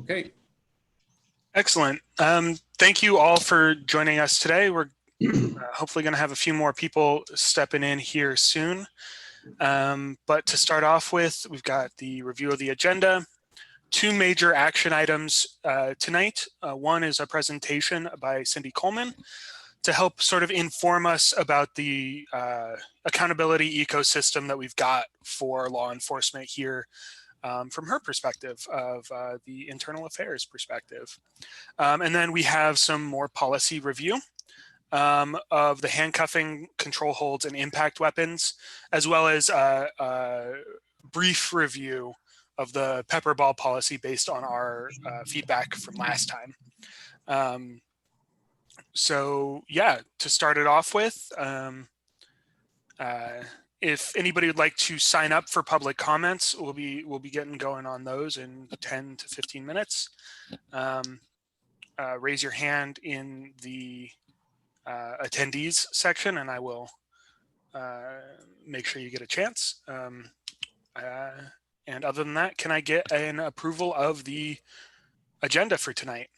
Okay. Excellent. Thank you all for joining us today. We're hopefully going to have a few more people stepping in here soon. But to start off with, we've got the review of the agenda. Two major action items tonight. One is a presentation by Cindy Coleman to help sort of inform us about the accountability ecosystem that we've got for law enforcement here from her perspective of the internal affairs perspective. And then we have some more policy review of the handcuffing, control holds, and impact weapons, as well as a brief review of the pepper ball policy based on our feedback from last time. So yeah, to start it off with, if anybody would like to sign up for public comments, we'll be getting going on those in 10 to 15 minutes. Raise your hand in the attendees section, and I will make sure you get a chance. And other than that, can I get an approval of the agenda for tonight?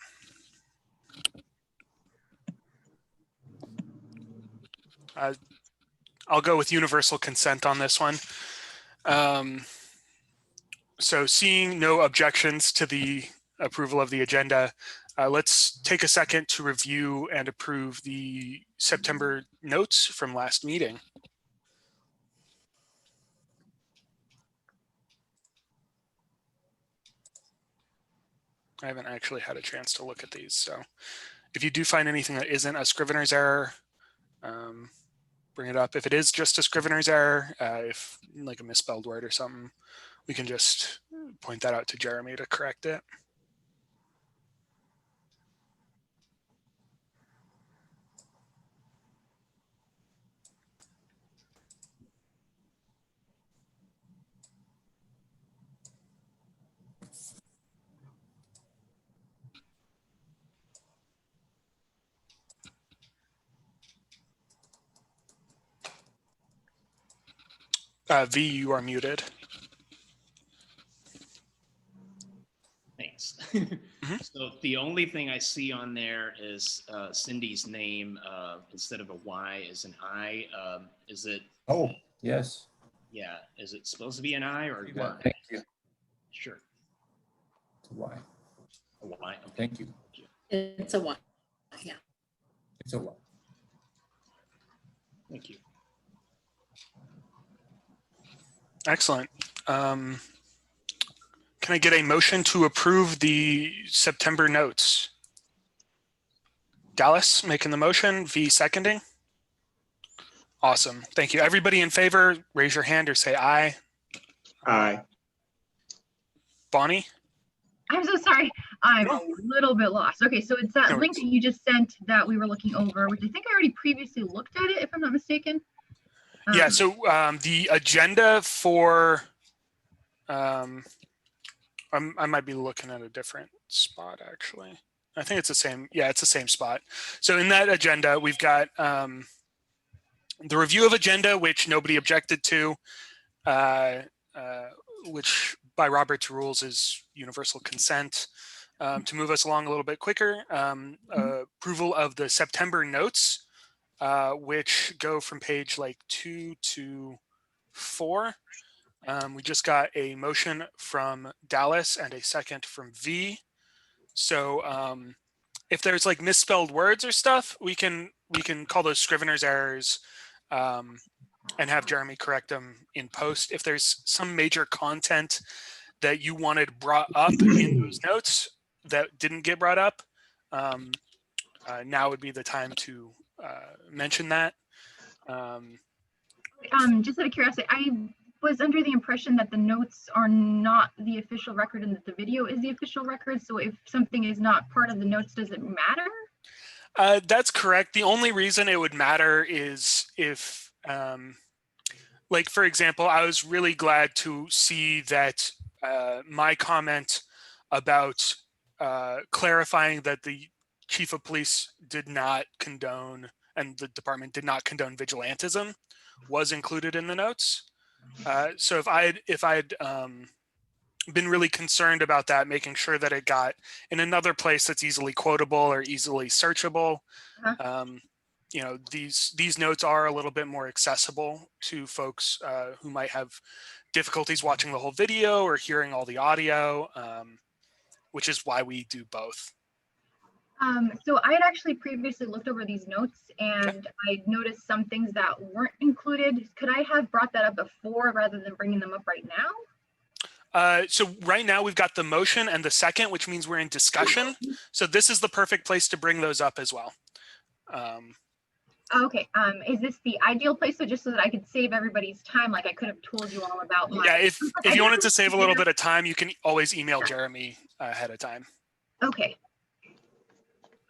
I'll go with universal consent on this one. So seeing no objections to the approval of the agenda, let's take a second to review and approve the September notes from last meeting. I haven't actually had a chance to look at these, so if you do find anything that isn't a scrivener's error, bring it up. If it is just a scrivener's error, if like a misspelled word or something, we can just point that out to Jeremy to correct it. V, you are muted. Thanks. So the only thing I see on there is Cindy's name instead of a Y is an I. Is it? Oh, yes. Yeah. Is it supposed to be an I or a Y? Thank you. Sure. It's a Y. A Y. Okay. Thank you. It's a Y. Yeah. It's a Y. Thank you. Excellent. Can I get a motion to approve the September notes? Dallas making the motion, V seconding. Awesome. Thank you. Everybody in favor, raise your hand or say aye. Aye. Bonnie? I'm so sorry. I'm a little bit lost. Okay, so it's that link that you just sent that we were looking over, which I think I already previously looked at it, if I'm not mistaken. Yeah, so the agenda for, I might be looking at a different spot actually. I think it's the same, yeah, it's the same spot. So in that agenda, we've got the review of agenda, which nobody objected to, which by Robert's rules is universal consent. To move us along a little bit quicker, approval of the September notes, which go from page like 2 to 4. We just got a motion from Dallas and a second from V. So if there's like misspelled words or stuff, we can call those scrivener's errors and have Jeremy correct them in post. If there's some major content that you wanted brought up in those notes that didn't get brought up, now would be the time to mention that. Just out of curiosity, I was under the impression that the notes are not the official record and that the video is the official record. So if something is not part of the notes, does it matter? That's correct. The only reason it would matter is if, like, for example, I was really glad to see that my comment about clarifying that the chief of police did not condone and the department did not condone vigilantism was included in the notes. So if I'd been really concerned about that, making sure that it got in another place that's easily quotable or easily searchable. You know, these notes are a little bit more accessible to folks who might have difficulties watching the whole video or hearing all the audio, which is why we do both. So I had actually previously looked over these notes and I noticed some things that weren't included. Could I have brought that up before rather than bringing them up right now? So right now we've got the motion and the second, which means we're in discussion. So this is the perfect place to bring those up as well. Okay, is this the ideal place? So just so that I could save everybody's time, like I could have told you all about my. Yeah, if you wanted to save a little bit of time, you can always email Jeremy ahead of time. Okay.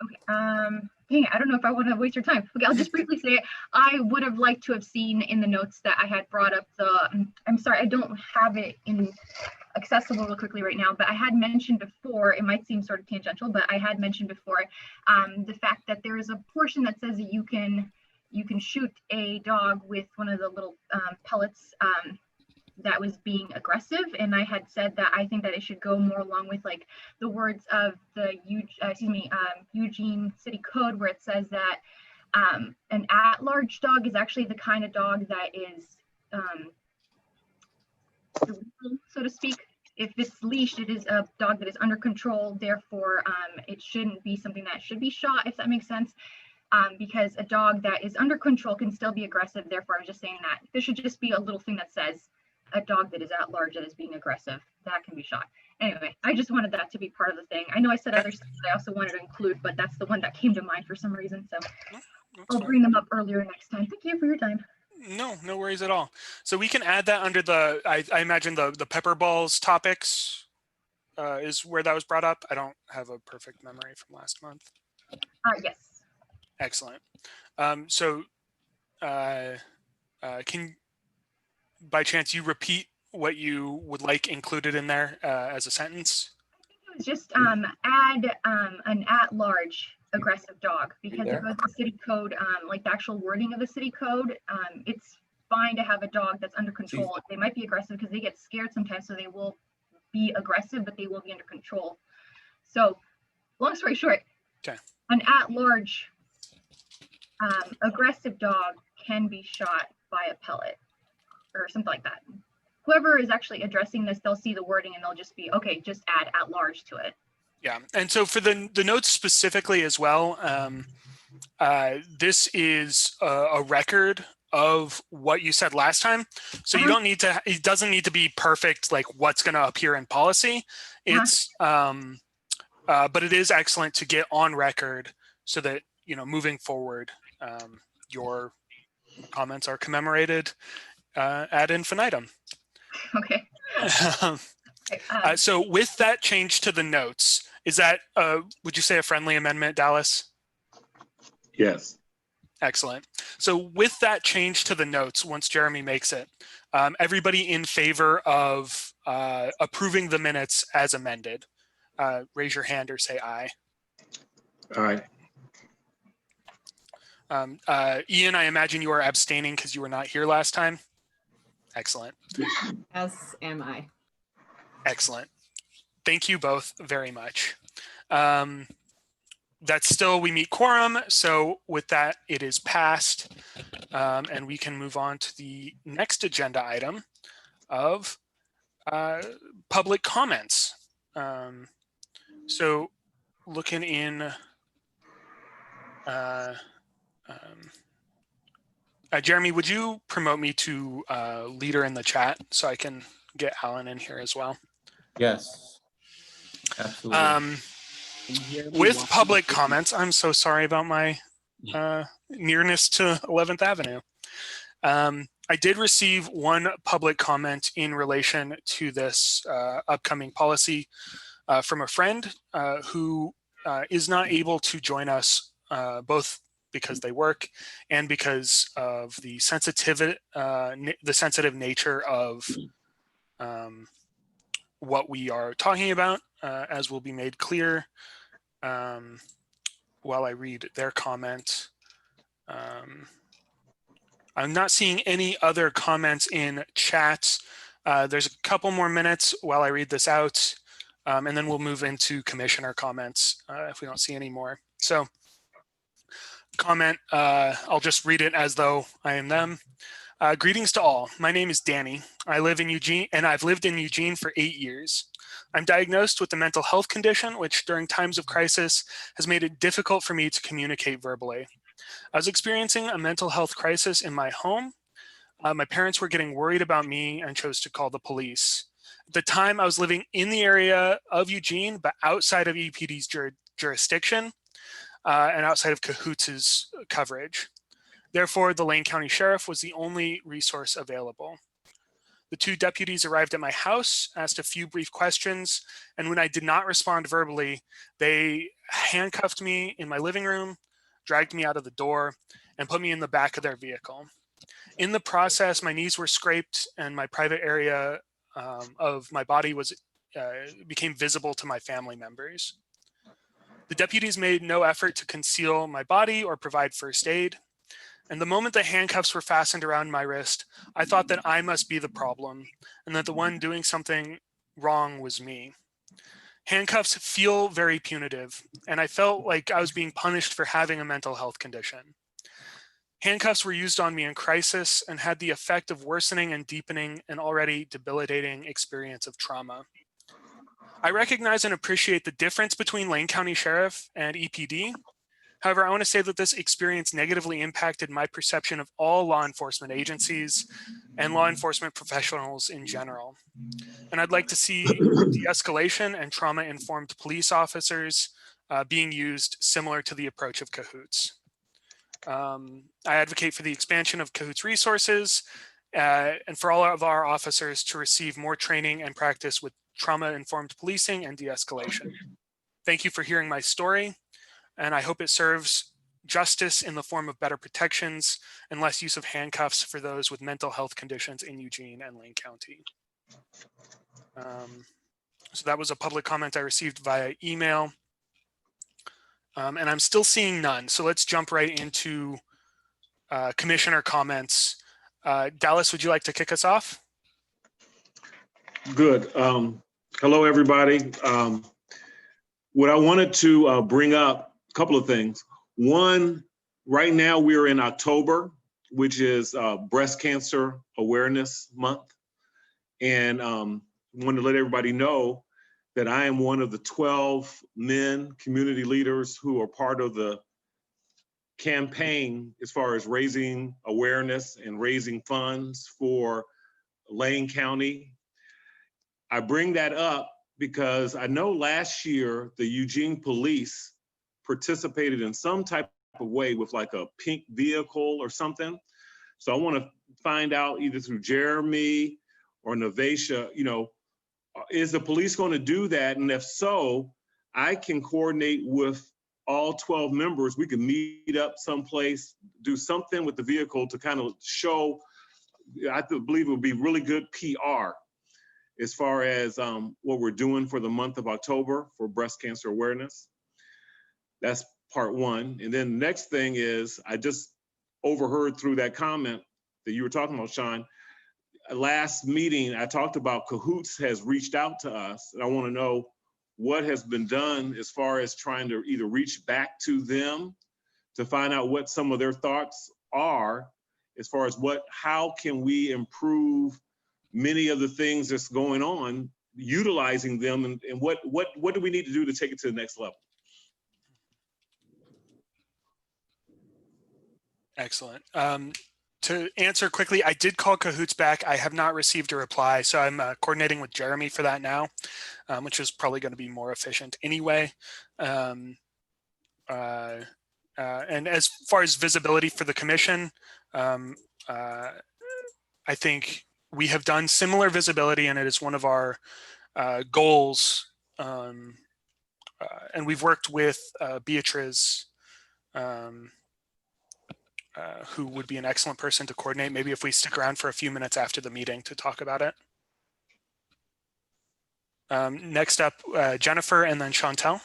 Okay, dang it, I don't know if I want to waste your time. Okay, I'll just briefly say I would have liked to have seen in the notes that I had brought up the, I'm sorry, I don't have it in accessible real quickly right now, but I had mentioned before, it might seem sort of tangential, but I had mentioned before the fact that there is a portion that says that you can shoot a dog with one of the little pellets that was being aggressive, and I had said that I think that it should go more along with like the words of the Eugene City Code, where it says that an at-large dog is actually the kind of dog that is illegal, so to speak. If it's leashed, it is a dog that is under control, therefore it shouldn't be something that should be shot, if that makes sense. Because a dog that is under control can still be aggressive, therefore I was just saying that there should just be a little thing that says a dog that is at large that is being aggressive, that can be shot. Anyway, I just wanted that to be part of the thing. I know I said other stuff that I also wanted to include, but that's the one that came to mind for some reason. So I'll bring them up earlier next time. Thank you for your time. No worries at all. So we can add that under the, I imagine the pepper balls topics is where that was brought up. I don't have a perfect memory from last month. Yes. Excellent. Can, by chance, you repeat what you would like included in there as a sentence? It was just add an at-large aggressive dog, because it goes to city code, like the actual wording of the city code. It's fine to have a dog that's under control. They might be aggressive because they get scared sometimes, so they will be aggressive, but they will be under control. So long story short, an at-large aggressive dog can be shot by a pellet or something like that. Whoever is actually addressing this, they'll see the wording and they'll just be, okay, just add at large to it. Yeah, and so for the notes specifically as well, this is a record of what you said last time. So you don't need to, it doesn't need to be perfect, like what's going to appear in policy. It's, but it is excellent to get on record so that, you know, moving forward, your comments are commemorated ad infinitum. Okay. So with that change to the notes, is that, would you say a friendly amendment, Dallas? Yes. Excellent. So with that change to the notes, once Jeremy makes it, everybody in favor of approving the minutes as amended, raise your hand or say aye. Aye. Ian, I imagine you are abstaining because you were not here last time. Excellent. As am I. Excellent. Thank you both very much. That's still, we meet quorum. So with that, it is passed. And we can move on to the next agenda item of public comments. So looking in, Jeremy, would you promote me to leader in the chat so I can get Alan in here as well? Yes, absolutely. With public comments, I'm so sorry about my nearness to 11th Avenue. I did receive one public comment in relation to this upcoming policy from a friend who is not able to join us, both because they work and because of the sensitive nature of what we are talking about, as will be made clear while I read their comment. I'm not seeing any other comments in chat. There's a couple more minutes while I read this out, and then we'll move into commissioner comments if we don't see any more. So comment, I'll just read it as though I am them. Greetings to all. My name is Danny. I live in Eugene, and I've lived in Eugene for 8 years. I'm diagnosed with a mental health condition, which during times of crisis has made it difficult for me to communicate verbally. I was experiencing a mental health crisis in my home. My parents were getting worried about me and chose to call the police. At the time, I was living in the area of Eugene, but outside of EPD's jurisdiction and outside of Cahoots' coverage. Therefore, the Lane County Sheriff was the only resource available. The 2 deputies arrived at my house, asked a few brief questions, and when I did not respond verbally, they handcuffed me in my living room, dragged me out of the door, and put me in the back of their vehicle. In the process, my knees were scraped and my private area of my body became visible to my family members. The deputies made no effort to conceal my body or provide first aid. And the moment the handcuffs were fastened around my wrist, I thought that I must be the problem and that the one doing something wrong was me. Handcuffs feel very punitive, and I felt like I was being punished for having a mental health condition. Handcuffs were used on me in crisis and had the effect of worsening and deepening an already debilitating experience of trauma. I recognize and appreciate the difference between Lane County Sheriff and EPD. However, I want to say that this experience negatively impacted my perception of all law enforcement agencies and law enforcement professionals in general. And I'd like to see de-escalation and trauma-informed police officers being used similar to the approach of Cahoots. I advocate for the expansion of Cahoots resources and for all of our officers to receive more training and practice with trauma-informed policing and de-escalation. Thank you for hearing my story, and I hope it serves justice in the form of better protections and less use of handcuffs for those with mental health conditions in Eugene and Lane County. So that was a public comment I received via email. And I'm still seeing none. So let's jump right into commissioner comments. Dallas, would you like to kick us off? Good. Hello, everybody. What I wanted to bring up, a couple of things. One, right now we're in October, which is Breast Cancer Awareness Month. And wanted to let everybody know that I am one of the 12 men, community leaders who are part of the campaign as far as raising awareness and raising funds for Lane County. I bring that up because I know last year the Eugene police participated in some type of way with like a pink vehicle or something. So I want to find out either through Jeremy or Navasia, you know, is the police going to do that? And if so, I can coordinate with all 12 members. We can meet up someplace, do something with the vehicle to kind of show, I believe it would be really good PR as far as what we're doing for the month of October for breast cancer awareness. That's part one. And then the next thing is, I just overheard through that comment that you were talking about, Sean, last meeting, I talked about Cahoots has reached out to us, and I want to know what has been done as far as trying to either reach back to them to find out what some of their thoughts are as far as how can we improve many of the things that's going on, utilizing them, and what do we need to do to take it to the next level? Excellent. To answer quickly, I did call Cahoots back. I have not received a reply, so I'm coordinating with Jeremy for that now, which is probably going to be more efficient anyway. And as far as visibility for the commission, I think we have done similar visibility, and it is one of our goals. And we've worked with Beatrice, who would be an excellent person to coordinate. Maybe if we stick around for a few minutes after the meeting to talk about it. Next up, Jennifer and then Chantel.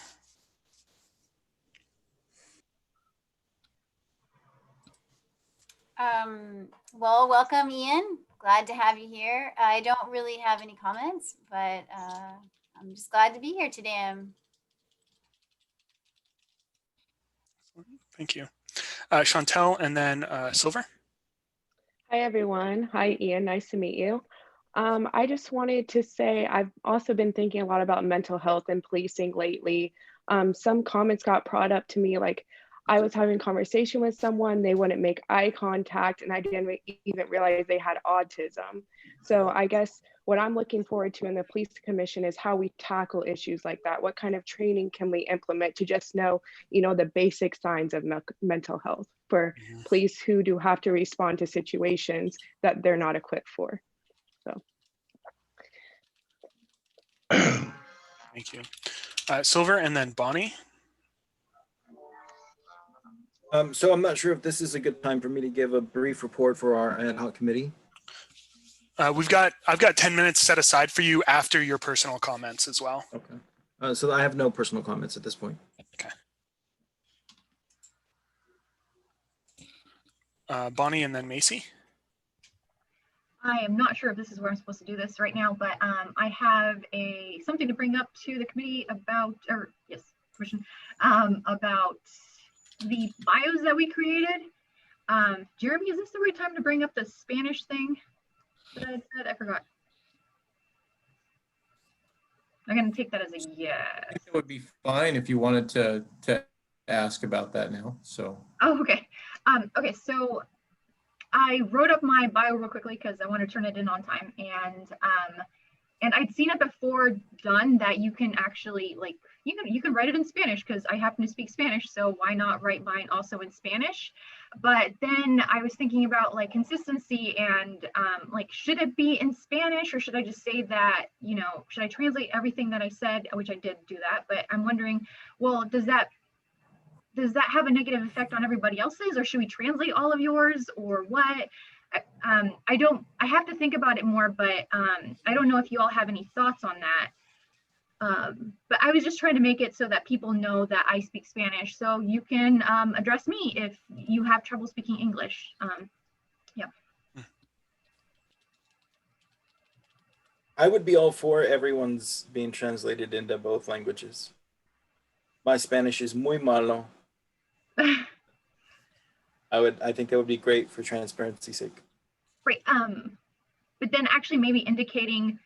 Well, welcome, Ian. glad to have you here. I don't really have any comments, but I'm just glad to be here today. Thank you. Chantel and then Silver. Hi, everyone. Hi, Ian. Nice to meet you. I just wanted to say I've also been thinking a lot about mental health and policing lately. Some comments got brought up to me, like I was having a conversation with someone, they wouldn't make eye contact, and I didn't even realize they had autism. So I guess what I'm looking forward to in the police commission is how we tackle issues like that. What kind of training can we implement to just know, the basic signs of mental health for police who do have to respond to situations that they're not equipped for. So. Thank you. Silver and then Bonnie. So I'm not sure if this is a good time for me to give a brief report for our ad hoc committee. I've got 10 minutes set aside for you after your personal comments as well. Okay. So I have no personal comments at this point. Okay. Bonnie and then Macy. I am not sure if this is where I'm supposed to do this right now, but I have something to bring up to the committee about, commission, about the bios that we created. Jeremy, is this the right time to bring up the Spanish thing that I said? I forgot. I'm gonna take that as a yes. I think it would be fine if you wanted to ask about that now. So. Oh, okay. Okay, so I wrote up my bio real quickly because I want to turn it in on time, and I'd seen it before done that you can actually you can write it in Spanish because I happen to speak Spanish, so why not write mine also in Spanish? But then I was thinking about consistency and should it be in Spanish or should I just say that, should I translate everything that I said, which I did do that, but I'm wondering, well, does that have a negative effect on everybody else's, or should we translate all of yours, or what? I have to think about it more, but I don't know if you all have any thoughts on that. But I was just trying to make it so that people know that I speak Spanish, so you can address me if you have trouble speaking English. Yeah. I would be all for everyone's being translated into both languages. My Spanish is muy malo. I think that would be great for transparency's sake. Right. But then actually maybe indicating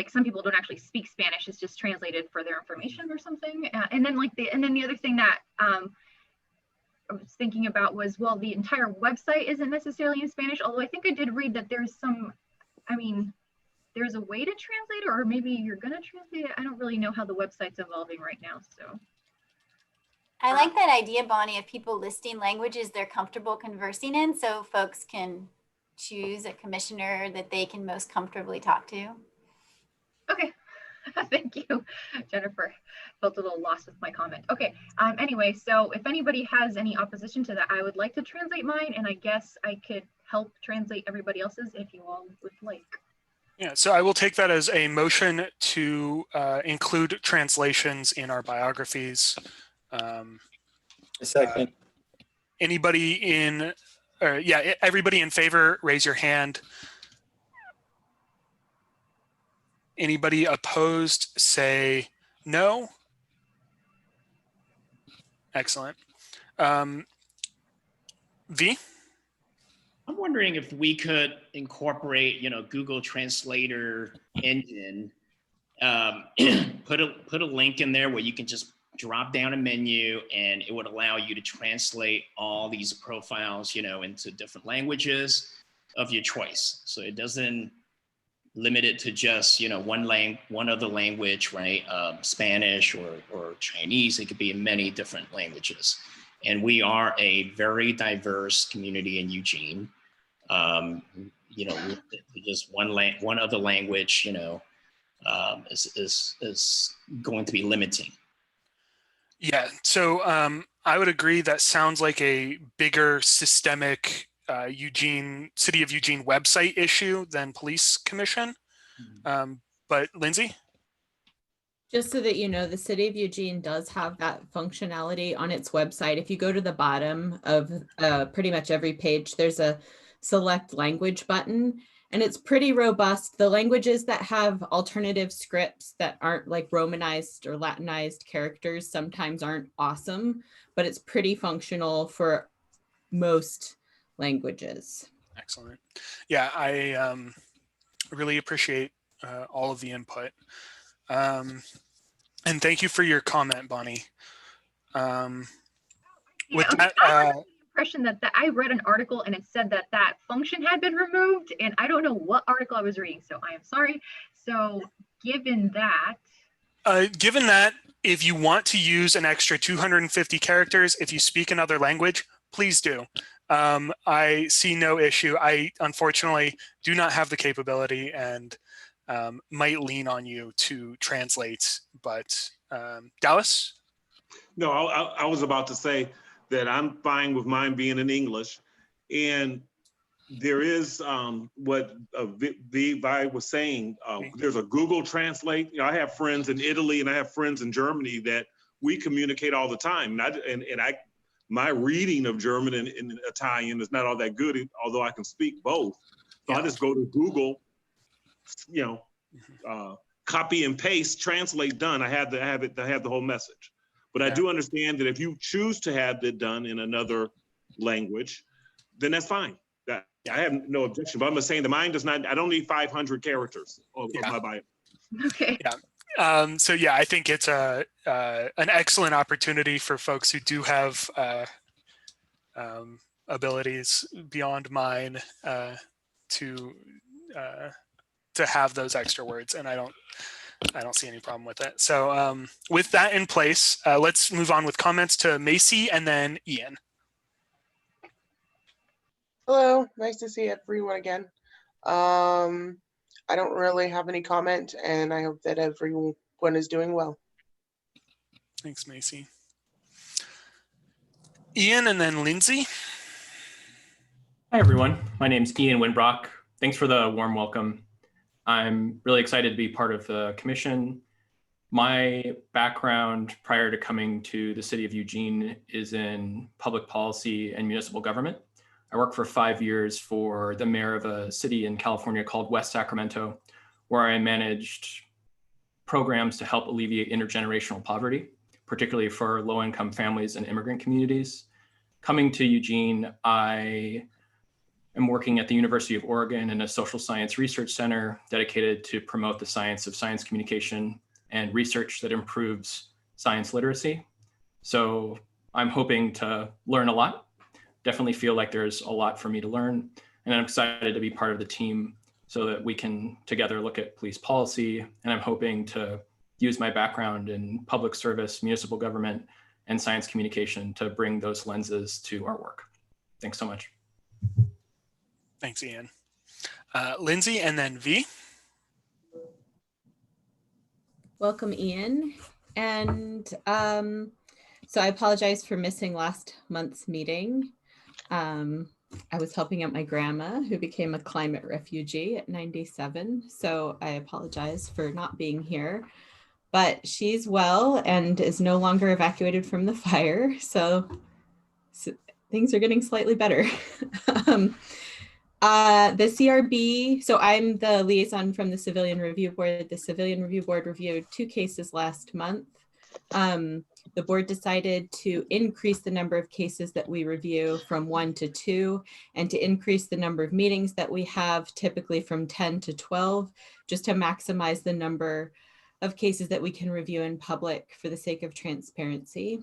some people don't actually speak Spanish, it's just translated for their information or something. And then the other thing that I was thinking about was, well, the entire website isn't necessarily in Spanish, although I think I did read that there's there's a way to translate it, or maybe you're gonna translate it. I don't really know how the website's evolving right now, so. I like that idea, Bonnie, of people listing languages they're comfortable conversing in, so folks can choose a commissioner that they can most comfortably talk to. Okay, thank you, Jennifer. Felt a little lost with my comment. Okay, anyway, so if anybody has any opposition to that, I would like to translate mine, and I guess I could help translate everybody else's if you all would like. Yeah, so I will take that as a motion to include translations in our biographies. A second. Everybody in favor, raise your hand. Anybody opposed, say no. Excellent. V? I'm wondering if we could incorporate, Google Translator engine, put a link in there where you can just drop down a menu and it would allow you to translate all these profiles, into different languages of your choice. So it doesn't limit it to just, one other language, right? Spanish or Chinese. It could be in many different languages. And we are a very diverse community in Eugene. Just one other language, is going to be limiting. Yeah, so I would agree that sounds like a bigger systemic City of Eugene website issue than police commission. But Lindsay? Just so that you know, the City of Eugene does have that functionality on its website. If you go to the bottom of pretty much every page, there's a select language button. And it's pretty robust. The languages that have alternative scripts that aren't like Romanized or Latinized characters sometimes aren't awesome, but it's pretty functional for most languages. Excellent. Yeah, I really appreciate all of the input. And thank you for your comment, Bonnie. With that, impression that I read an article and it said that that function had been removed, and I don't know what article I was reading, so I am sorry. So given that, if you want to use an extra 250 characters, if you speak another language, please do. I see no issue. I unfortunately do not have the capability and might lean on you to translate, but Dallas? No, I was about to say that I'm fine with mine being in English. And there is what Vi was saying, there's a Google Translate. You know, I have friends in Italy and I have friends in Germany that we communicate all the time. My reading of German and Italian is not all that good, although I can speak both. So I just go to Google, you know, copy and paste, translate, done. I have the whole message. But I do understand that if you choose to have it done in another language, then that's fine. I have no objection. But I'm just saying that mine does not. I don't need 500 characters of my bio. okay. Yeah. So yeah, I think it's an excellent opportunity for folks who do have abilities beyond mine to have those extra words, and I don't see any problem with it. So with that in place, let's move on with comments to Macy and then Ian. Hello, nice to see everyone again. I don't really have any comment, and I hope that everyone is doing well. Thanks, Macy. Ian and then Lindsay. Hi, everyone. My name's Ian Winbrock. Thanks for the warm welcome. I'm really excited to be part of the commission. My background prior to coming to the city of Eugene is in public policy and municipal government. I worked for 5 years for the mayor of a city in California called West Sacramento, where I managed programs to help alleviate intergenerational poverty, particularly for low-income families and immigrant communities. Coming to Eugene, I am working at the University of Oregon in a social science research center dedicated to promote the science of science communication and research that improves science literacy. So I'm hoping to learn a lot. Definitely feel like there's a lot for me to learn, and I'm excited to be part of the team so that we can together look at police policy. And I'm hoping to use my background in public service, municipal government, and science communication to bring those lenses to our work. Thanks so much. Thanks, Ian. Lindsay and then V. Welcome, Ian. And so I apologize for missing last month's meeting. I was helping out my grandma who became a climate refugee at 97. So I apologize for not being here, but she's well and is no longer evacuated from the fire. So things are getting slightly better. The CRB, so I'm the liaison from the Civilian Review Board. The Civilian Review Board reviewed 2 cases last month. The board decided to increase the number of cases that we review from 1 to 2, and to increase the number of meetings that we have, typically from 10 to 12, just to maximize the number of cases that we can review in public for the sake of transparency.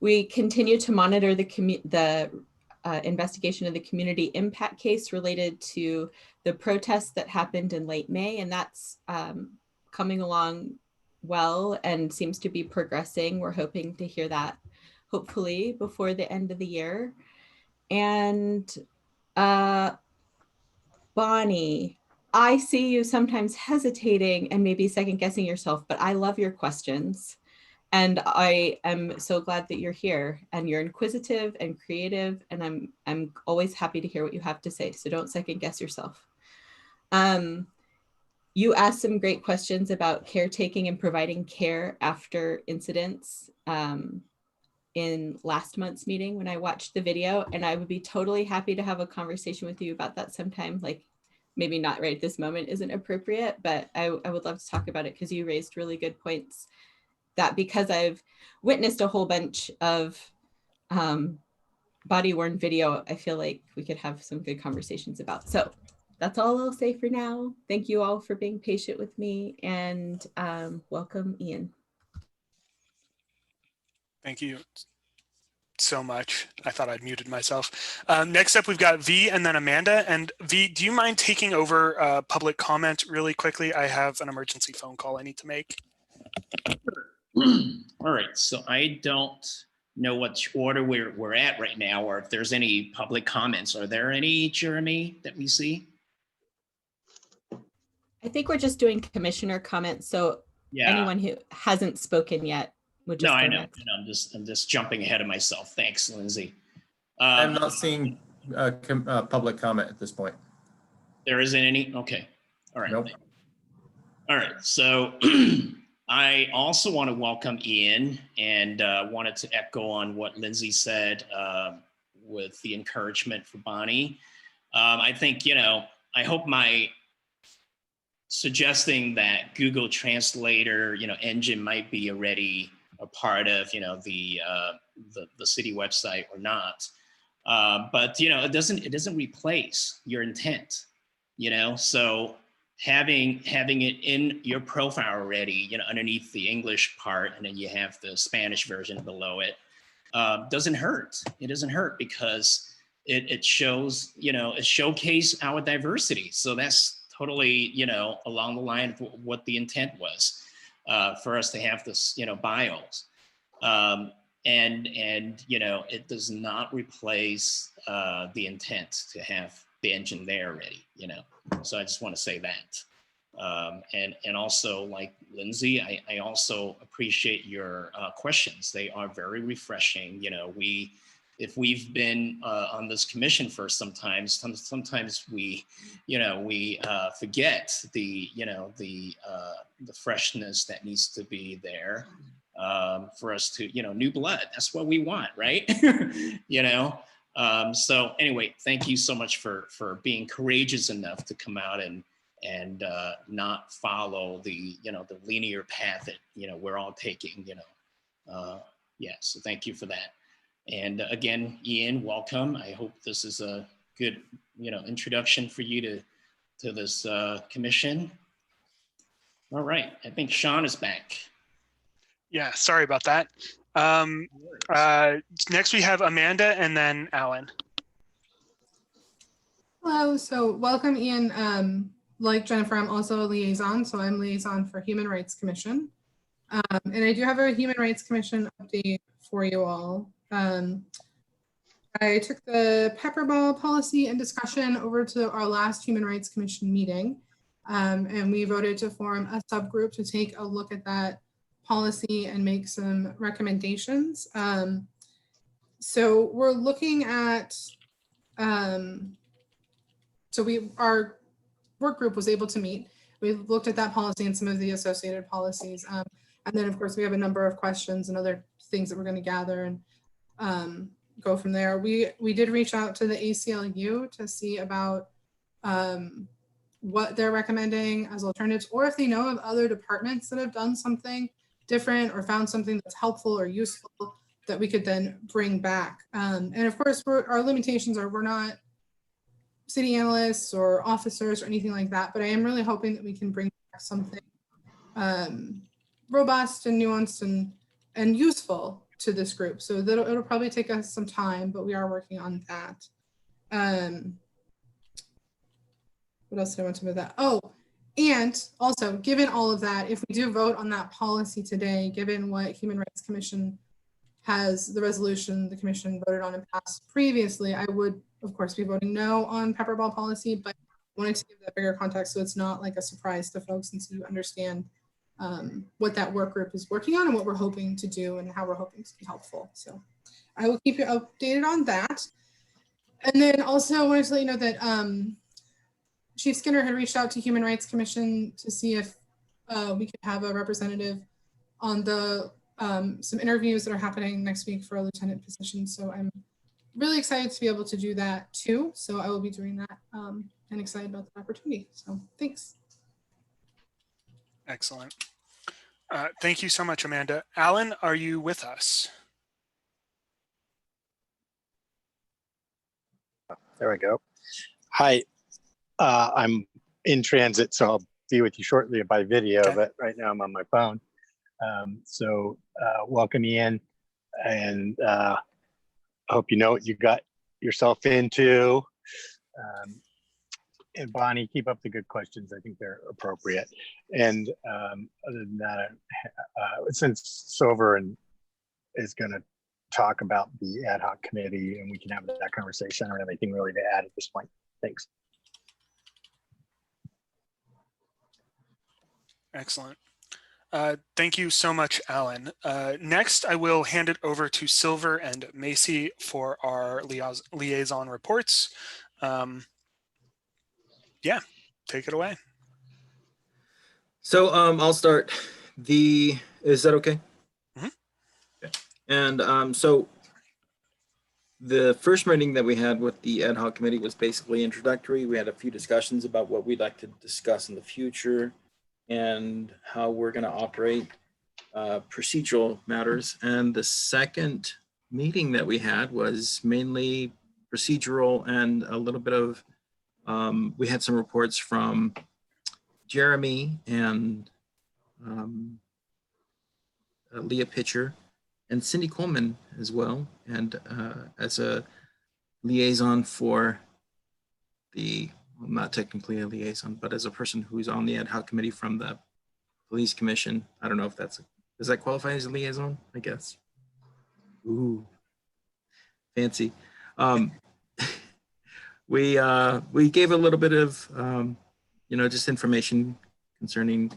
We continue to monitor the investigation of the community impact case related to the protests that happened in late May, and that's coming along well and seems to be progressing. We're hoping to hear that hopefully before the end of the year. And Bonnie, I see you sometimes hesitating and maybe second guessing yourself, but I love your questions. And I am so glad that you're here, and you're inquisitive and creative, and I'm always happy to hear what you have to say. So don't second guess yourself. You asked some great questions about caretaking and providing care after incidents. in last month's meeting when I watched the video, and I would be totally happy to have a conversation with you about that sometime. Like maybe not right at this moment isn't appropriate, but I would love to talk about it because you raised really good points that because I've witnessed a whole bunch of body worn video, I feel like we could have some good conversations about. So that's all I'll say for now. Thank you all for being patient with me, and welcome, Ian. Thank you so much. I thought I'd muted myself. Next up, we've got V and then Amanda. And V, do you mind taking over public comment really quickly? I have an emergency phone call I need to make. All right, so I don't know what order we're at right now, or if there's any public comments. Are there any, Jeremy, that we see? I think we're just doing commissioner comments. So Yeah. anyone who hasn't spoken yet would just No, I go know. next. I'm just jumping ahead of myself. Thanks, Lindsay. I'm not seeing public comment at this point. There isn't any? Okay. All right. Nope. All right. So I also want to welcome Ian, and wanted to echo on what Lindsay said with the encouragement for Bonnie. I think, I hope my suggesting that Google Translator, engine might be already a part of, the city website or not. But it doesn't replace your intent, so having it in your profile already, underneath the English part, and then you have the Spanish version below it, doesn't hurt. It doesn't hurt because it shows, it showcase our diversity. So that's totally, along the line of what the intent was, for us to have this, bios. And it does not replace the intent to have the engine there already, So I just want to say that. And also, like Lindsay, I also appreciate your questions. They are very refreshing. If we've been on this commission for sometimes we, forget the freshness that needs to be there for us to, new blood. That's what we want, right? So anyway, thank you so much for being courageous enough to come out and not follow the, the linear path that, we're all taking, yeah, so thank you for that. And again, Ian, welcome. I hope this is a good, introduction for you to this commission. All right, I think Sean is back. Yeah, sorry about that. Next we have Amanda and then Alan. Hello, so welcome, Ian. Like Jennifer, I'm also a liaison, so I'm liaison for Human Rights Commission. And I do have a Human Rights Commission update for you all. I took the pepperball policy and discussion over to our last Human Rights Commission meeting, and we voted to form a subgroup to take a look at that policy and make some recommendations. So we're looking at, our work group was able to meet. We looked at that policy and some of the associated policies. And then of course we have a number of questions and other things that we're going to gather and go from there. We did reach out to the ACLU to see about what they're recommending as alternatives, or if they know of other departments that have done something different or found something that's helpful or useful that we could then bring back. And of course, our limitations are we're not city analysts or officers or anything like that, but I am really hoping that we can bring back something robust and nuanced and useful to this group. So it'll probably take us some time, but we are working on that. What else did I want to move that? Oh, and also given all of that, if we do vote on that policy today, given what Human Rights Commission has, the resolution the commission voted on and passed previously, I would of course be voting no on pepperball policy, but I wanted to give that bigger context so it's not like a surprise to folks and so you understand what that work group is working on and what we're hoping to do and how we're hoping to be helpful. So I will keep you updated on that. And then also I wanted to let you know that Chief Skinner had reached out to Human Rights Commission to see if we could have a representative on the some interviews that are happening next week for a lieutenant position. So I'm really excited to be able to do that too. So I will be doing that and excited about the opportunity. So thanks. Excellent. Thank you so much, Amanda. Alan, are you with us? There we go. Hi, I'm in transit, so I'll be with you shortly by video, Okay. but right now I'm on my phone. Welcome Ian, and I hope you know what you got yourself into. And Bonnie, keep up the good questions. I think they're appropriate. And other than that, since Silver is going to talk about the ad hoc committee and we can have that conversation, I don't have anything really to add at this point. Thanks. Excellent. Thank you so much, Alan. Next, I will hand it over to Silver and Macy for our liaison reports. Yeah, take it away. So I'll start. Is that okay? Mm-hmm. Okay. And so the first meeting that we had with the ad hoc committee was basically introductory. We had a few discussions about what we'd like to discuss in the future and how we're going to operate procedural matters. And the second meeting that we had was mainly procedural and a little bit of we had some reports from Jeremy and Leah Pitcher and Cindy Coleman as well. And as a liaison for well, not technically a liaison, but as a person who's on the ad hoc committee from the police commission. I don't know if does that qualify as a liaison? I guess. Ooh, fancy. We gave a little bit of, just information concerning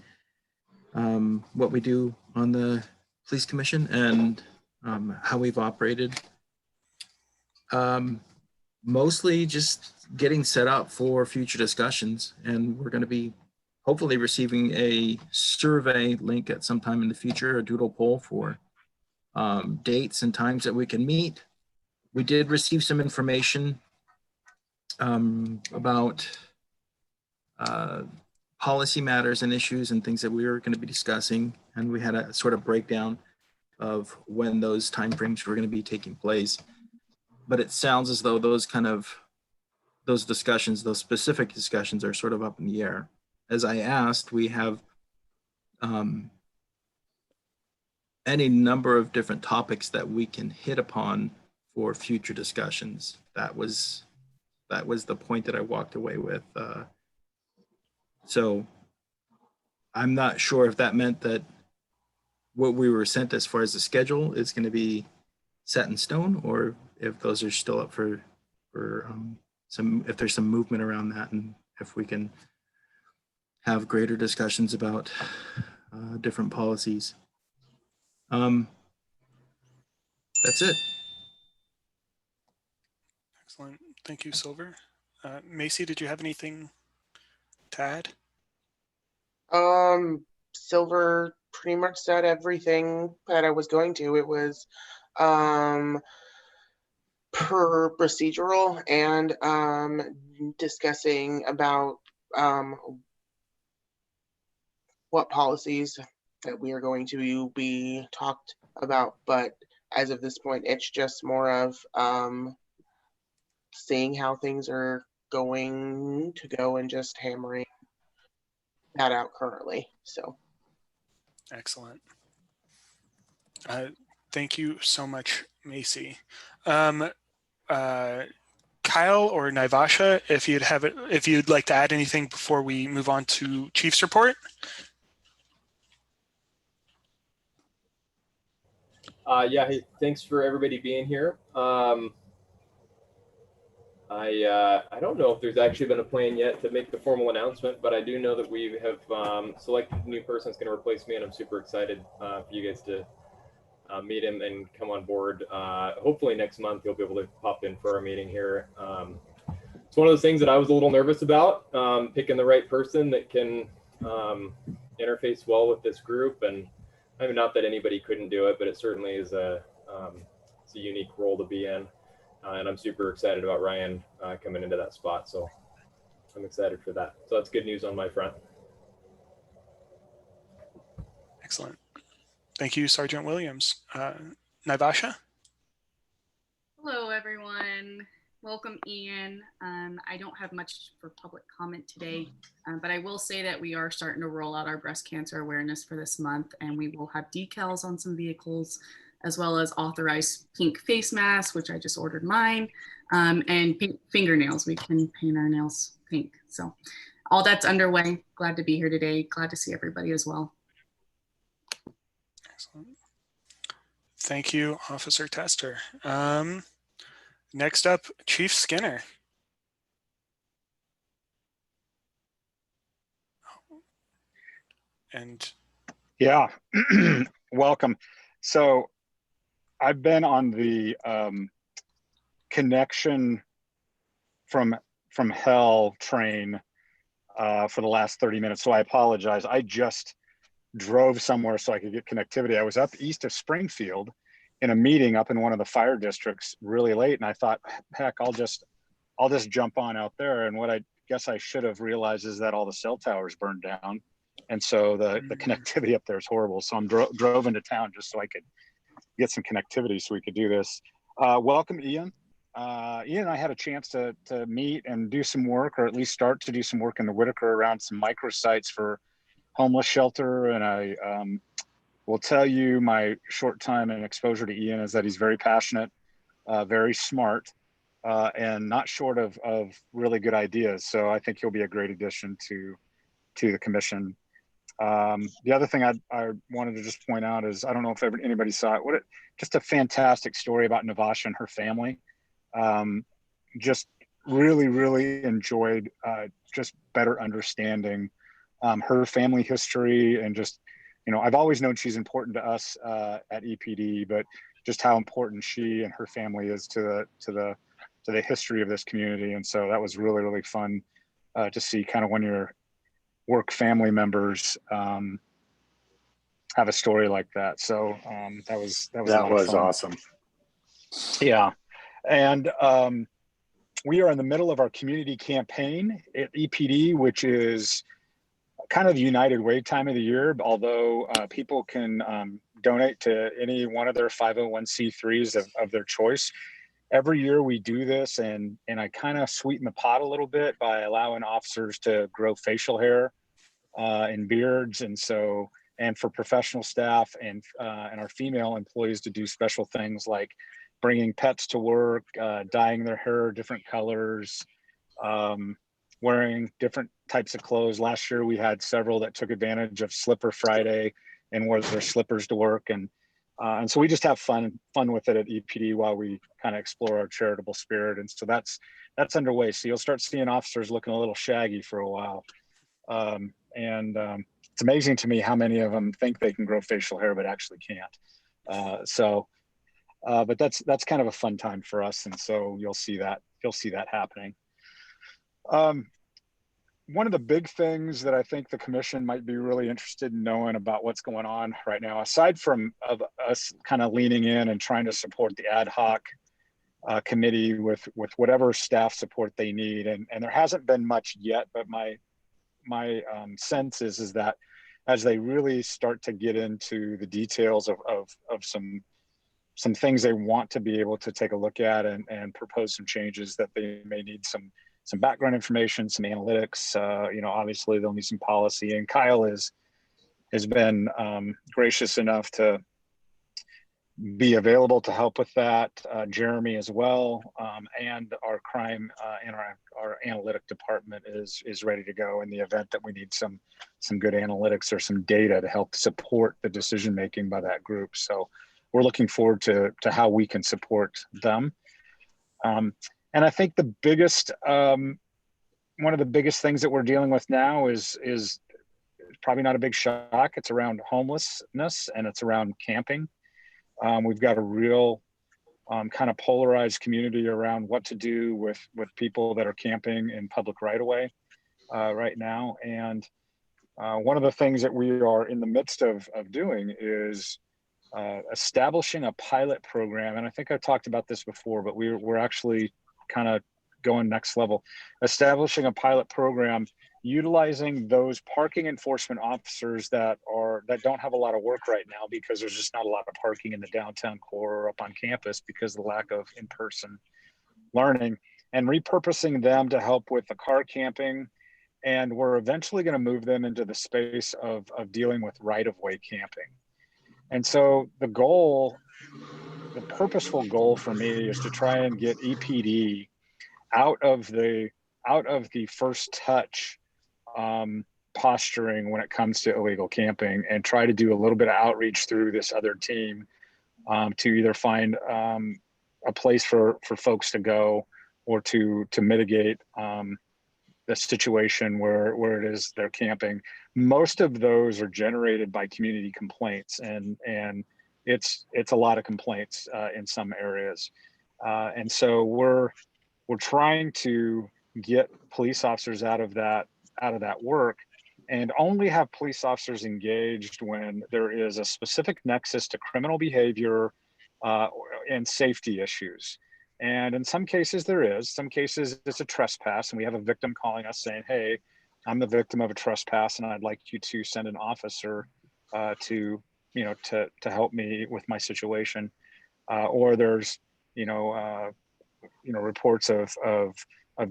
what we do on the police commission and how we've operated. Mostly just getting set up for future discussions. And we're going to be hopefully receiving a survey link at some time in the future, a doodle poll for dates and times that we can meet. We did receive some information about policy matters and issues and things that we were going to be discussing. And we had a sort of breakdown of when those timeframes were going to be taking place. But it sounds as though those discussions, those specific discussions are sort of up in the air. As I asked, we have any number of different topics that we can hit upon for future discussions. That was the point that I walked away with. So I'm not sure if that meant that what we were sent as far as the schedule is going to be set in stone, or if those are still up for if there's some movement around that, and if we can have greater discussions about different policies. That's it. Excellent. Thank you, Silver. Macy, did you have anything to add? Silver pretty much said everything that I was going to. It was per procedural and discussing about what policies that we are going to be talked about. But as of this point, it's just more of seeing how things are going to go and just hammering that out currently. So Excellent. Thank you so much, Macy. Kyle or Naivasha, if you'd like to add anything before we move on to Chief's report. Yeah, hey, thanks for everybody being here. I don't know if there's actually been a plan yet to make the formal announcement, but I do know that we have selected a new person that's going to replace me, and I'm super excited for you guys to meet him and come on board. Hopefully next month you'll be able to pop in for our meeting here. It's one of those things that I was a little nervous about, picking the right person that can interface well with this group, and I mean, not that anybody couldn't do it, but it certainly is it's a unique role to be in. And I'm super excited about Ryan coming into that spot. So I'm excited for that. So that's good news on my front. Excellent. Thank you, Sergeant Williams. Naivasha? Hello, everyone. Welcome, Ian. I don't have much for public comment today, but I will say that we are starting to roll out our breast cancer awareness for this month, and we will have decals on some vehicles, as well as authorized pink face masks, which I just ordered mine, and pink fingernails. We can paint our nails pink. So all that's underway. Glad to be here today. Glad to see everybody as well. Excellent. Thank you, Officer Tester. Next up, Chief Skinner. And yeah, welcome. So I've been on the connection from hell train for the last 30 minutes. So I apologize. I just drove somewhere so I could get connectivity. I was up east of Springfield in a meeting up in one of the fire districts really late. And I thought, heck, I'll just jump on out there. And what I guess I should have realized is that all the cell towers burned down. And so the connectivity up there is horrible. So I'm drove into town just so I could get some connectivity so we could do this. Welcome, Ian. Ian and I had a chance to meet and do some work, or at least start to do some work in the Whitaker around some microsites for homeless shelter. And I will tell you my short time and exposure to Ian is that he's very passionate, very smart, and not short of really good ideas. So I think he'll be a great addition to the commission. The other thing I wanted to just point out is, I don't know if anybody saw it, just a fantastic story about Naivasha and her family. Just really, really enjoyed just better understanding her family history, and just, you know, I've always known she's important to us at EPD, but just how important she and her family is to the history of this community. And so that was really, really fun to see, kind of when your work family members have a story like that. So that was awesome. Yeah. And we are in the middle of our community campaign at EPD, which is kind of the United Way time of the year, although people can donate to any one of their 501c3s of their choice. Every year we do this, and I kind of sweeten the pot a little bit by allowing officers to grow facial hair and beards, and for professional staff and our female employees to do special things like bringing pets to work, dyeing their hair different colors, wearing different types of clothes. Last year we had several that took advantage of Slipper Friday and wore their slippers to work, and so we just have fun with it at EPD while we kind of explore our charitable spirit. And so that's underway. So you'll start seeing officers looking a little shaggy for a while. It's amazing to me how many of them think they can grow facial hair but actually can't. But that's kind of a fun time for us, and so you'll see that happening. One of the big things that I think the commission might be really interested in knowing about what's going on right now, aside from us kind of leaning in and trying to support the ad hoc committee with whatever staff support they need, and there hasn't been much yet, but my sense is that as they really start to get into the details of some things they want to be able to take a look at and propose some changes, that they may need some background information, some analytics. Obviously they'll need some policy, and Kyle has been gracious enough to be available to help with that. Jeremy as well, and our crime and our analytic department is ready to go in the event that we need some good analytics or some data to help support the decision making by that group. So we're looking forward to how we can support them. And I think the biggest, one of the biggest things that we're dealing with now is probably not a big shock. It's around homelessness, and it's around camping. We've got a real kind of polarized community around what to do with people that are camping in public right of way right now. And one of the things that we are in the midst of doing is establishing a pilot program. And I think I've talked about this before, but we're actually kind of going next level, establishing a pilot program utilizing those parking enforcement officers that don't have a lot of work right now because there's just not a lot of parking in the downtown core or up on campus because of the lack of in-person learning, and repurposing them to help with the car camping. And we're eventually going to move them into the space of dealing with right-of-way camping. And so the purposeful goal for me is to try and get EPD out of the first touch posturing when it comes to illegal camping, and try to do a little bit of outreach through this other team to either find a place for folks to go, or to mitigate the situation where it is they're camping. Most of those are generated by community complaints, and it's a lot of complaints in some areas. And so we're trying to get police officers out of that work, and only have police officers engaged when there is a specific nexus to criminal behavior and safety issues. And in some cases there is. Some cases it's a trespass, and we have a victim calling us saying, hey, I'm the victim of a trespass and I'd like you to send an officer to help me with my situation. Or there's reports of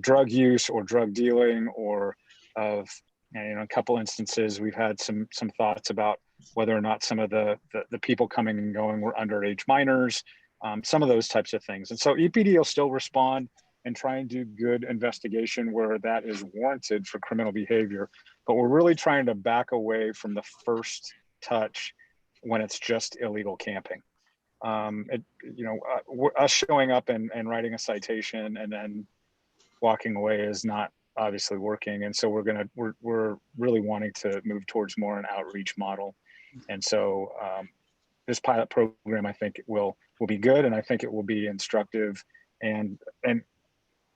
drug use or drug dealing, or of a couple instances we've had some thoughts about whether or not some of the people coming and going were underage minors, some of those types of things. And so EPD will still respond and try and do good investigation where that is warranted for criminal behavior, but we're really trying to back away from the first touch when it's just illegal camping. Us showing up and writing a citation and then walking away is not obviously working. And so we're really wanting to move towards more an outreach model. And so this pilot program, I think will be good, and I think it will be instructive and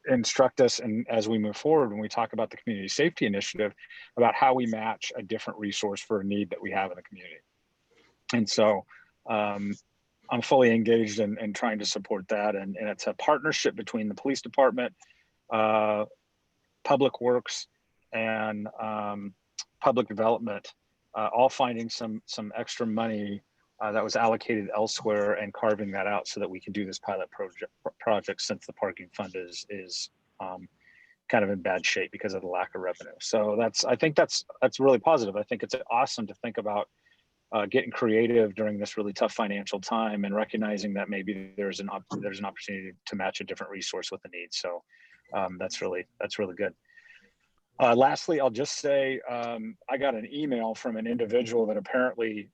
instruct us, and as we move forward, when we talk about the community safety initiative, about how we match a different resource for a need that we have in the community. And so I'm fully engaged in trying to support that, and it's a partnership between the police department, public works, and public development, all finding some extra money that was allocated elsewhere and carving that out so that we can do this pilot project, since the parking fund is kind of in bad shape because of the lack of revenue. So I think that's really positive. I think it's awesome to think about getting creative during this really tough financial time, and recognizing that maybe there's an opportunity to match a different resource with the need. So that's really good. Lastly, I'll just say I got an email from an individual that apparently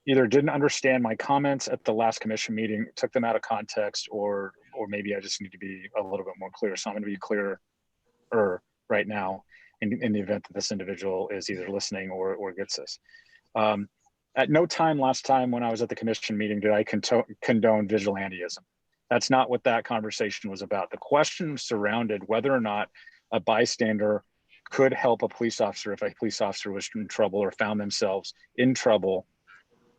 either didn't understand my comments at the last commission meeting, took them out of context, or maybe I just need to be a little bit more clear. So I'm going to be clearer right now in the event that this individual is either listening or gets this. At no time last time when I was at the commission meeting did I condone vigilantism. That's not what that conversation was about. The question surrounded whether or not a bystander could help a police officer if a police officer was in trouble or found themselves in trouble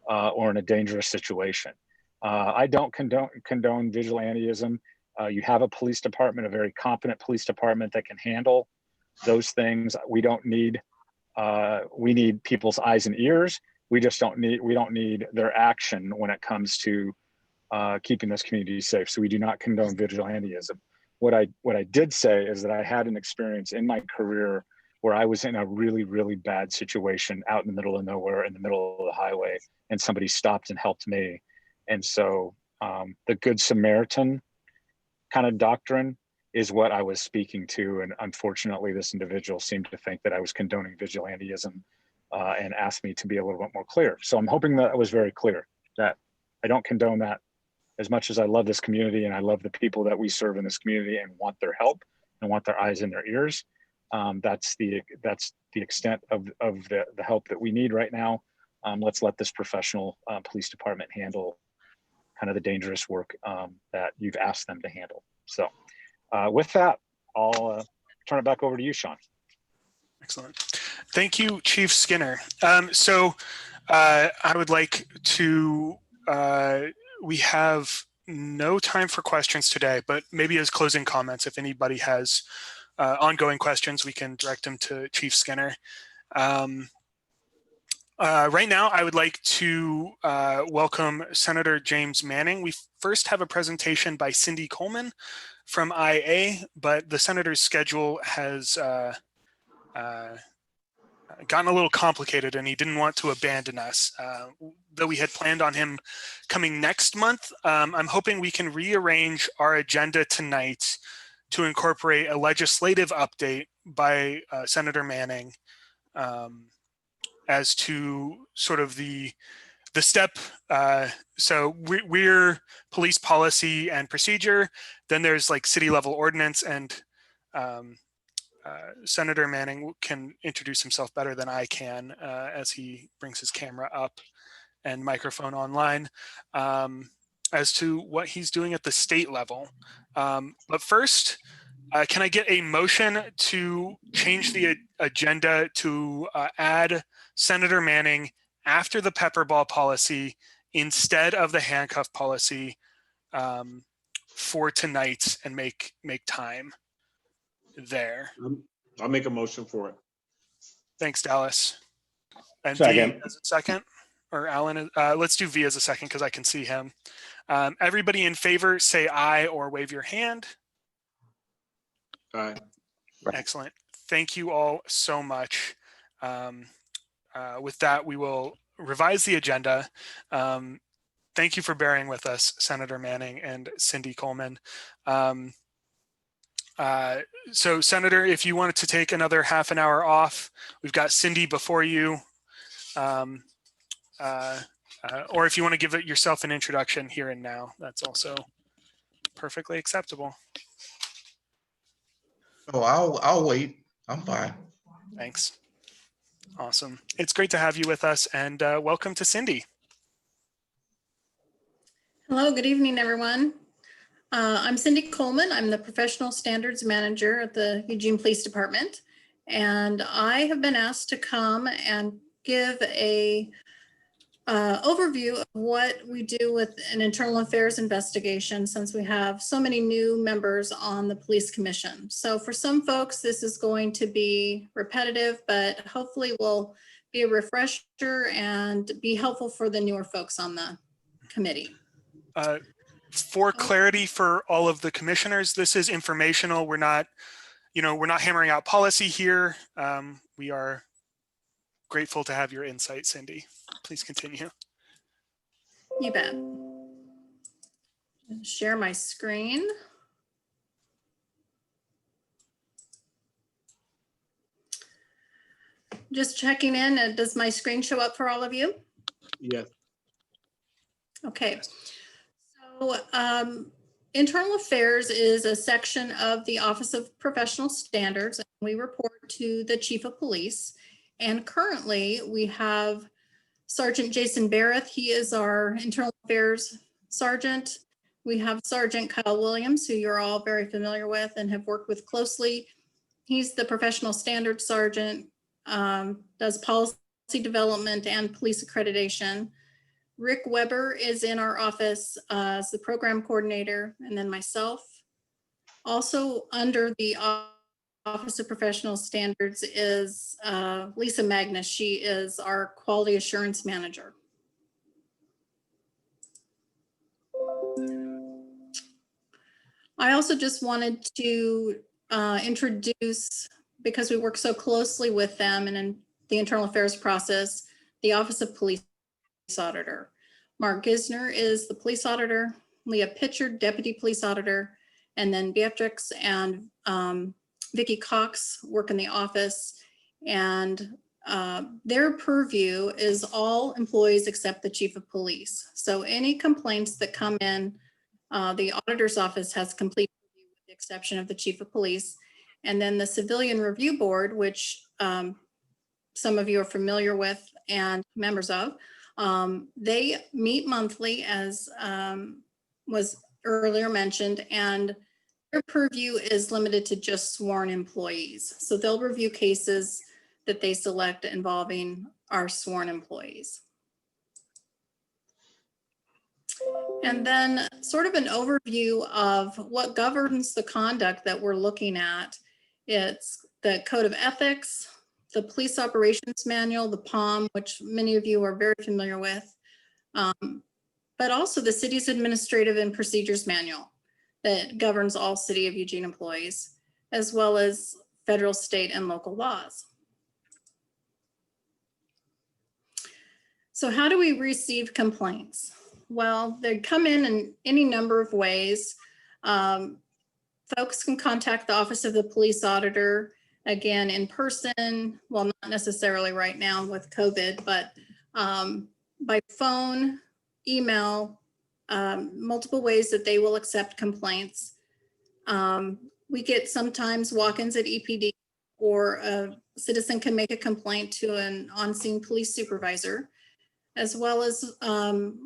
or in a dangerous situation. I don't condone vigilantism. You have a police department, a very competent police department that can handle those things. We need people's eyes and ears. We don't need their action when it comes to keeping this community safe. So we do not condone vigilantism. What I did say is that I had an experience in my career where I was in a really, really bad situation out in the middle of nowhere, in the middle of the highway, and somebody stopped and helped me. And so the Good Samaritan kind of doctrine is what I was speaking to. And unfortunately, this individual seemed to think that I was condoning vigilantism and asked me to be a little bit more clear. So I'm hoping that I was very clear that I don't condone that. As much as I love this community and I love the people that we serve in this community and want their help and want their eyes and their ears, that's the extent of the help that we need right now. Let's let this professional police department handle kind of the dangerous work that you've asked them to handle. So with that, I'll turn it back over to you, Sean. Excellent. Thank you, Chief Skinner. I would like to, we have no time for questions today, but maybe as closing comments, if anybody has ongoing questions, we can direct them to Chief Skinner. Right now, I would like to welcome Senator James Manning. We first have a presentation by Cindy Coleman from IA, but the senator's schedule has gotten a little complicated and he didn't want to abandon us. Though we had planned on him coming next month, I'm hoping we can rearrange our agenda tonight to incorporate a legislative update by Senator Manning as to sort of the step. So we're police policy and procedure. Then there's like city level ordinance, and Senator Manning can introduce himself better than I can as he brings his camera up and microphone online as to what he's doing at the state level. But first, can I get a motion to change the agenda to add Senator Manning after the pepper ball policy instead of the handcuff policy for tonight and make time there? I'll make a motion for it. Thanks, Dallas. And Second. V as a second, or Alan, let's do V as a second because I can see him. Everybody in favor, say aye or wave your hand. Aye. Excellent. Thank you all so much. With that, we will revise the agenda. Thank you for bearing with us, Senator Manning and Cindy Coleman. So Senator, if you wanted to take another half an hour off, we've got Cindy before you. Or if you want to give yourself an introduction here and now, that's also perfectly acceptable. Oh, I'll wait. I'm fine. Thanks. Awesome. It's great to have you with us, and welcome to Cindy. Hello, good evening, everyone. I'm Cindy Coleman. I'm the Professional Standards Manager at the Eugene Police Department, and I have been asked to come and give a overview of what we do with an internal affairs investigation since we have so many new members on the Police Commission. So for some folks, this is going to be repetitive, but hopefully will be a refresher and be helpful for the newer folks on the committee. For clarity for all of the commissioners, this is informational. We're not hammering out policy here. We are grateful to have your insight, Cindy. Please continue. You bet. Share my screen. Just checking in. Does my screen show up for all of you? Yes. Okay. So internal affairs is a section of the Office of Professional Standards. And we report to the Chief of Police. And currently we have Sergeant Jason Barrett. He is our internal affairs sergeant. We have Sergeant Kyle Williams, who you're all very familiar with and have worked with closely. He's the professional standards sergeant, does policy development and police accreditation. Rick Weber is in our office as the program coordinator, and then myself. Also under the Office of Professional Standards is Lisa Magnus. She is our quality assurance manager. I also just wanted to introduce, because we work so closely with them and in the internal affairs process, the Office of Police Auditor. Mark Gisner is the police auditor, Leah Pitcher, deputy police auditor, and then Beatrix and Vicki Cox work in the office, and their purview is all employees except the chief of police. So any complaints that come in, the auditor's office has complete review with the exception of the chief of police. And then the civilian review board, which some of you are familiar with and members of, they meet monthly as was earlier mentioned, and their purview is limited to just sworn employees. So they'll review cases that they select involving our sworn employees. And then sort of an overview of what governs the conduct that we're looking at. It's the Code of Ethics, the Police Operations Manual, the POM, which many of you are very familiar with, but also the city's Administrative and Procedures Manual that governs all City of Eugene employees, as well as federal, state, and local laws. So how do we receive complaints? Well, they come in any number of ways. Folks can contact the Office of the Police Auditor, again, in person, well, not necessarily right now with COVID, but by phone, email, multiple ways that they will accept complaints. We get sometimes walk-ins at EPD, or a citizen can make a complaint to an on-scene police supervisor, as well as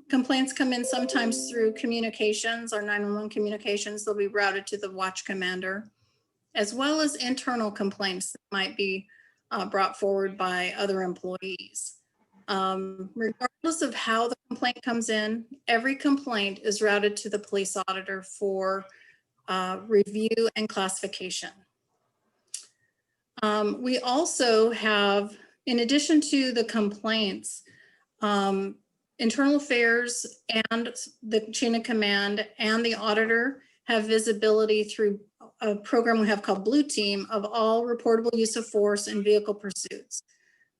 complaints come in sometimes through communications, our 911 communications. They'll be routed to the watch commander, as well as internal complaints that might be brought forward by other employees. Regardless of how the complaint comes in, every complaint is routed to the police auditor for review and classification. We also have, in addition to the complaints, Internal Affairs and the chain of command and the auditor have visibility through a program we have called Blue Team of all reportable use of force and vehicle pursuits.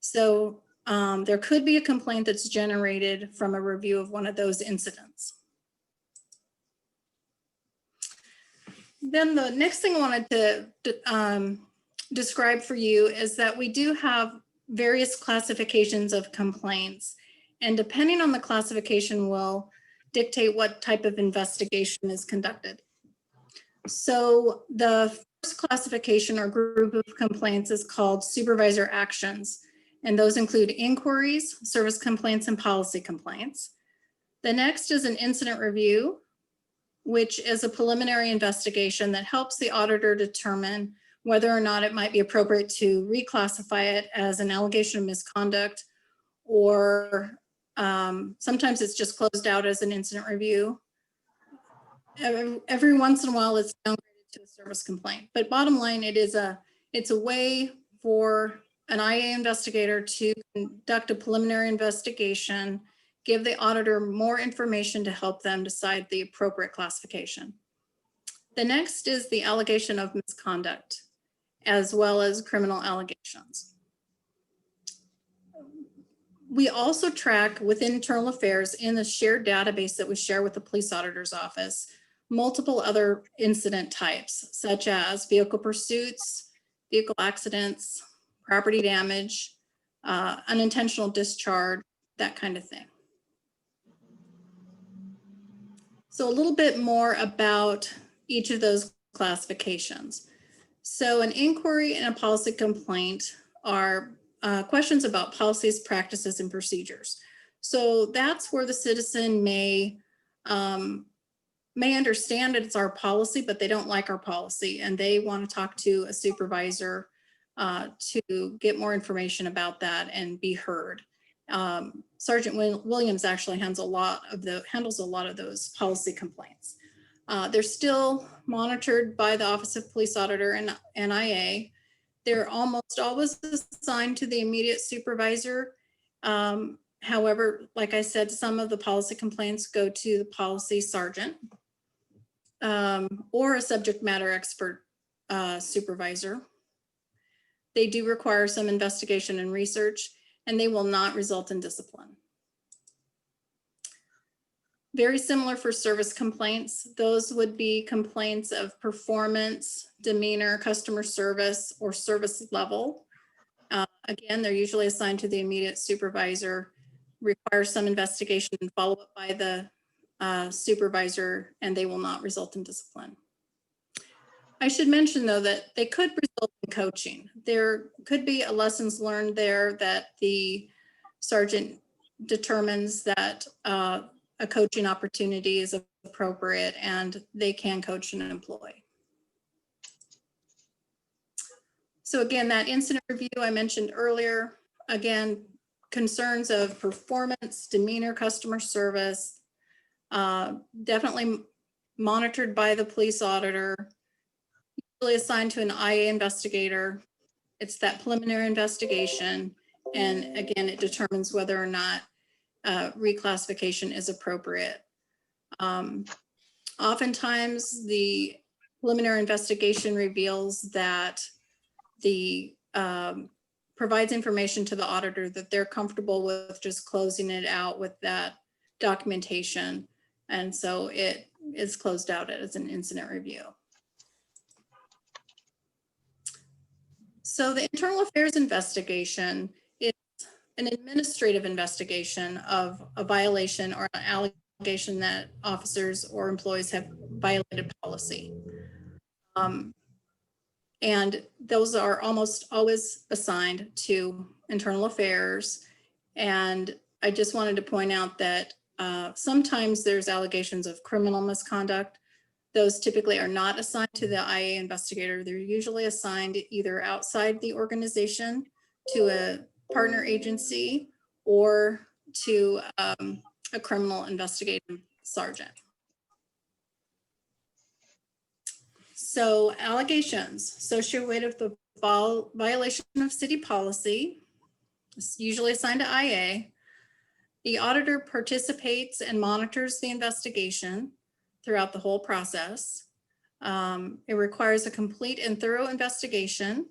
So there could be a complaint that's generated from a review of one of those incidents. Then the next thing I wanted to describe for you is that we do have various classifications of complaints, and depending on the classification will dictate what type of investigation is conducted. So the first classification or group of complaints is called supervisor actions, and those include inquiries, service complaints, and policy complaints. The next is an incident review, which is a preliminary investigation that helps the auditor determine whether or not it might be appropriate to reclassify it as an allegation of misconduct, or sometimes it's just closed out as an incident review. Every once in a while it's downgraded to a service complaint. But bottom line, it's a way for an IA investigator to conduct a preliminary investigation, give the auditor more information to help them decide the appropriate classification. The next is the allegation of misconduct, as well as criminal allegations. We also track within Internal Affairs in the shared database that we share with the police auditor's office, multiple other incident types, such as vehicle pursuits, vehicle accidents, property damage, unintentional discharge, that kind of thing. So a little bit more about each of those classifications. So an inquiry and a policy complaint are questions about policies, practices, and procedures. So that's where the citizen may understand it's our policy, but they don't like our policy, and they want to talk to a supervisor to get more information about that and be heard. Sergeant Williams actually handles a lot of those policy complaints. They're still monitored by the Office of Police Auditor and NIA. They're almost always assigned to the immediate supervisor. However, like I said, some of the policy complaints go to the policy sergeant or a subject matter expert supervisor. They do require some investigation and research, and they will not result in discipline. Very similar for service complaints. Those would be complaints of performance, demeanor, customer service, or service level. Again, they're usually assigned to the immediate supervisor, require some investigation and follow-up by the supervisor, and they will not result in discipline. I should mention, though, that they could result in coaching. There could be a lessons learned there that the sergeant determines that a coaching opportunity is appropriate, and they can coach an employee. So again, that incident review I mentioned earlier, again, concerns of performance, demeanor, customer service, definitely monitored by the police auditor, usually assigned to an IA investigator. It's that preliminary investigation. And again, it determines whether or not reclassification is appropriate. Oftentimes, the preliminary investigation reveals that the provides information to the auditor that they're comfortable with just closing it out with that documentation. And so it is closed out as an incident review. So the internal affairs investigation is an administrative investigation of a violation or an allegation that officers or employees have violated policy. And those are almost always assigned to internal affairs. And I just wanted to point out that sometimes there's allegations of criminal misconduct. Those typically are not assigned to the IA investigator. They're usually assigned either outside the organization to a partner agency or to a criminal investigative sergeant. So allegations associated with the violation of city policy is usually assigned to IA. The auditor participates and monitors the investigation throughout the whole process. It requires a complete and thorough investigation,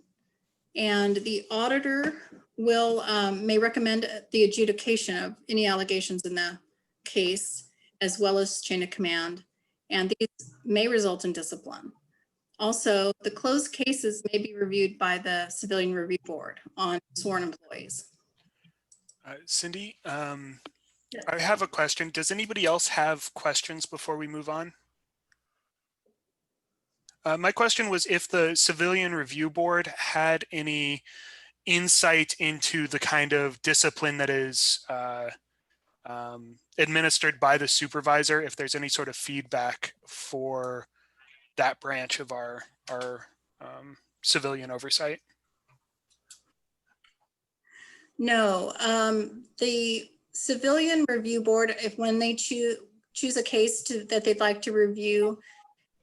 and the auditor will may recommend the adjudication of any allegations in the case, as well as chain of command, and these may result in discipline. Also, the closed cases may be reviewed by the Civilian Review Board on sworn employees. Cindy, I have a question. Does anybody else have questions before we move on? My question was if the Civilian Review Board had any insight into the kind of discipline that is administered by the supervisor, if there's any sort of feedback for that branch of our civilian oversight. No, the Civilian Review Board, if when they choose a case that they'd like to review,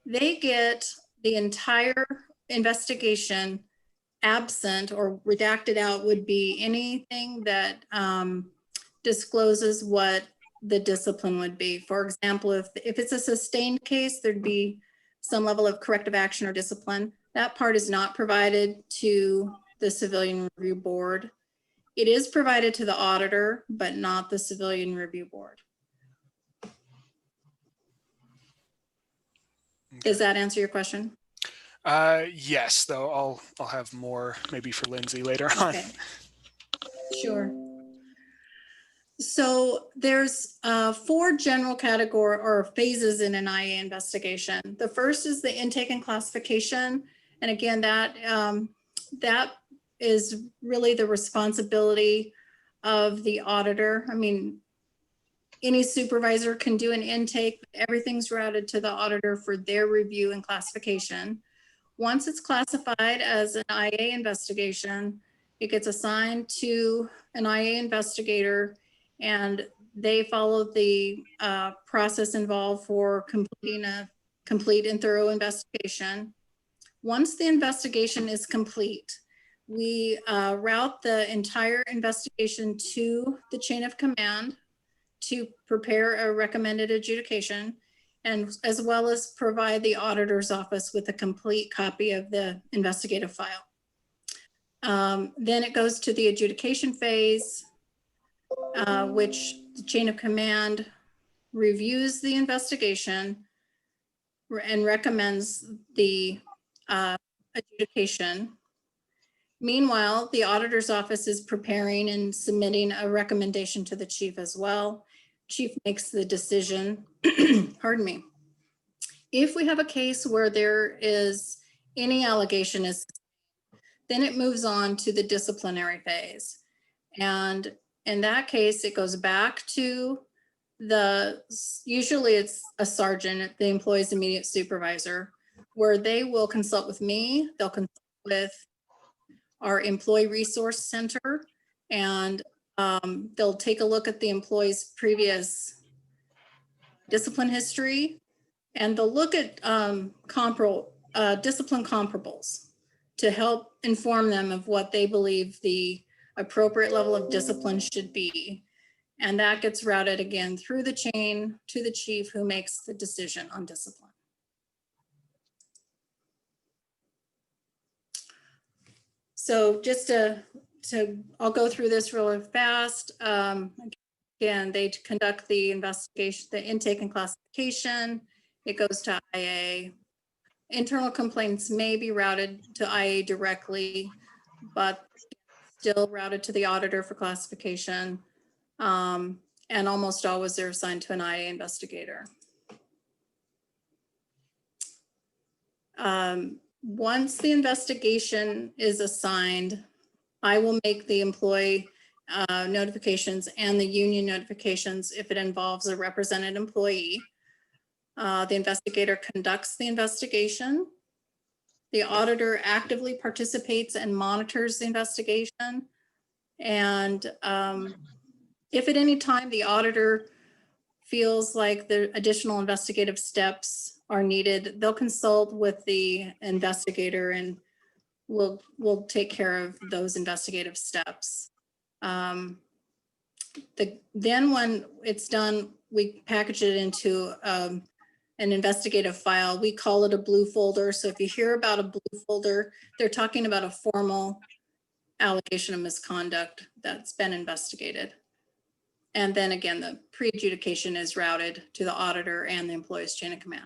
they get the entire investigation. Absent or redacted out would be anything that discloses what the discipline would be. For example, if it's a sustained case, there'd be some level of corrective action or discipline. That part is not provided to the Civilian Review Board. It is provided to the auditor, but not the Civilian Review Board. Does that answer your question? Yes, though I'll have more maybe for Lindsay later on. Okay. Sure. So there's 4 general category or phases in an IA investigation. The first is the intake and classification. And again, that is really the responsibility of the auditor. I mean, any supervisor can do an intake, but everything's routed to the auditor for their review and classification. Once it's classified as an IA investigation, it gets assigned to an IA investigator, and they follow the process involved for completing a complete and thorough investigation. Once the investigation is complete, we route the entire investigation to the chain of command to prepare a recommended adjudication, and as well as provide the auditor's office with a complete copy of the investigative file. Then it goes to the adjudication phase, which the chain of command reviews the investigation and recommends the adjudication. Meanwhile, the auditor's office is preparing and submitting a recommendation to the chief as well. Chief makes the decision, pardon me. If we have a case where there is any allegation, then it moves on to the disciplinary phase. And in that case, it goes back to usually it's a sergeant, the employee's immediate supervisor, where they will consult with me, they'll consult with our Employee Resource Center, and they'll take a look at the employee's previous discipline history, and they'll look at discipline comparables to help inform them of what they believe the appropriate level of discipline should be. And that gets routed again through the chain to the chief, who makes the decision on discipline. So just I'll go through this really fast. Again, they conduct the investigation, the intake and classification. It goes to IA. Internal complaints may be routed to IA directly, but still routed to the auditor for classification. And almost always they're assigned to an IA investigator. Once the investigation is assigned, I will make the employee notifications and the union notifications if it involves a represented employee. The investigator conducts the investigation. The auditor actively participates and monitors the investigation. And if at any time the auditor feels like the additional investigative steps are needed, they'll consult with the investigator and we'll take care of those investigative steps. Then when it's done, we package it into an investigative file. We call it a blue folder. So if you hear about a blue folder, they're talking about a formal allegation of misconduct that's been investigated. And then again, the pre-adjudication is routed to the auditor and the employee's chain of command.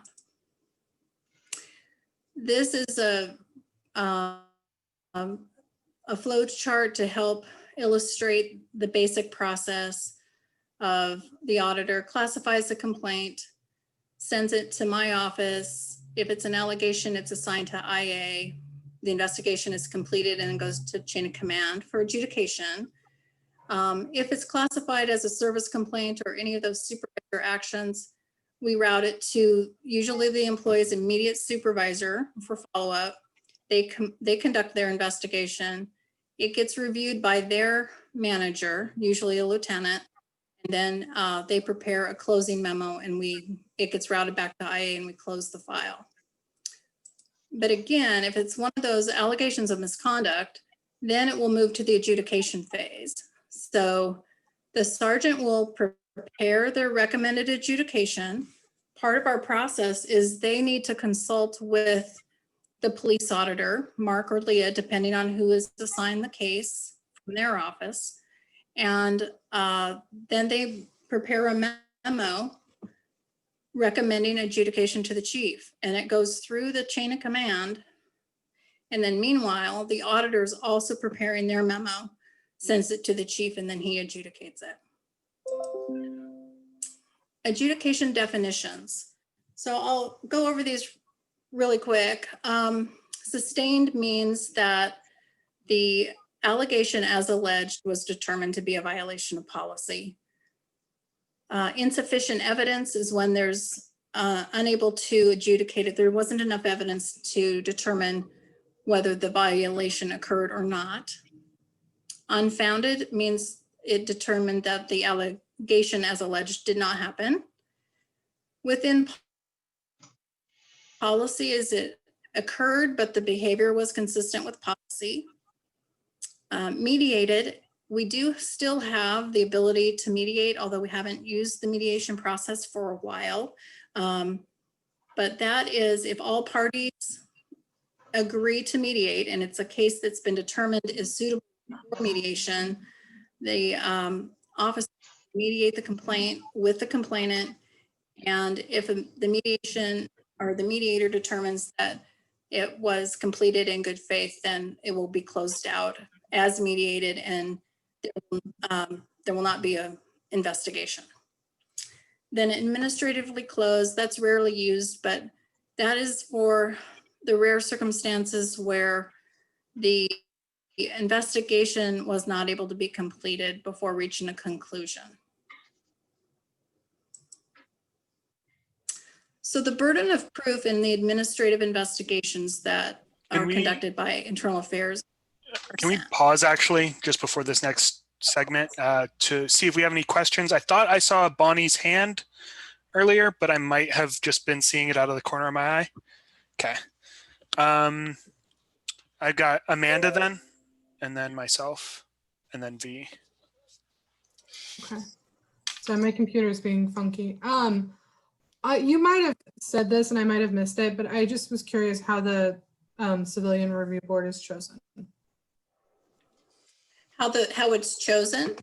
This is a flow chart to help illustrate the basic process of the auditor classifies the complaint, sends it to my office. If it's an allegation, it's assigned to IA. The investigation is completed and goes to chain of command for adjudication. If it's classified as a service complaint or any of those supervisor actions, we route it to usually the employee's immediate supervisor for follow-up. They conduct their investigation. It gets reviewed by their manager, usually a lieutenant, and then they prepare a closing memo and it gets routed back to IA and we close the file. But again, if it's one of those allegations of misconduct, then it will move to the adjudication phase. So the sergeant will prepare their recommended adjudication. Part of our process is they need to consult with the police auditor, Mark or Leah, depending on who is assigned the case from their office. And then they prepare a memo recommending adjudication to the chief. And it goes through the chain of command. And then meanwhile, the auditor is also preparing their memo, sends it to the chief, and then he adjudicates it. Adjudication definitions. So I'll go over these really quick. Sustained means that the allegation as alleged was determined to be a violation of policy. Insufficient evidence is when there's unable to adjudicate it. There wasn't enough evidence to determine whether the violation occurred or not. Unfounded means it determined that the allegation as alleged did not happen. Within policy is it occurred, but the behavior was consistent with policy. Mediated, we do still have the ability to mediate, although we haven't used the mediation process for a while. But that is if all parties agree to mediate and it's a case that's been determined is suitable for mediation, the office mediate the complaint with the complainant. And if the mediation or the mediator determines that it was completed in good faith, then it will be closed out as mediated and there will not be an investigation. Then administratively closed, that's rarely used, but that is for the rare circumstances where the investigation was not able to be completed before reaching a conclusion. So the burden of proof in the administrative investigations that are conducted by Internal Affairs. Can we pause actually just before this next segment to see if we have any questions? I thought I saw Bonnie's hand earlier, but I might have just been seeing it out of the corner of my eye. Okay. I've got Amanda then, and then myself, and then V. Okay. So my computer is being funky. You might have said this and I might have missed it, but I just was curious how the civilian review board is chosen. How it's chosen?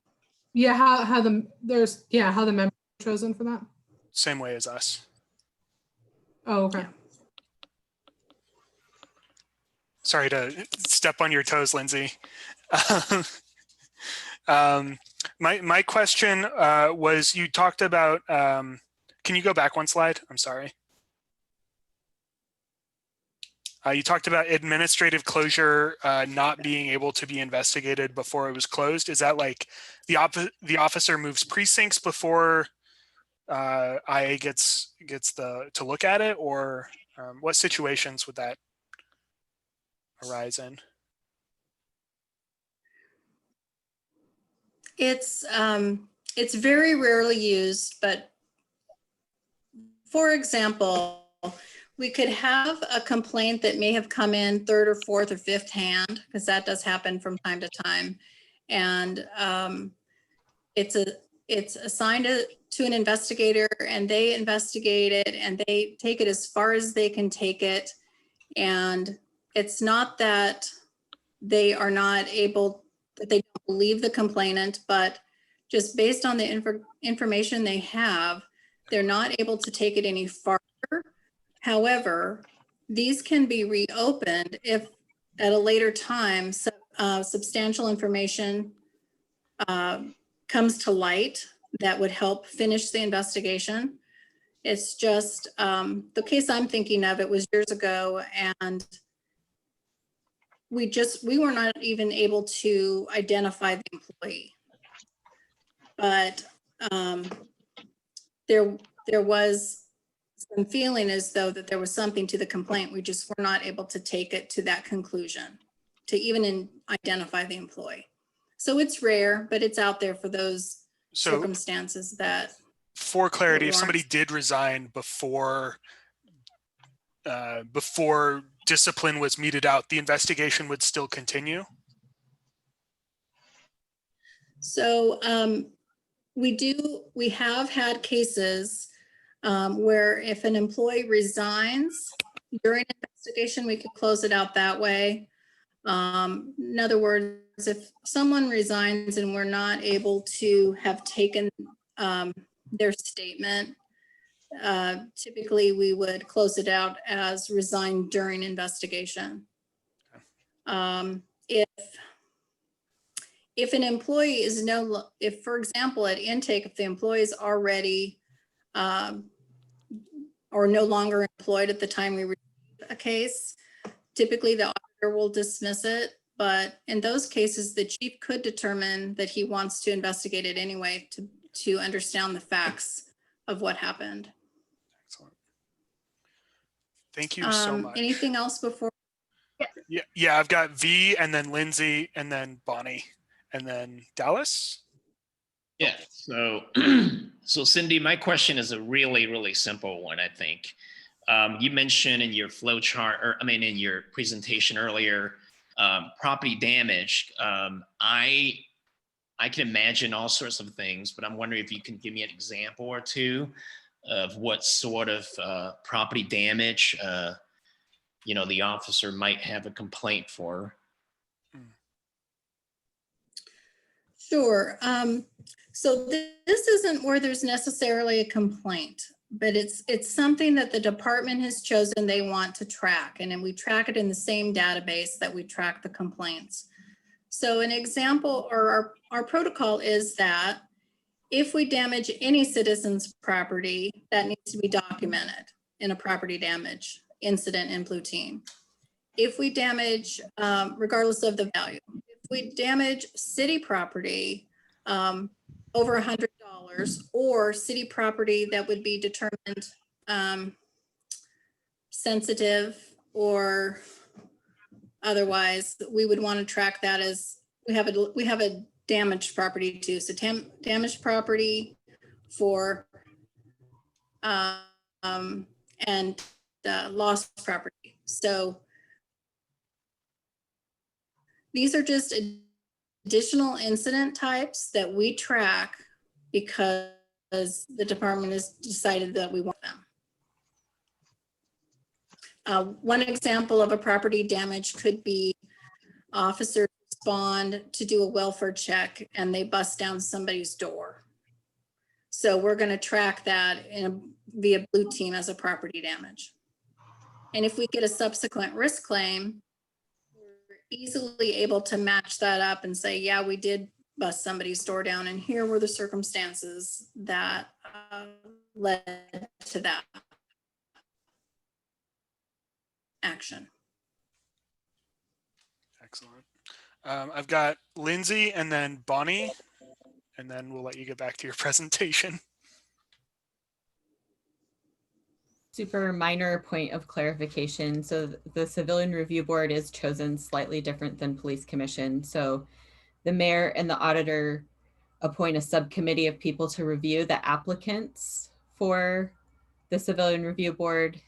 Yeah, how the members are chosen for that. Same way as us. Oh, okay. Sorry to step on your toes, Lindsay. My question was, you talked about, can you go back one slide? I'm sorry. You talked about administrative closure not being able to be investigated before it was closed. Is that like the officer moves precincts before IA gets to look at it, or what situations would that arise in? It's very rarely used, but for example, we could have a complaint that may have come in third or fourth or fifth hand, because that does happen from time to time. And it's assigned to an investigator, and they investigate it and they take it as far as they can take it. And it's not that they are not able, that they don't believe the complainant, but just based on the information they have, they're not able to take it any farther. However, these can be reopened if at a later time substantial information comes to light that would help finish the investigation. It's just the case I'm thinking of, it was years ago, and we were not even able to identify the employee. But there was some feeling as though that there was something to the complaint. We just were not able to take it to that conclusion, to even identify the employee. So it's rare, but it's out there for those circumstances that. For clarity, if somebody did resign before discipline was meted out, the investigation would still continue? So we have had cases where if an employee resigns during investigation, we could close it out that way. In other words, if someone resigns and we're not able to have taken their statement, typically we would close it out as resigned during investigation. If an employee is if for example at intake, if the employee is already or no longer employed at the time we receive a case, typically the auditor will dismiss it. But in those cases, the chief could determine that he wants to investigate it anyway to understand the facts of what happened. Excellent. Thank you so much. Anything else before? Yeah, I've got V, and then Lindsay, and then Bonnie, and then Dallas. Yeah, so Cindy, my question is a really, really simple one, I think. You mentioned in your flow chart, in your presentation earlier, property damage. I can imagine all sorts of things, but I'm wondering if you can give me an example or two of what sort of property damage, the officer might have a complaint for. Sure. So this isn't where there's necessarily a complaint, but it's something that the department has chosen they want to track, and then we track it in the same database that we track the complaints. So an example, or our protocol is that if we damage any citizen's property, that needs to be documented in a property damage incident in Blue Team. If we damage, regardless of the value, if we damage city property over $100, or city property that would be determined sensitive or Otherwise, we would want to track that as we have a damaged property too. So damaged property for and lost property. So these are just additional incident types that we track because the department has decided that we want them. One example of a property damage could be officers respond to do a welfare check and they bust down somebody's door. So we're going to track that via Blue Team as a property damage. And if we get a subsequent risk claim, we're easily able to match that up and say, yeah, we did bust somebody's door down and here were the circumstances that led to that action. Excellent. I've got Lindsay and then Bonnie, and then we'll let you get back to your presentation. Super minor point of clarification. So the Civilian Review Board is chosen slightly different than Police Commission. So the mayor and the auditor appoint a subcommittee of people to review the applicants for the Civilian Review Board.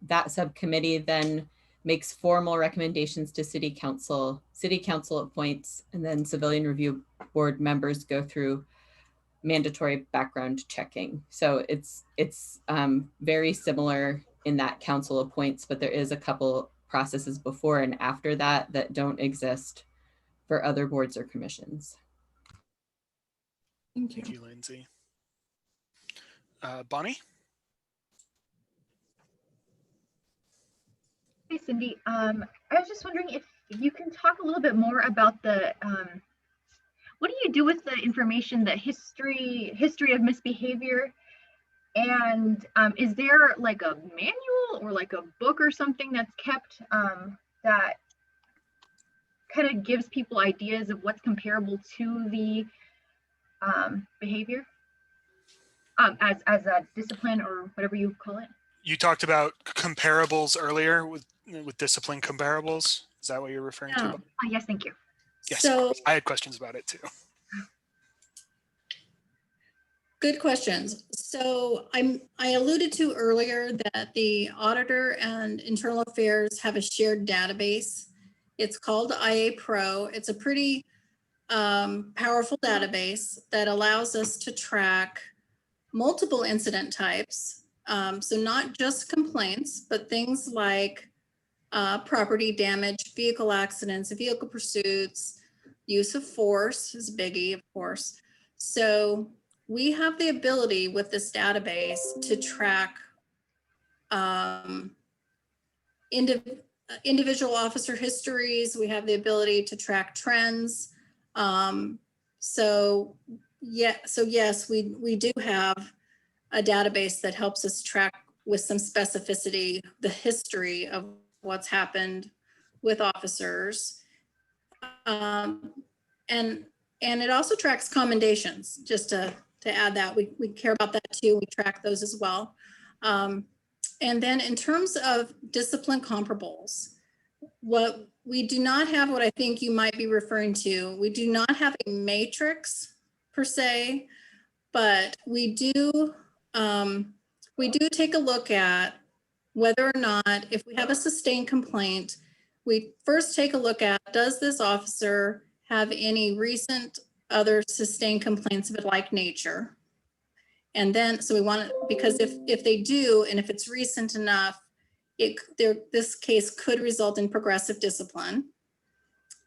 That subcommittee then makes formal recommendations to City Council. City Council appoints, and then Civilian Review Board members go through mandatory background checking. So it's very similar in that council appoints, but there is a couple processes before and after that that don't exist for other boards or commissions. Thank you. Thank you, Lindsay. Bonnie? Hey, Cindy. I was just wondering if you can talk a little bit more about the what do you do with the information, the history of misbehavior, and is there like a manual or like a book or something that's kept that kind of gives people ideas of what's comparable to the behavior as a discipline or whatever you call it? You talked about comparables earlier with discipline comparables. Is that what you're referring to? Yes, thank you. Yes, So, I had questions about it too. good questions. So I alluded to earlier that the auditor and internal affairs have a shared database. It's called IA Pro. It's a pretty powerful database that allows us to track multiple incident types. So not just complaints, but things like property damage, vehicle accidents, vehicle pursuits, use of force is a biggie, of course. So we have the ability with this database to track individual officer histories. We have the ability to track trends. So yes, we do have a database that helps us track with some specificity the history of what's happened with officers. And it also tracks commendations, just to add that. We care about that too. We track those as well. And then in terms of discipline comparables, what we do not have, what I think you might be referring to, we do not have a matrix per se, but we do take a look at whether or not, if we have a sustained complaint, we first take a look at, does this officer have any recent other sustained complaints of a like nature? And then, so we want to, because if they do, and if it's recent enough, this case could result in progressive discipline.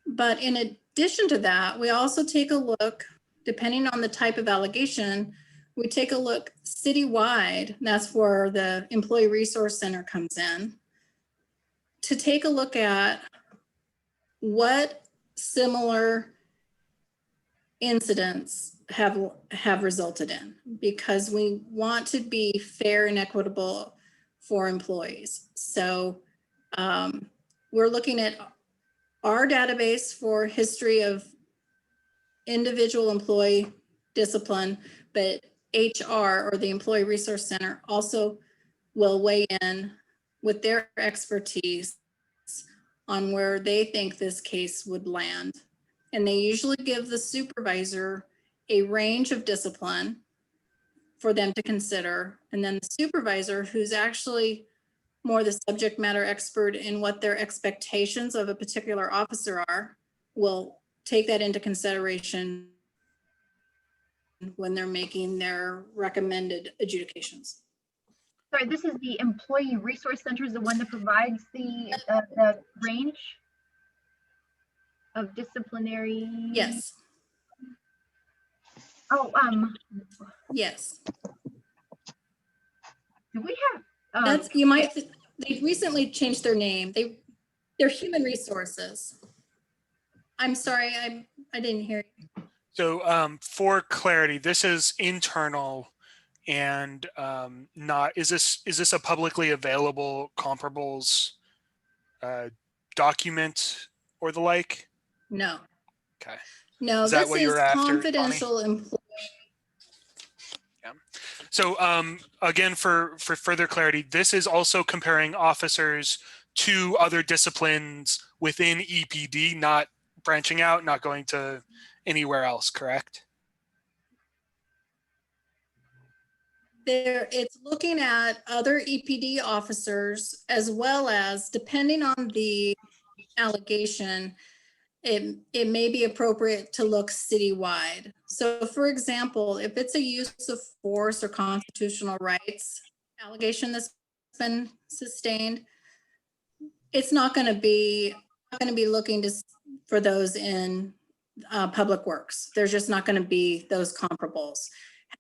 But in addition to that, we also take a look, depending on the type of allegation, we take a look citywide. That's where the Employee Resource Center comes in, to take a look at what similar incidents have resulted in, because we want to be fair and equitable for employees. So we're looking at our database for history of individual employee discipline, but HR, or the Employee Resource Center, also will weigh in with their expertise on where they think this case would land. And they usually give the supervisor a range of discipline for them to consider. And then the supervisor, who's actually more the subject matter expert in what their expectations of a particular officer are, will take that into consideration when they're making their recommended adjudications. Sorry, this is the Employee Resource Center, is the one that provides the range of disciplinary. Yes. Oh, yes. Do we have? That's, you might, they've recently changed their name. They're human resources. I'm sorry, I didn't hear you. So for clarity, this is internal and not, is this a publicly available comparables document or the like? No. Okay. No, Is that this what you is were after, confidential employee. Yeah. So again, for further clarity, this is also comparing officers to other disciplines within EPD, not branching out, not going to anywhere else, correct? It's looking at other EPD officers, as well as, depending on the allegation, it may be appropriate to look citywide. So for example, if it's a use of force or constitutional rights allegation that's been sustained, it's not going to be looking for those in public works. There's just not going to be those comparables.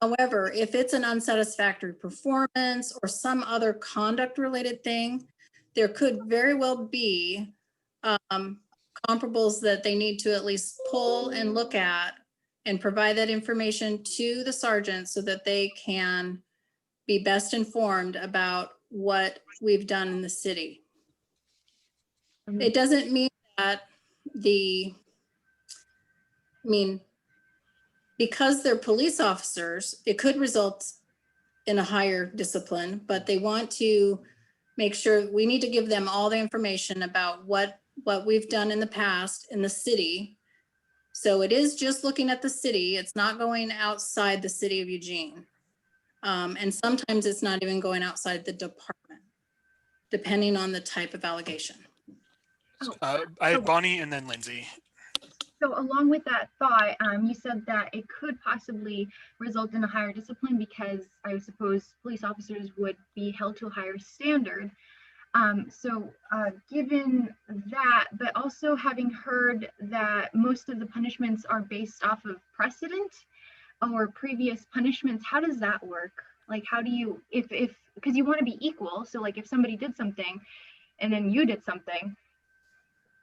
However, if it's an unsatisfactory performance or some other conduct related thing, there could very well be comparables that they need to at least pull and look at and provide that information to the sergeant so that they can be best informed about what we've done in the city. It doesn't mean that because they're police officers, it could result in a higher discipline, but they want to make sure, we need to give them all the information about what we've done in the past in the city. So it is just looking at the city. It's not going outside the city of Eugene. And sometimes it's not even going outside the department, depending on the type of allegation. I had Bonnie and then Lindsay. So along with that thought, you said that it could possibly result in a higher discipline because I suppose police officers would be held to a higher standard. Given that, but also having heard that most of the punishments are based off of precedent or previous punishments, how does that work? Like, how do you, because you want to be equal. So like if somebody did something and then you did something,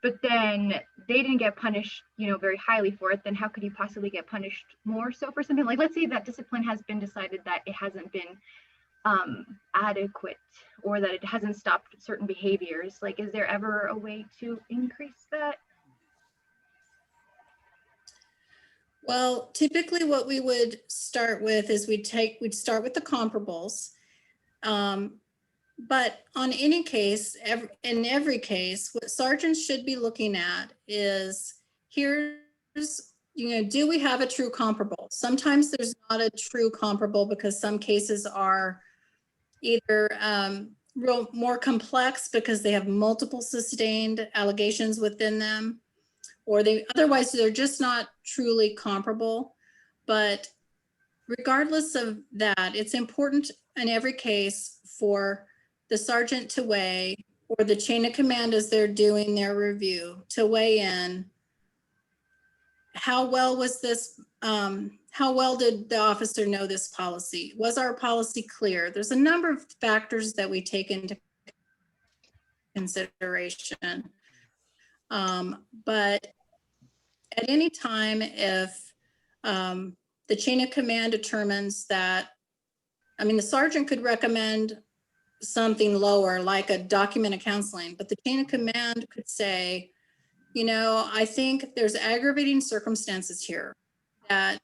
but then they didn't get punished, very highly for it, then how could you possibly get punished more so for something? Like, let's say that discipline has been decided that it hasn't been adequate or that it hasn't stopped certain behaviors. Like, is there ever a way to increase that? Well, typically what we would start with is we'd start with the comparables. But on any case, in every case, what sergeants should be looking at is do we have a true comparable? Sometimes there's not a true comparable because some cases are either more complex because they have multiple sustained allegations within them, or otherwise they're just not truly comparable. But regardless of that, it's important in every case for the sergeant to weigh, or the chain of command as they're doing their review, to weigh in how well was this, how well did the officer know this policy? Was our policy clear? There's a number of factors that we take into consideration. But at any time, if the chain of command determines that, the sergeant could recommend something lower, like a documented counseling, but the chain of command could say, I think there's aggravating circumstances here that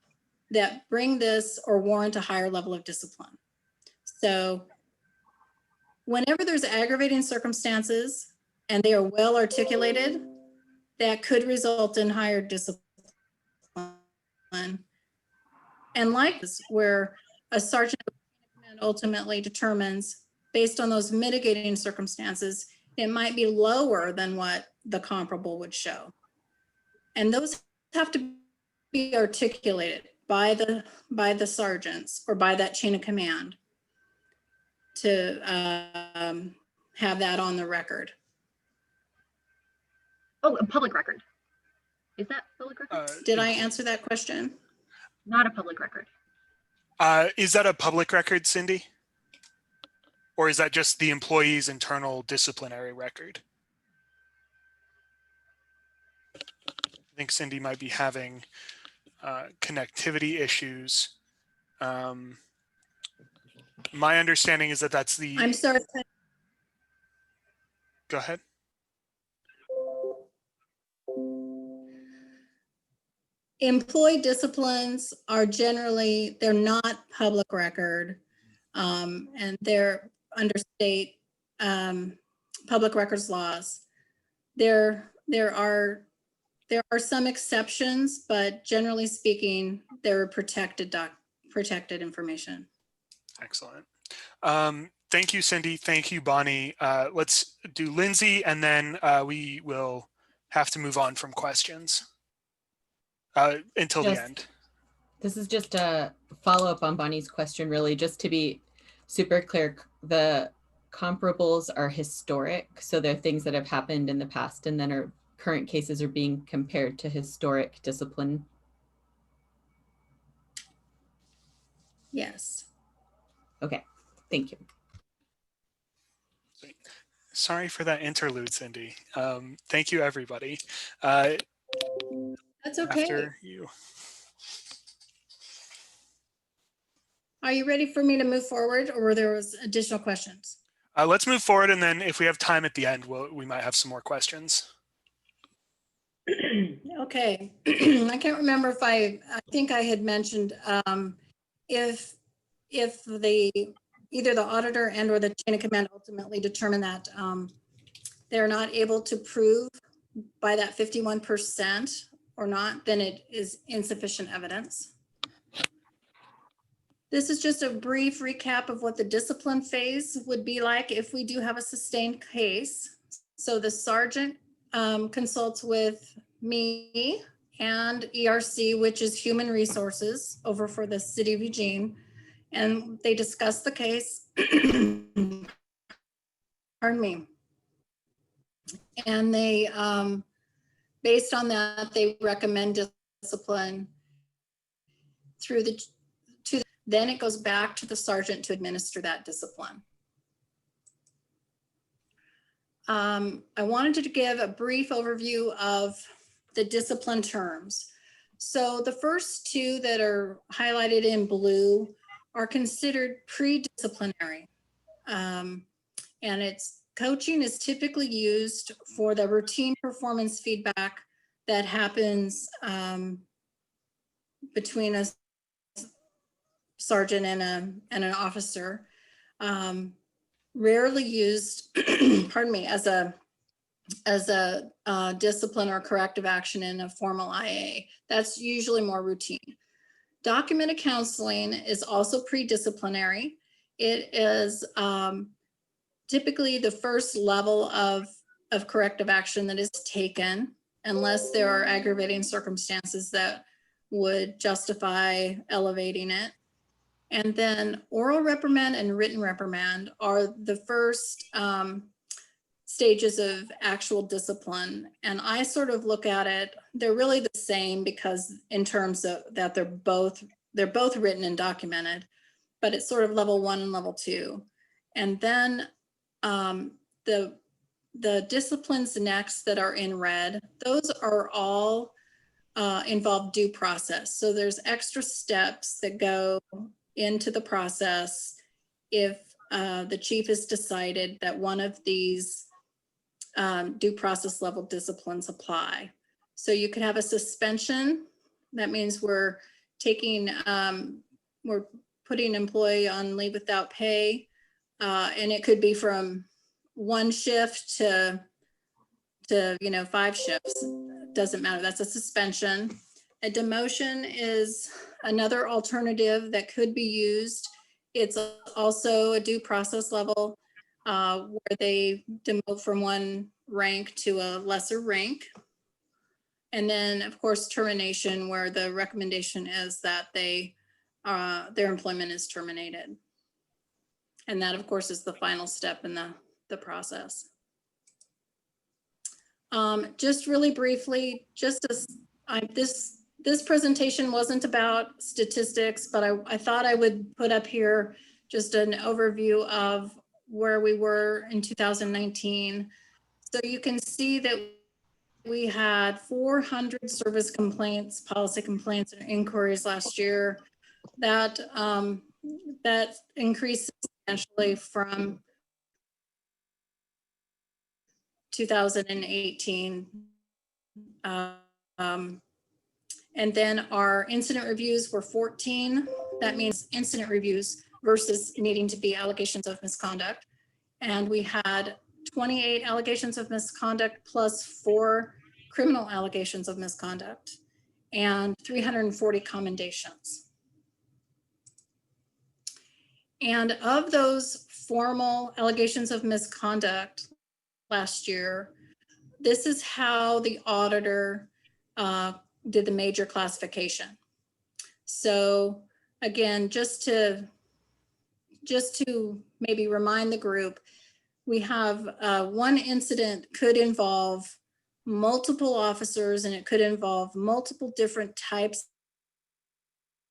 bring this or warrant a higher level of discipline. So whenever there's aggravating circumstances, and they are well articulated, that could result in higher discipline. And like this, where a sergeant ultimately determines, based on those mitigating circumstances, it might be lower than what the comparable would show. And those have to be articulated by the sergeants or by that chain of command to have that on the record. Oh, a public record. Is that public record? Did I answer that question? Not a public record. Is that a public record, Cindy? Or is that just the employee's internal disciplinary record? I think Cindy might be having connectivity issues. My understanding is that that's the... I'm sorry. Go ahead. Employee disciplines are generally, they're not public record, and they're under state public records laws. There are some exceptions, but generally speaking, they're protected information. Excellent. Thank you, Cindy. Thank you, Bonnie. Let's do Lindsay, and then we will have to move on from questions until the end. This is just a follow-up on Bonnie's question, really, just to be super clear. The comparables are historic, so they're things that have happened in the past, and then our current cases are being compared to historic discipline. Yes. Okay, thank you. Sorry for that interlude, Cindy. Thank you, everybody. That's okay. After you. Are you ready for me to move forward, or there was additional questions? Let's move forward, and then if we have time at the end, we might have some more questions. Okay. I can't remember if I think I had mentioned if either the auditor and or the chain of command ultimately determine that they're not able to prove by that 51% or not, then it is insufficient evidence. This is just a brief recap of what the discipline phase would be like if we do have a sustained case. So the sergeant consults with me and ERC, which is Human Resources over for the city of Eugene, and they discuss the case. Pardon me. And they, based on that, they recommend discipline through then it goes back to the sergeant to administer that discipline. I wanted to give a brief overview of the discipline terms. So the first two that are highlighted in blue are considered pre-disciplinary. And coaching is typically used for the routine performance feedback that happens between a sergeant and an officer. Rarely used, pardon me, as a discipline or corrective action in a formal IA. That's usually more routine. Documented counseling is also pre-disciplinary. It is typically the first level of corrective action that is taken, unless there are aggravating circumstances that would justify elevating it. And then oral reprimand and written reprimand are the first stages of actual discipline. And I sort of look at it, they're really the same, because in terms of that they're both written and documented, but it's sort of level 1 and level 2. And then the disciplines next that are in red, those are all involve due process. So there's extra steps that go into the process if the chief has decided that one of these due process level disciplines apply. So you could have a suspension. That means we're putting an employee on leave without pay. And it could be from 1 shift to to, 5 shifts. Doesn't matter. That's a suspension. A demotion is another alternative that could be used. It's also a due process level where they demote from one rank to a lesser rank. And then, of course, termination, where the recommendation is that their employment is terminated. And that, of course, is the final step in the process. Just really briefly, this presentation wasn't about statistics, but I thought I would put up here just an overview of where we were in 2019. So you can see that we had 400 service complaints, policy complaints, and inquiries last year. That increased substantially from 2018. And then our incident reviews were 14. That means incident reviews versus needing to be allegations of misconduct. And we had 28 allegations of misconduct plus 4 criminal allegations of misconduct and 340 commendations. And of those formal allegations of misconduct last year, this is how the auditor did the major classification. So again, just to maybe remind the group, we have one incident could involve multiple officers, and it could involve multiple different types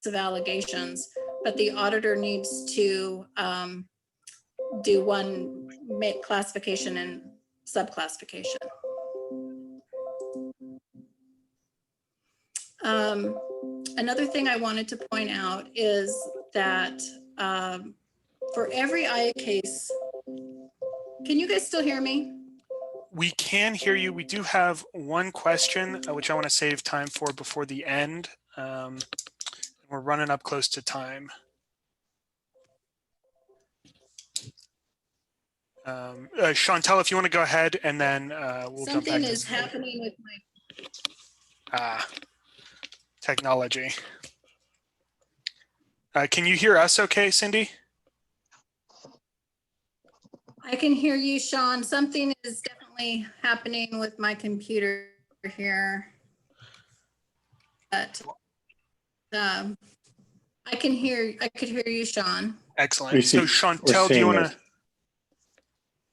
of allegations, but the auditor needs to do one classification and subclassification. Another thing I wanted to point out is that for every IA case, can you guys still hear me? We can hear you. We do have one question, which I want to save time for before the end. We're running up close to time. Chantel, if you want to go ahead, and then we'll jump back. Something is happening with my technology. Can you hear us okay, Cindy? I can hear you, Sean. Something is definitely happening with my computer here. But I could hear you, Sean. Excellent. So Chantel, do you want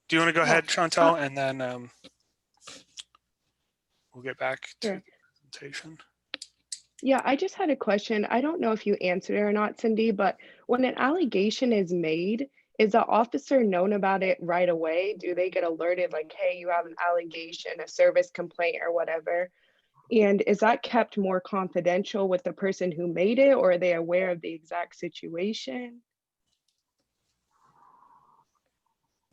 to go ahead, Chantel, and then we'll get back to the presentation. Yeah, I just had a question. I don't know if you answered it or not, Cindy, but when an allegation is made, is the officer known about it right away? Do they get alerted like, hey, you have an allegation, a service complaint or whatever? And is that kept more confidential with the person who made it, or are they aware of the exact situation?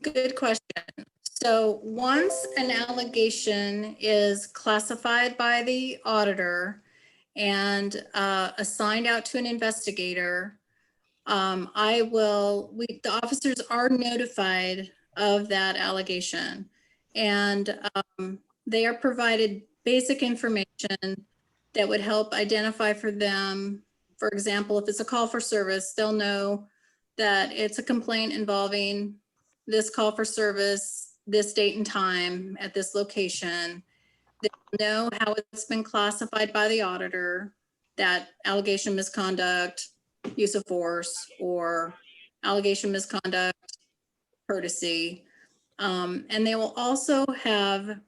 Good question. So once an allegation is classified by the auditor and assigned out to an investigator, the officers are notified of that allegation, and they are provided basic information that would help identify for them. For example, if it's a call for service, they'll know that it's a complaint involving this call for service, this date and time at this location. They'll know how it's been classified by the auditor, that allegation misconduct, use of force, or allegation misconduct, courtesy. And they will also have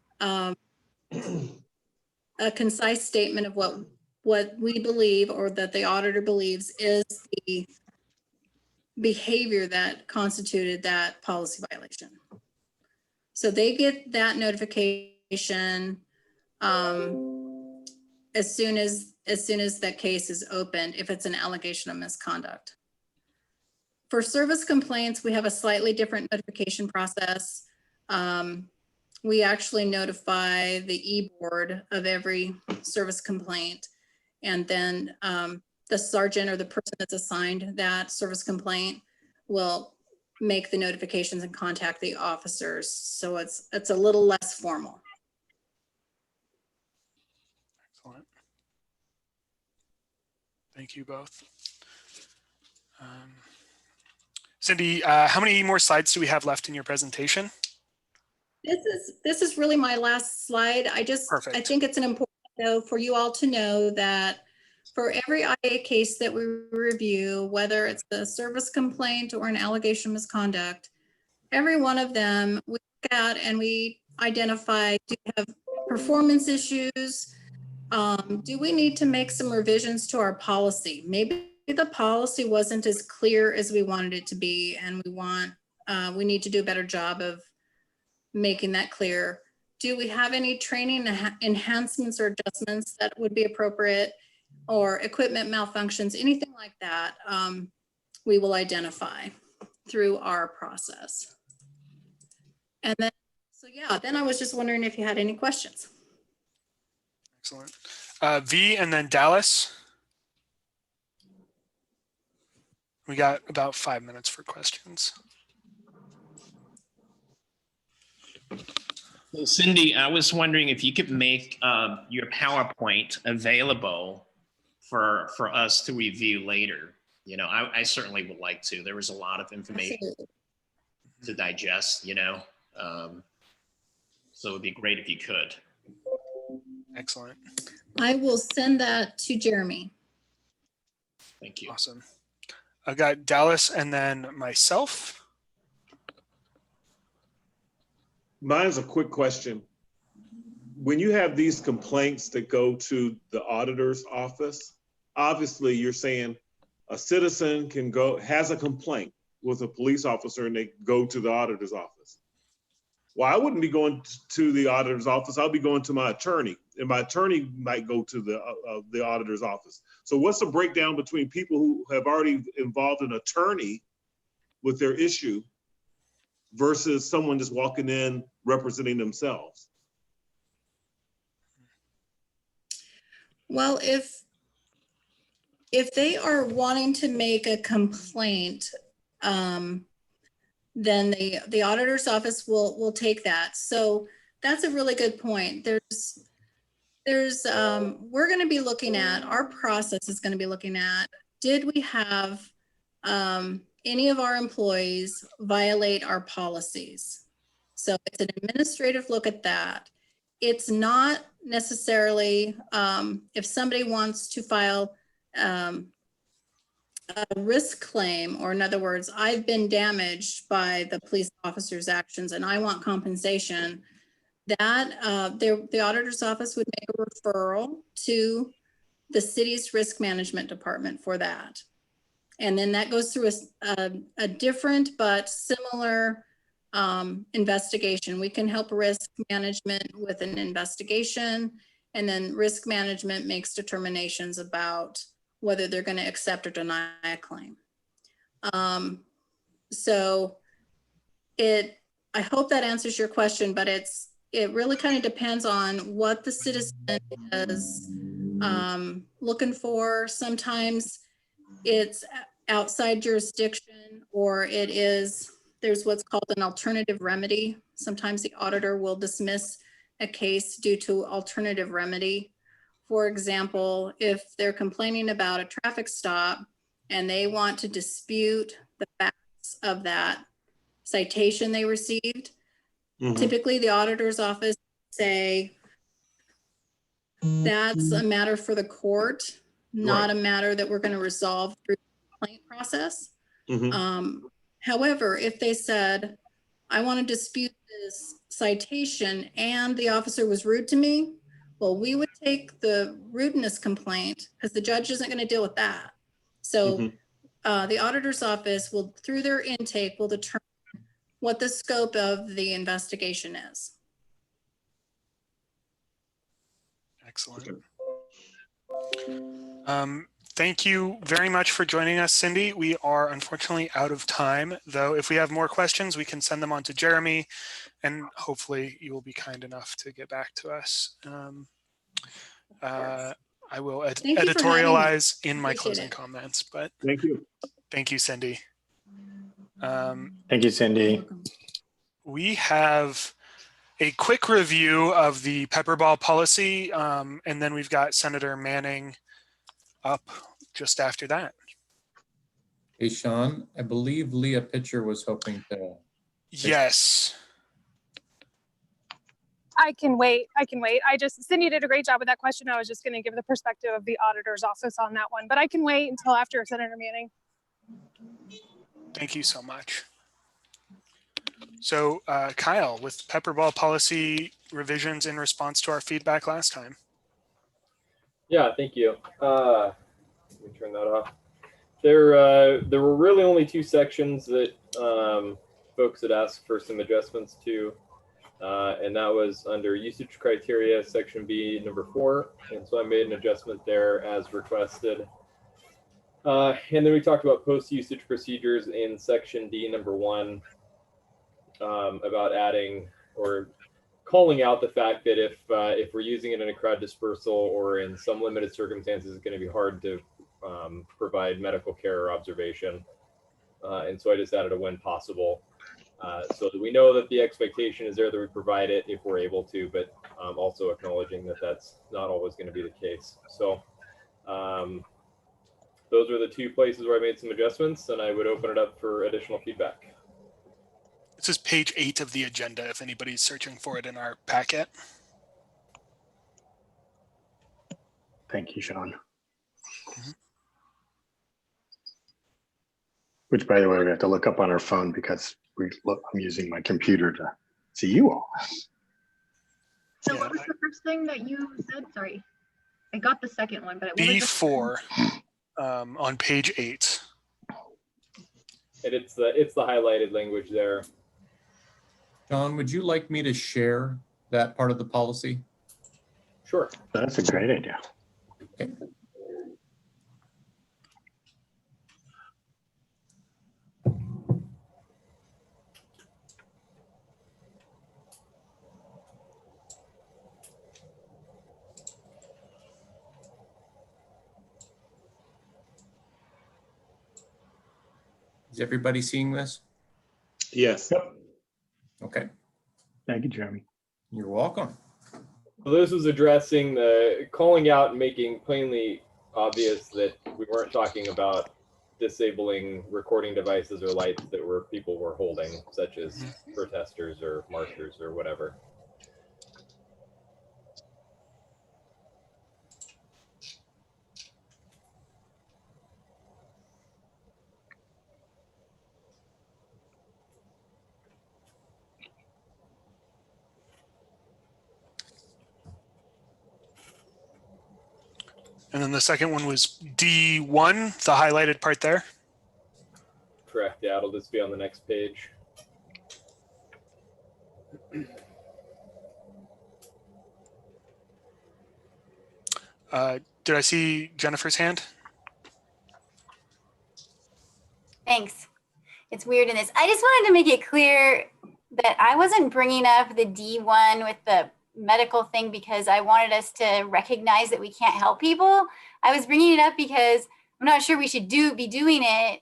a concise statement of what we believe, or that the auditor believes, is the behavior that constituted that policy violation. So they get that notification as soon as that case is opened, if it's an allegation of misconduct. For service complaints, we have a slightly different notification process. We actually notify the e-board of every service complaint, and then the sergeant or the person that's assigned that service complaint will make the notifications and contact the officers. So it's a little less formal. Thank you both. Cindy, how many more slides do we have left in your presentation? This is really my last slide. I think it's an important though for you all to know that for every IA case that we review, whether it's a service complaint or an allegation of misconduct, every one of them we look at and we identify, do we have performance issues? Do we need to make some revisions to our policy? Maybe the policy wasn't as clear as we wanted it to be, and we need to do a better job of making that clear. Do we have any training enhancements or adjustments that would be appropriate, or equipment malfunctions, anything like that? We will identify through our process. And then, so yeah, then I was just wondering if you had any questions. Excellent. V and then Dallas. We got about 5 minutes for questions. So Cindy, I was wondering if you could make your PowerPoint available for us to review later. You know, I certainly would like to. There was a lot of information to digest, you know. So it'd be great if you could. Excellent. I will send that to Jeremy. Thank you. Awesome. I've got Dallas and then myself. Mine's a quick question. When you have these complaints that go to the auditor's office, obviously you're saying a citizen has a complaint with a police officer and they go to the auditor's office. Well, I wouldn't be going to the auditor's office. I'll be going to my attorney, and my attorney might go to the auditor's office. So what's the breakdown between people who have already involved an attorney with their issue versus someone just walking in representing themselves? Well, if they are wanting to make a complaint, then the auditor's office will take that. So that's a really good point. We're going to be looking at, our process is going to be looking at, did we have any of our employees violate our policies? So it's an administrative look at that. It's not necessarily, if somebody wants to file a risk claim, or in other words, I've been damaged by the police officer's actions and I want compensation, that the auditor's office would make a referral to the city's risk management department for that. And then that goes through a different but similar investigation. We can help risk management with an investigation, and then risk management makes determinations about whether they're going to accept or deny a claim. So I hope that answers your question, but it really kind of depends on what the citizen is looking for. Sometimes it's outside jurisdiction, or there's what's called an alternative remedy. Sometimes the auditor will dismiss a case due to alternative remedy. For example, if they're complaining about a traffic stop and they want to dispute the facts of that citation they received, typically the auditor's office say that's a matter for the court, not a matter that we're going to resolve through the complaint process. However, if they said, I want to dispute this citation and the officer was rude to me, well, we would take the rudeness complaint because the judge isn't going to deal with that. So the auditor's office will, through their intake, will determine what the scope of the investigation is. Excellent. Thank you very much for joining us, Cindy. We are unfortunately out of time, though. If we have more questions, we can send them on to Jeremy, and hopefully you will be kind enough to get back to us. I will editorialize in my closing comments, but thank you. Thank you, Cindy. Thank you, Cindy. We have a quick review of the pepperball policy, and then we've got Senator Manning up just after that. Hey, Sean, I believe Leah Pitcher was hoping to. Yes. I can wait. Cindy did a great job with that question. I was just going to give the perspective of the auditor's office on that one, but I can wait until after a Senator meeting. Thank you so much. So Kyle, with Pepperball policy revisions in response to our feedback last time. Yeah, thank you. Let me turn that off. There were really only two sections that folks had asked for some adjustments to, and that was under usage criteria, section B, number 4. And so I made an adjustment there as requested. And then we talked about post-usage procedures in section D, number 1, about adding or calling out the fact that if we're using it in a crowd dispersal or in some limited circumstances, it's going to be hard to provide medical care or observation. And so I just added a when possible, so that we know that the expectation is there that we provide it if we're able to, but also acknowledging that that's not always going to be the case. So those are the two places where I made some adjustments, and I would open it up for additional feedback. This is page 8 of the agenda, if anybody's searching for it in our packet. Thank you, Sean. Which, by the way, we have to look up on our phone because I'm using my computer to see you all. So what was the first thing that you said? Sorry, I got the second one, but it was B4 on page 8. And it's the highlighted language there. John, would you like me to share that part of the policy? Sure. That's a great idea. Okay. Is everybody seeing this? Yes. Yep. Okay. Thank you, Jeremy. You're welcome. So this was addressing the calling out and making plainly obvious that we weren't talking about disabling recording devices or lights that people were holding, such as protesters or marchers or whatever. And then the second one was D1, the highlighted part there. Correct. Yeah, it'll just be on the next page. Did I see Jennifer's hand? Thanks. It's weird in this. I just wanted to make it clear that I wasn't bringing up the D1 with the medical thing because I wanted us to recognize that we can't help people. I was bringing it up because I'm not sure we should be doing it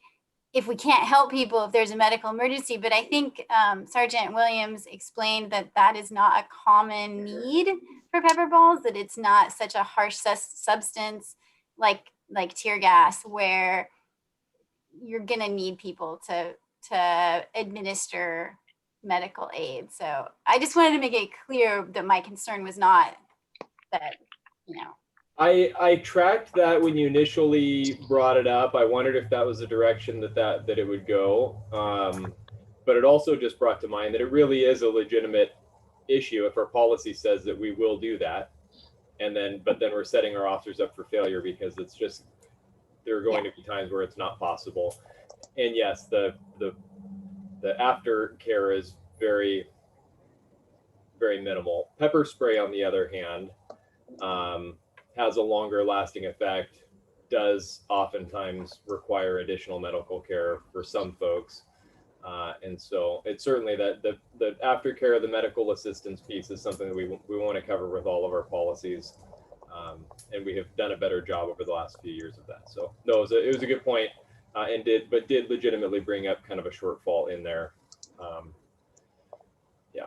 if we can't help people if there's a medical emergency. But I think Sergeant Williams explained that that is not a common need for pepper balls, that it's not such a harsh substance like tear gas where you're gonna need people to administer medical aid. So I just wanted to make it clear that my concern was not that, I tracked that when you initially brought it up. I wondered if that was the direction that it would go. But it also just brought to mind that it really is a legitimate issue if our policy says that we will do that. But then we're setting our officers up for failure because it's just, there are going to be times where it's not possible. And yes, the aftercare is very, very minimal. Pepper spray, on the other hand, has a longer lasting effect, does oftentimes require additional medical care for some folks. And so it's certainly that the aftercare, the medical assistance piece is something that we want to cover with all of our policies. And we have done a better job over the last few years of that. So no, it was a good point, and did legitimately bring up kind of a shortfall in there. Yeah.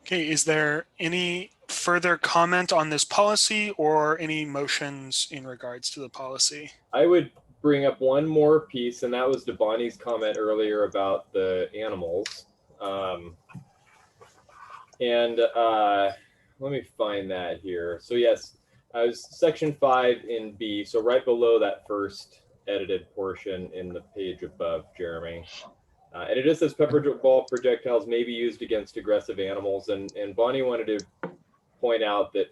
Okay, is there any further comment on this policy or any motions in regards to the policy? I would bring up one more piece, and that was to Bonnie's comment earlier about the animals. Let me find that here. So yes, I was section 5 in B, so right below that first edited portion in the page above, Jeremy. And it just says pepper ball projectiles may be used against aggressive animals. And Bonnie wanted to point out that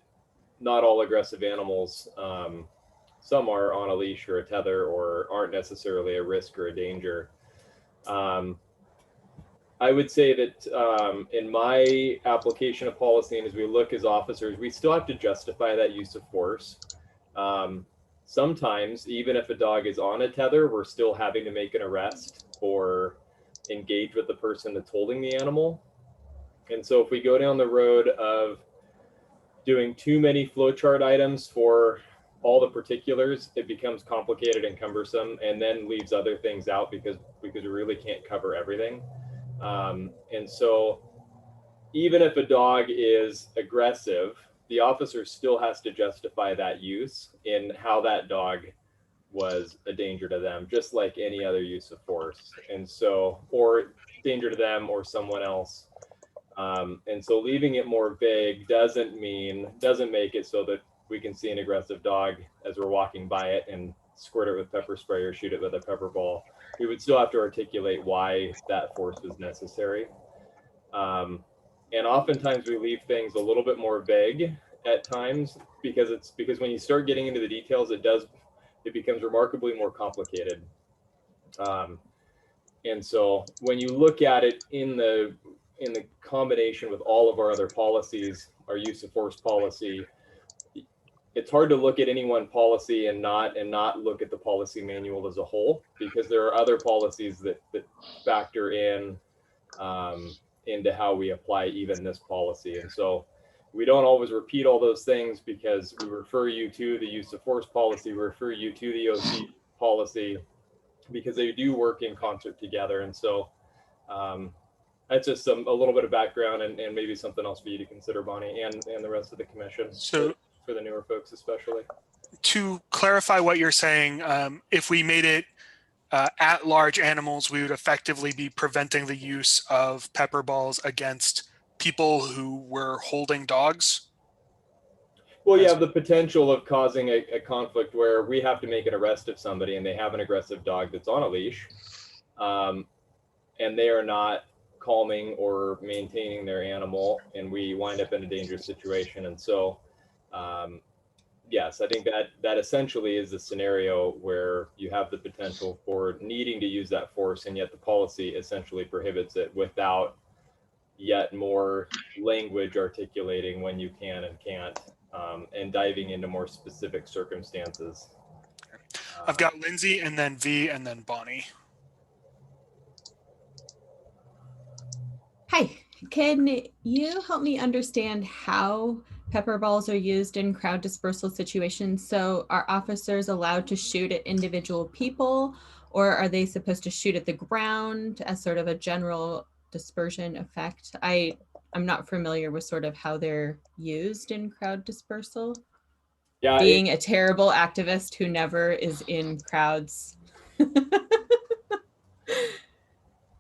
not all aggressive animals, some are on a leash or a tether or aren't necessarily a risk or a danger. I would say that in my application of policy, and as we look as officers, we still have to justify that use of force. Sometimes, even if a dog is on a tether, we're still having to make an arrest or engage with the person that's holding the animal. And so if we go down the road of doing too many flowchart items for all the particulars, it becomes complicated and cumbersome, and then leaves other things out because we really can't cover everything. And so even if a dog is aggressive, the officer still has to justify that use in how that dog was a danger to them, just like any other use of force. And so, or danger to them or someone else. And so leaving it more vague doesn't make it so that we can see an aggressive dog as we're walking by it and squirt it with pepper spray or shoot it with a pepper ball. We would still have to articulate why that force was necessary. And oftentimes we leave things a little bit more vague at times because when you start getting into the details, it becomes remarkably more complicated. And so when you look at it in the combination with all of our other policies, our use of force policy, it's hard to look at any one policy and not look at the policy manual as a whole, because there are other policies that factor in into how we apply even this policy. And so we don't always repeat all those things because we refer you to the use of force policy, we refer you to the OC policy, because they do work in concert together. And so that's just a little bit of background and maybe something else for you to consider, Bonnie, and the rest of the commission. So for the newer folks especially. To clarify what you're saying, if we made it at large animals, we would effectively be preventing the use of pepper balls against people who were holding dogs? Well, you have the potential of causing a conflict where we have to make an arrest of somebody and they have an aggressive dog that's on a leash, and they are not calming or maintaining their animal, and we wind up in a dangerous situation. And so yes, I think that essentially is a scenario where you have the potential for needing to use that force, and yet the policy essentially prohibits it without yet more language articulating when you can and can't, and diving into more specific circumstances. I've got Lindsay and then V and then Bonnie. Hi, can you help me understand how pepper balls are used in crowd dispersal situations? So are officers allowed to shoot at individual people, or are they supposed to shoot at the ground as sort of a general dispersion effect? I'm not familiar with sort of how they're used in crowd dispersal. Yeah, being a terrible activist who never is in crowds.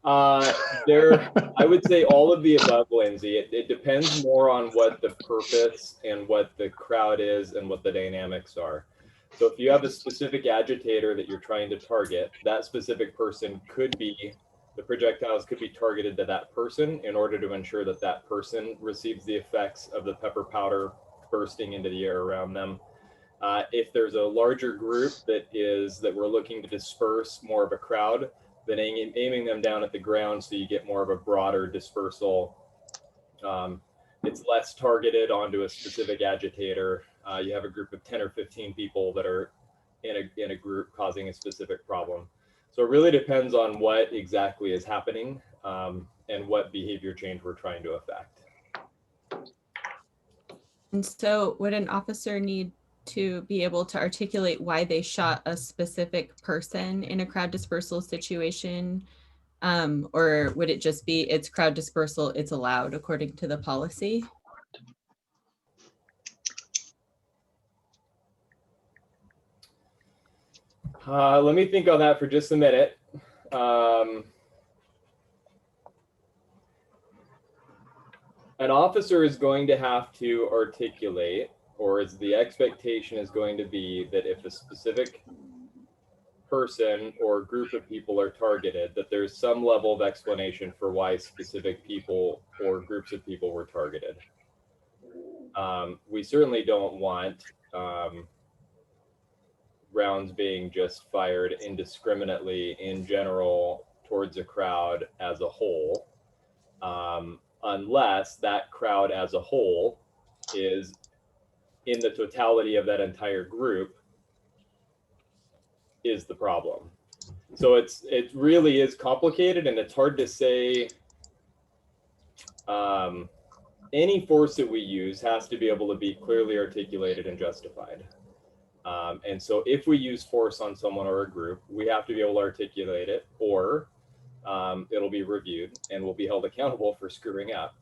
I would say all of the above, Lindsay. It depends more on what the purpose and what the crowd is and what the dynamics are. So if you have a specific agitator that you're trying to target, that specific person the projectiles could be targeted to that person in order to ensure that that person receives the effects of the pepper powder bursting into the air around them. If there's a larger group that we're looking to disperse more of a crowd, then aiming them down at the ground so you get more of a broader dispersal. It's less targeted onto a specific agitator. You have a group of 10 or 15 people that are in a group causing a specific problem. So it really depends on what exactly is happening and what behavior change we're trying to affect. And so would an officer need to be able to articulate why they shot a specific person in a crowd dispersal situation Or would it just be it's crowd dispersal, it's allowed according to the policy? Let me think on that for just a minute. An officer is going to have to articulate, or is the expectation is going to be that if a specific person or group of people are targeted, that there's some level of explanation for why specific people or groups of people were targeted. We certainly don't want rounds being just fired indiscriminately in general towards a crowd as a whole, unless that crowd as a whole is in the totality of that entire group is the problem. So it really is complicated, and it's hard to say. Any force that we use has to be able to be clearly articulated and justified. And so if we use force on someone or a group, we have to be able to articulate it, or it'll be reviewed and we'll be held accountable for screwing up.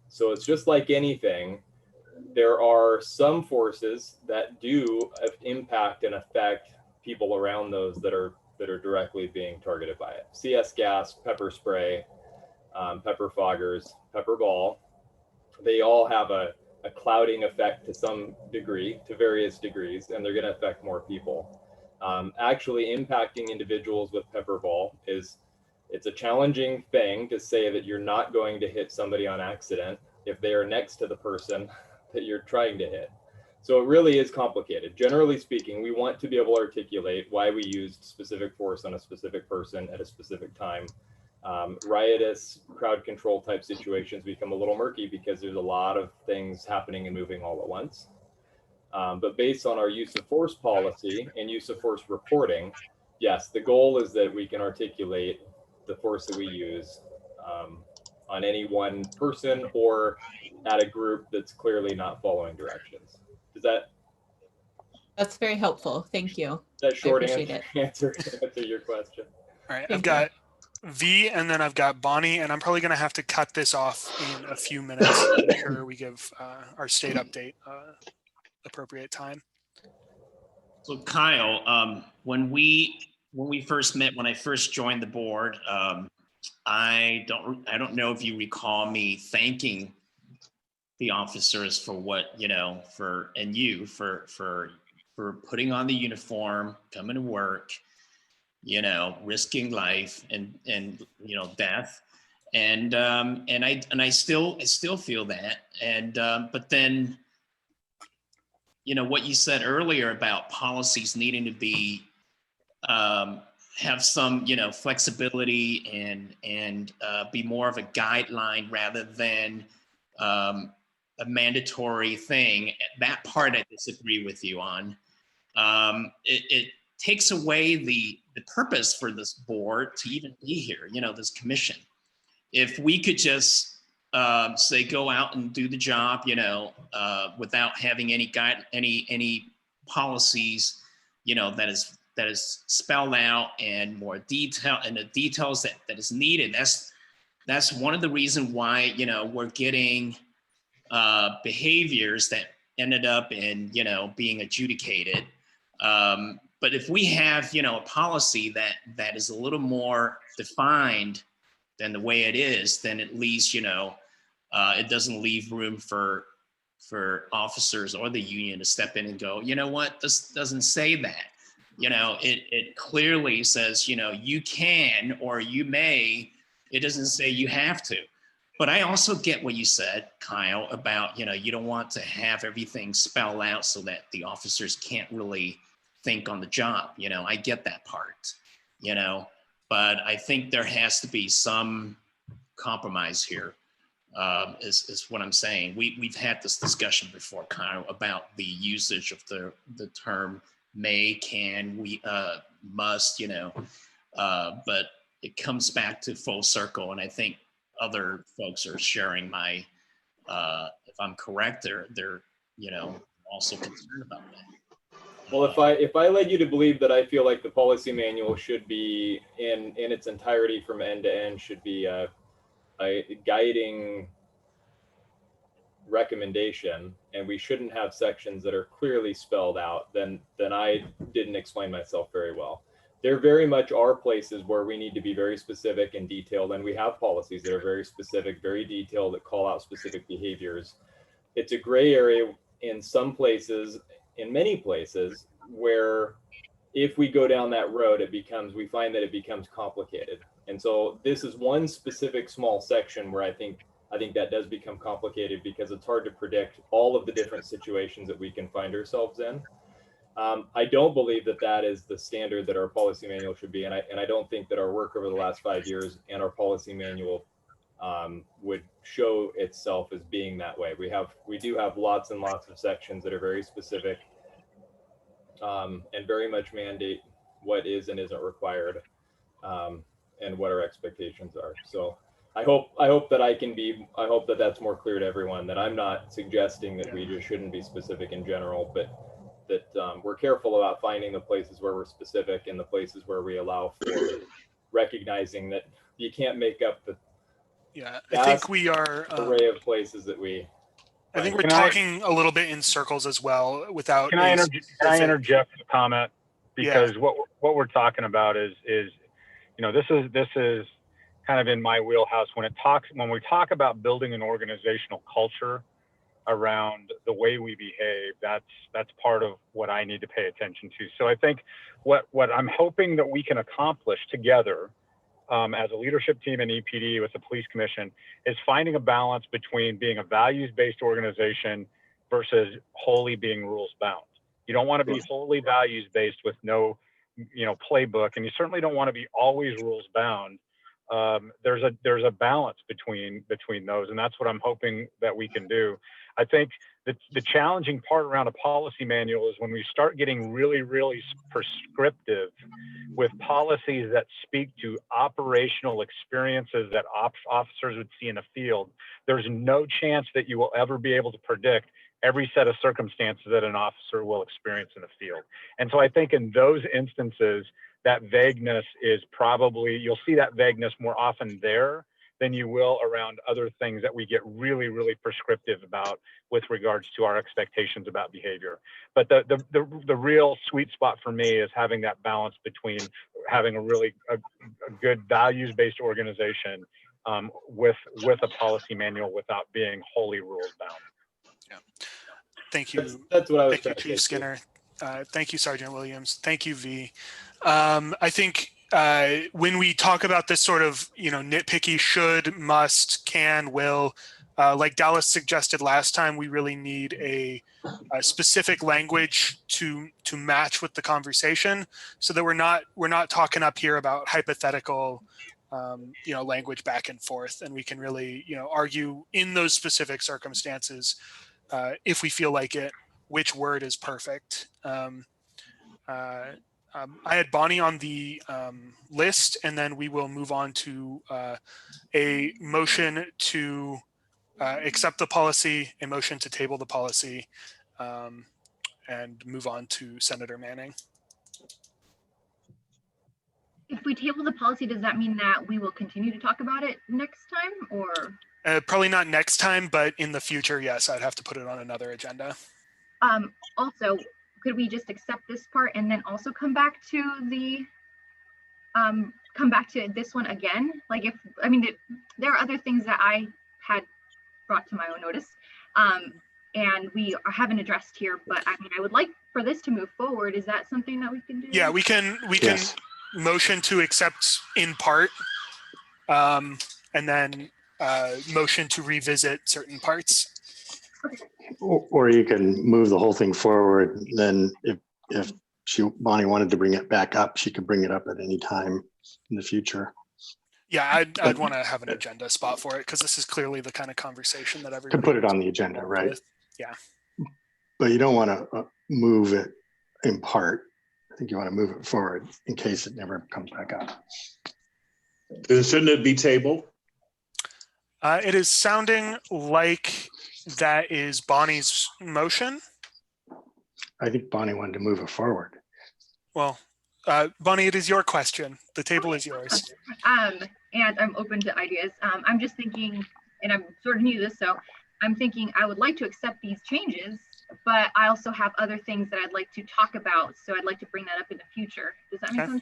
So it's just like anything. There are some forces that do impact and affect people around those that are directly being targeted by it. CS gas, pepper spray, pepper foggers, pepper ball, they all have a clouding effect to some degree, to various degrees, and they're going to affect more people. Actually impacting individuals with pepper ball it's a challenging thing to say that you're not going to hit somebody on accident if they are next to the person that you're trying to hit. So it really is complicated. Generally speaking, we want to be able to articulate why we used specific force on a specific person at a specific time. Riotous crowd control type situations become a little murky because there's a lot of things happening and moving all at once. But based on our use of force policy and use of force reporting, yes, the goal is that we can articulate the force that we use on any one person or at a group that's clearly not following directions. That's very helpful. Thank you. That short I appreciate answer your question. All right, Thank I've got V and then I've got Bonnie, and I'm probably going to have to cut this off in a few minutes to make sure we give our state update appropriate time. So Kyle, when we first met, when I first joined the board, I don't know if you recall me thanking the officers for what, for putting on the uniform, coming to work, risking life and death. And I still feel that. And but then, what you said earlier about policies needing to be have some flexibility and be more of a guideline rather than a mandatory thing. That part I disagree with you on. It takes away the purpose for this board to even be here, this commission. If we could just say go out and do the job, without having any policies, that is spelled out and more detail and the details that is needed. That's one of the reasons why we're getting behaviors that ended up in being adjudicated. But if we have a policy that is a little more defined than the way it is, then at least it doesn't leave room for officers or the union to step in and go, you know what, this doesn't say that. It clearly says you can or you may. It doesn't say you have to. But I also get what you said, Kyle, about you don't want to have everything spelled out so that the officers can't really think on the job. I get that part. But I think there has to be some compromise here. Is what I'm saying. We've had this discussion before, Kyle, about the usage of the term may, can, we, must. But it comes back to full circle, and I think other folks are sharing my. If I'm correct, they're also concerned about that. Well, if I led you to believe that I feel like the policy manual should be in its entirety from end to end should be a guiding recommendation, and we shouldn't have sections that are clearly spelled out, then I didn't explain myself very well. There very much are places where we need to be very specific and detailed, and we have policies that are very specific, very detailed, that call out specific behaviors. It's a gray area in some places, in many places, where if we go down that road, we find that it becomes complicated. And so this is one specific small section where I think that does become complicated, because it's hard to predict all of the different situations that we can find ourselves in. I don't believe that is the standard that our policy manual should be, and I don't think that our work over the last 5 years and our policy manual would show itself as being that way. We do have lots and lots of sections that are very specific and very much mandate what is and isn't required, and what our expectations are. So I hope that that's more clear to everyone, that I'm not suggesting that we just shouldn't be specific in general, but that we're careful about finding the places where we're specific and the places where we allow for recognizing that you can't make up the I think we are array of places that we. I think we're talking a little bit in circles as well without. Can I interject a comment? Because what we're talking about is this is kind of in my wheelhouse when we talk about building an organizational culture around the way we behave. That's part of what I need to pay attention to. So I think what I'm hoping that we can accomplish together as a leadership team in EPD with the police commission is finding a balance between being a values-based organization versus wholly being rules-bound. You don't want to be wholly values-based with no, playbook, and you certainly don't want to be always rules-bound. There's a balance between those, and that's what I'm hoping that we can do. I think the challenging part around a policy manual is when we start getting really, really prescriptive with policies that speak to operational experiences that officers would see in a field. There's no chance that you will ever be able to predict every set of circumstances that an officer will experience in the field. And so I think in those instances, that vagueness is probably, you'll see that vagueness more often there than you will around other things that we get really, really prescriptive about with regards to our expectations about behavior. But the real sweet spot for me is having that balance between having a really a good values-based organization with a policy manual without being wholly rules bound. Yeah. Thank you. That's what I was trying to say. Thank you, Chief Skinner. Thank you, Sergeant Williams. Thank you, V. I think when we talk about this sort of, nitpicky should, must, can, will, like Dallas suggested last time, we really need a specific language to match with the conversation, so that we're not talking up here about hypothetical, language back and forth, and we can really, argue in those specific circumstances, if we feel like it, which word is perfect. I had Bonnie on the list, and then we will move on to a motion to accept the policy, a motion to table the policy, and move on to Senator Manning. If we table the policy, does that mean that we will continue to talk about it next time, or? Probably not next time, but in the future, yes, I'd have to put it on another agenda. Also, could we just accept this part and then also come back to this one again? Like there are other things that I had brought to my own notice, and we haven't addressed here, but I would like for this to move forward. Is that something that we can do? Yeah, we can motion to accept in part, and then motion to revisit certain parts. Or you can move the whole thing forward. Then if Bonnie wanted to bring it back up, she could bring it up at any time in the future. Yeah, I'd want to have an agenda spot for it, because this is clearly the kind of conversation that everybody could put it on the agenda, right? Yeah. But you don't want to move it in part. I think you want to move it forward in case it never comes back up. Then shouldn't it be tabled? It is sounding like that is Bonnie's motion. I think Bonnie wanted to move it forward. Well, Bonnie, it is your question. The table is yours. And I'm open to ideas. I'm just thinking, and I'm sort of new to this, so I'm thinking I would like to accept these changes, but I also have other things that I'd like to talk about. So I'd like to bring that up in the future. Does that make sense?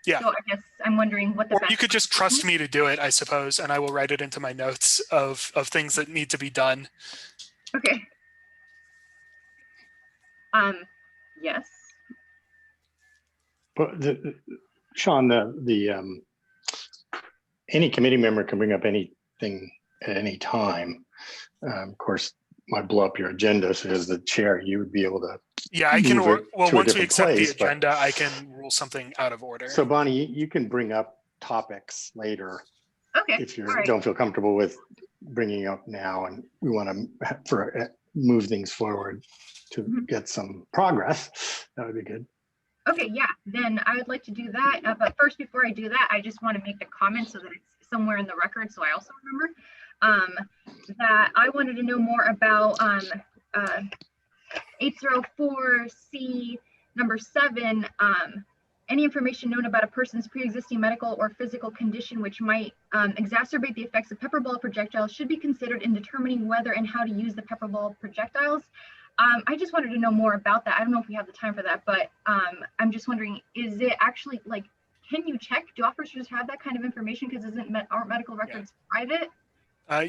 Yeah. So I guess I'm wondering what the Or you could just trust me to do it, I suppose, and I will write it into my notes of things that need to be done. Okay. Yes. But Sean, any committee member can bring up anything at any time. Of course, might blow up your agenda. So as the chair, you would be able to. Yeah, I can. Well, once we accept the agenda, I can rule something out of order. So Bonnie, you can bring up topics later. Okay. If you don't feel comfortable with bringing up now, and we want to move things forward to get some progress, that would be good. Okay, yeah, then I would like to do that. But first, before I do that, I just want to make the comment so that it's somewhere in the record, so I also remember that I wanted to know more about 804C number 7. Any information known about a person's pre-existing medical or physical condition which might exacerbate the effects of pepper ball projectiles should be considered in determining whether and how to use the pepper ball projectiles. I just wanted to know more about that. I don't know if we have the time for that, but I'm just wondering, is it actually like, can you check? Do officers have that kind of information? Because aren't medical records private?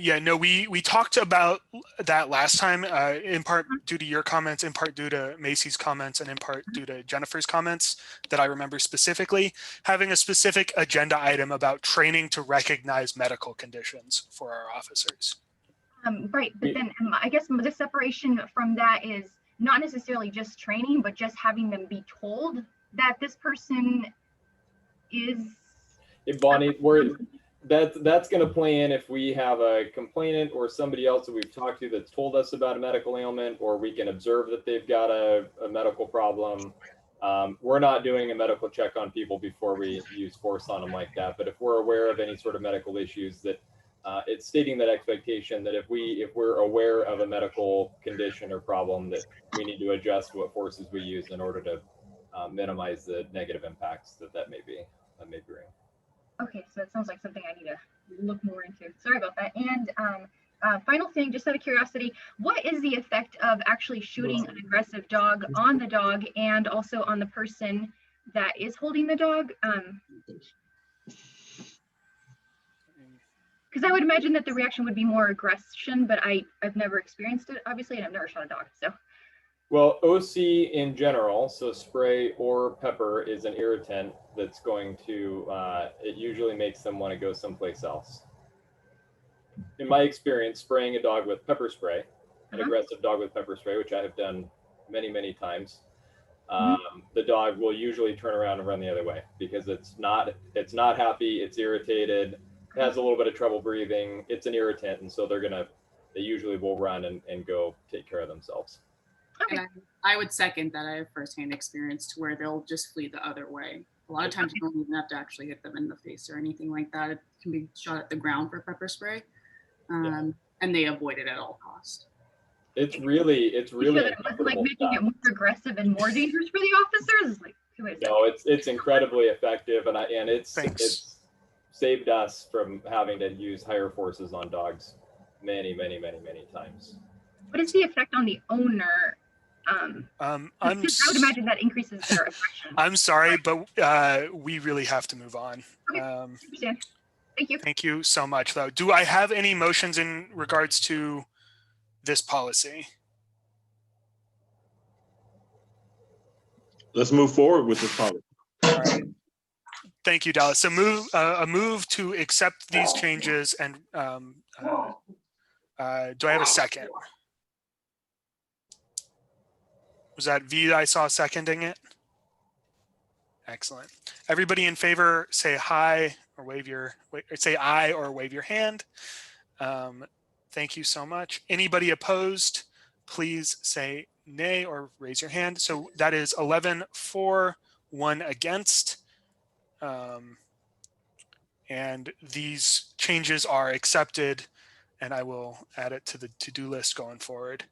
Yeah, no, we talked about that last time, in part due to your comments, in part due to Macy's comments, and in part due to Jennifer's comments that I remember specifically, having a specific agenda item about training to recognize medical conditions for our officers. Right, but then I guess the separation from that is not necessarily just training, but just having them be told that this person is. Hey, Bonnie, that's going to play in if we have a complainant or somebody else that we've talked to that's told us about a medical ailment, or we can observe that they've got a medical problem. We're not doing a medical check on people before we use force on them like that. But if we're aware of any sort of medical issues, that it's stating that expectation that if we're aware of a medical condition or problem, that we need to adjust what forces we use in order to minimize the negative impacts that may bring. Okay, so it sounds like something I need to look more into. Sorry about that. And final thing, just out of curiosity, what is the effect of actually shooting an aggressive dog on the dog and also on the person that is holding the dog? Because I would imagine that the reaction would be more aggression, but I've never experienced it, obviously, and I've never shot a dog, so. Well, OC in general, so spray or pepper, is an irritant that's going to, it usually makes them want to go someplace else. In my experience, spraying a dog with pepper spray, an aggressive dog with pepper spray, which I have done many, many times, the dog will usually turn around and run the other way because it's not happy, it's irritated, has a little bit of trouble breathing, it's an irritant, and so they usually will run and go take care of themselves. And I would second that. I have firsthand experience to where they'll just flee the other way. A lot of times you don't even have to actually hit them in the face or anything like that. It can be shot at the ground for pepper spray, and they avoid it at all costs. It's really like making it more aggressive and more dangerous for the officers. No, it's incredibly effective, and it's saved us from having to use higher forces on dogs many, many, many, many times. What is the effect on the owner? I would imagine that increases their aggression. I'm sorry, but we really have to move on. Understand. Thank you. Thank you so much, though. Do I have any motions in regards to this policy? Let's move forward with this policy. All right. Thank you, Dallas. So a move to accept these changes, and do I have a second? Was that V that I saw seconding it? Excellent. Everybody in favor, say hi or say aye or wave your hand. Thank you so much. Anybody opposed, please say nay or raise your hand. So that is 11 for, 1 against. And these changes are accepted, and I will add it to the to-do list going forward.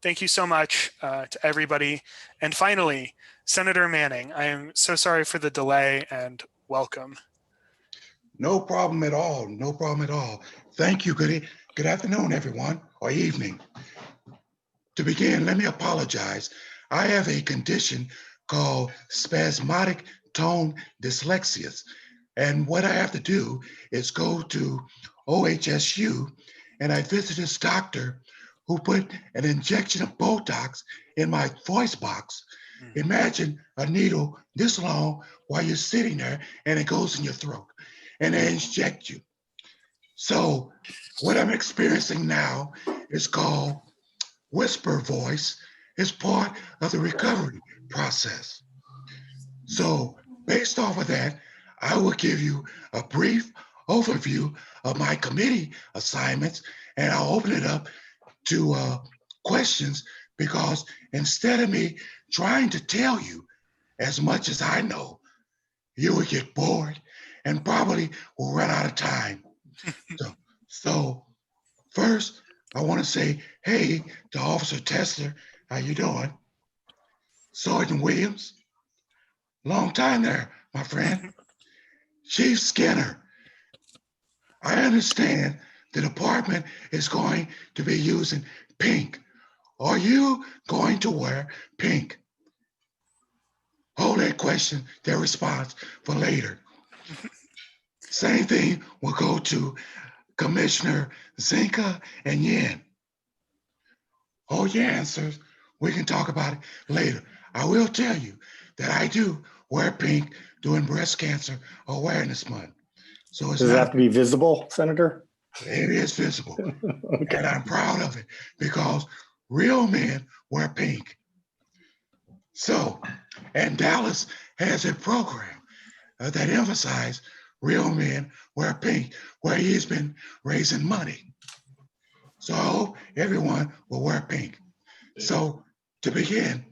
Thank you so much to everybody. And finally, Senator Manning, I am so sorry for the delay and welcome. No problem at all. No problem at all. Thank you. Good afternoon, everyone, or evening. To begin, let me apologize. I have a condition called spasmodic tone dyslexia. And what I have to do is go to OHSU, and I visit this doctor who put an injection of Botox in my voice box. Imagine a needle this long while you're sitting there and it goes in your throat and they inject you. So what I'm experiencing now is called whisper voice. It's part of the recovery process. So based off of that, I will give you a brief overview of my committee assignments, and I'll open it up to questions, because instead of me trying to tell you as much as I know, you will get bored and probably will run out of time. So first, I want to say, hey, to Officer Tester, how you doing? Sergeant Williams, long time there, my friend. Chief Skinner, I understand the department is going to be using pink. Are you going to wear pink? Hold that question, their response for later. Same thing will go to Commissioner Zinka and Yin. Hold your answers. We can talk about it later. I will tell you that I do wear pink during Breast Cancer Awareness Month. So it's Does it not, have to be visible, Senator? it is visible. Okay. And I'm proud of it because real men wear pink. So, and Dallas has a program that emphasizes real men wear pink, where he's been raising money. So I hope everyone will wear pink. So to begin,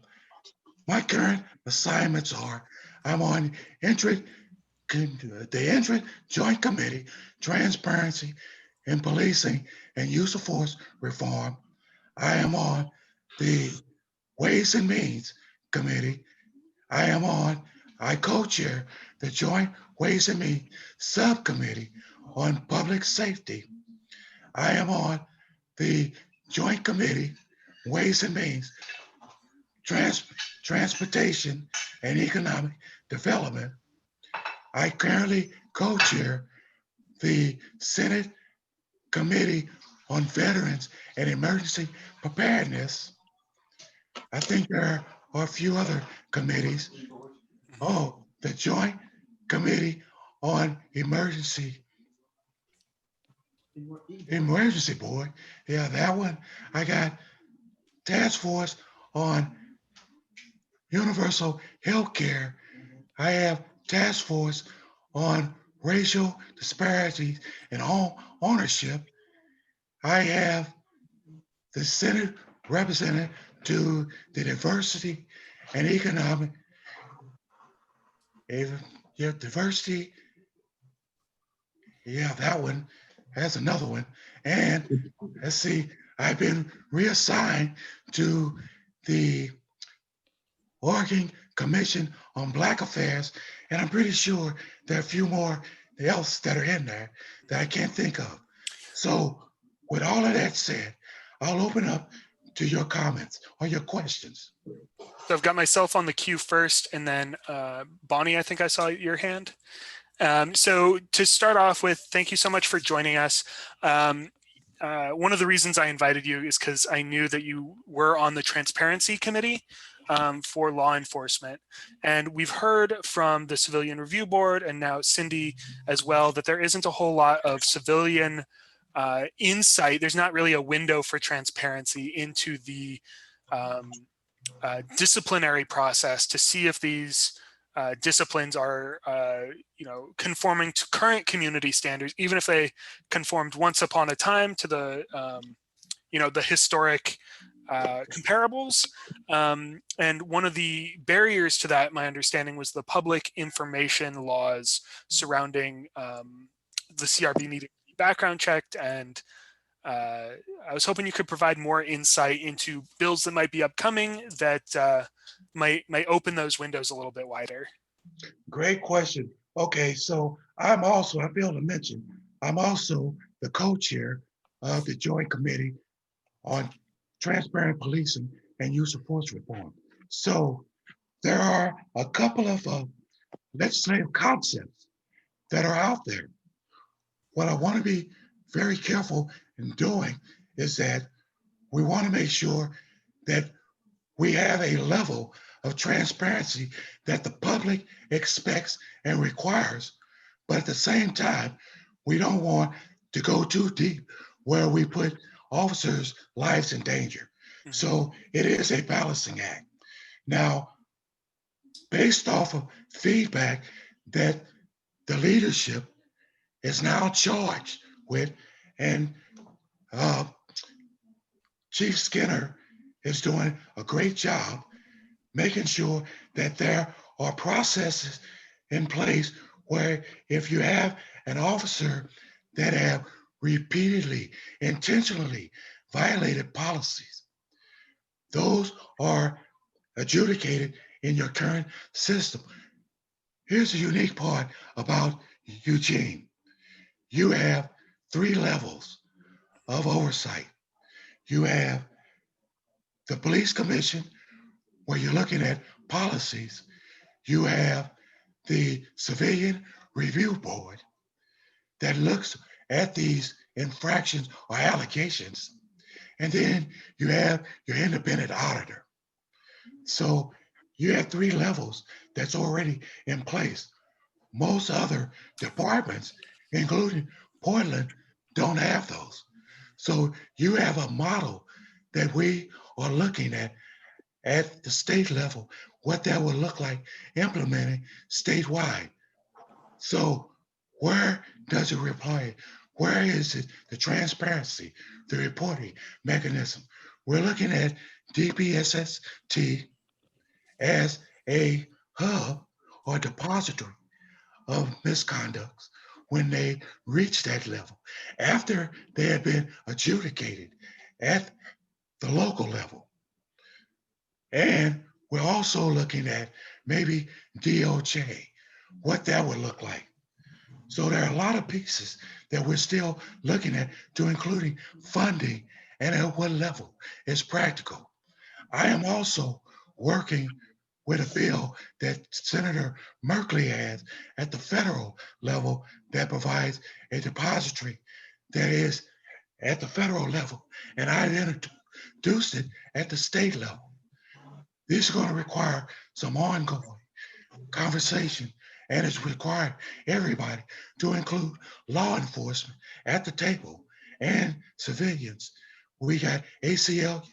my current assignments are, I'm on the Entrant Joint Committee, Transparency in Policing and Use of Force Reform. I am on the Ways and Means Committee. I co-chair the Joint Ways and Means Subcommittee on Public Safety. I am on the Joint Committee, Ways and Means, Transportation and Economic Development. I currently co-chair the Senate Committee on Veterans and Emergency Preparedness. I think there are a few other committees. Oh, the Joint Committee on Emergency Board. Yeah, that one. I got Task Force on Universal Health Care. I have Task Force on Racial Disparities and Ownership. I have the Senate representative to the Diversity and Economic Diversity. Yeah, that one. That's another one. And let's see, I've been reassigned to the Oregon Commission on Black Affairs, and I'm pretty sure there are a few more else that are in there that I can't think of. So with all of that said, I'll open up to your comments or your questions. So I've got myself on the queue first, and then Bonnie, I think I saw your hand. So to start off with, thank you so much for joining us. One of the reasons I invited you is because I knew that you were on the Transparency Committee for law enforcement. And we've heard from the Civilian Review Board and now Cindy as well that there isn't a whole lot of civilian insight. There's not really a window for transparency into the disciplinary process to see if these disciplines are conforming to current community standards, even if they conformed once upon a time to the the historic comparables. And one of the barriers to that, my understanding, was the public information laws surrounding the CRB needing to be background checked and I was hoping you could provide more insight into bills that might be upcoming that might open those windows a little bit wider. Great question. Okay, so I failed to mention, I'm also the co-chair of the Joint Committee on Transparent Policing and Use of Force Reform. So there are a couple of legislative concepts that are out there. What I want to be very careful in doing is that we want to make sure that we have a level of transparency that the public expects and requires, but at the same time, we don't want to go too deep where we put officers' lives in danger. So it is a balancing act. Now, based off of feedback that the leadership is now charged with, and Chief Skinner is doing a great job making sure that there are processes in place where if you have an officer that have repeatedly, intentionally violated policies, those are adjudicated in your current system. Here's the unique part about Eugene. You have 3 levels of oversight. You have the police commission, where you're looking at policies. You have the civilian review board that looks at these infractions or allegations. And then you have your independent auditor. So you have 3 levels that's already in place. Most other departments, including Portland, don't have those. So you have a model that we are looking at the state level, what that would look like implementing statewide. So where does it apply? Where is it the transparency, the reporting mechanism? We're looking at DPSST as a hub or depository of misconducts when they reach that level, after they have been adjudicated at the local level. And we're also looking at maybe DOJ, what that would look like. So there are a lot of pieces that we're still looking at, to including funding and at what level is practical. I am also working with a bill that Senator Merkley has at the federal level that provides a depository that is at the federal level. And I introduced it at the state level. This is going to require some ongoing conversation, and it's required everybody, to include law enforcement at the table and civilians. We got ACLU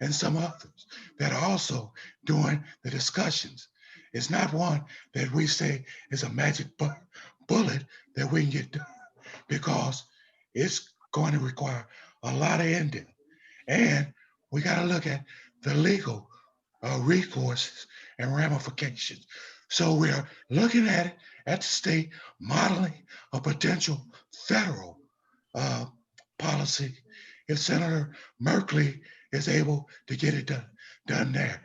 and some others that are also doing the discussions. It's not one that we say is a magic bullet that we can get done, because it's going to require a lot of in-depth. And we got to look at the legal recourses and ramifications. So we're looking at it at the state, modeling a potential federal policy if Senator Merkley is able to get it done there.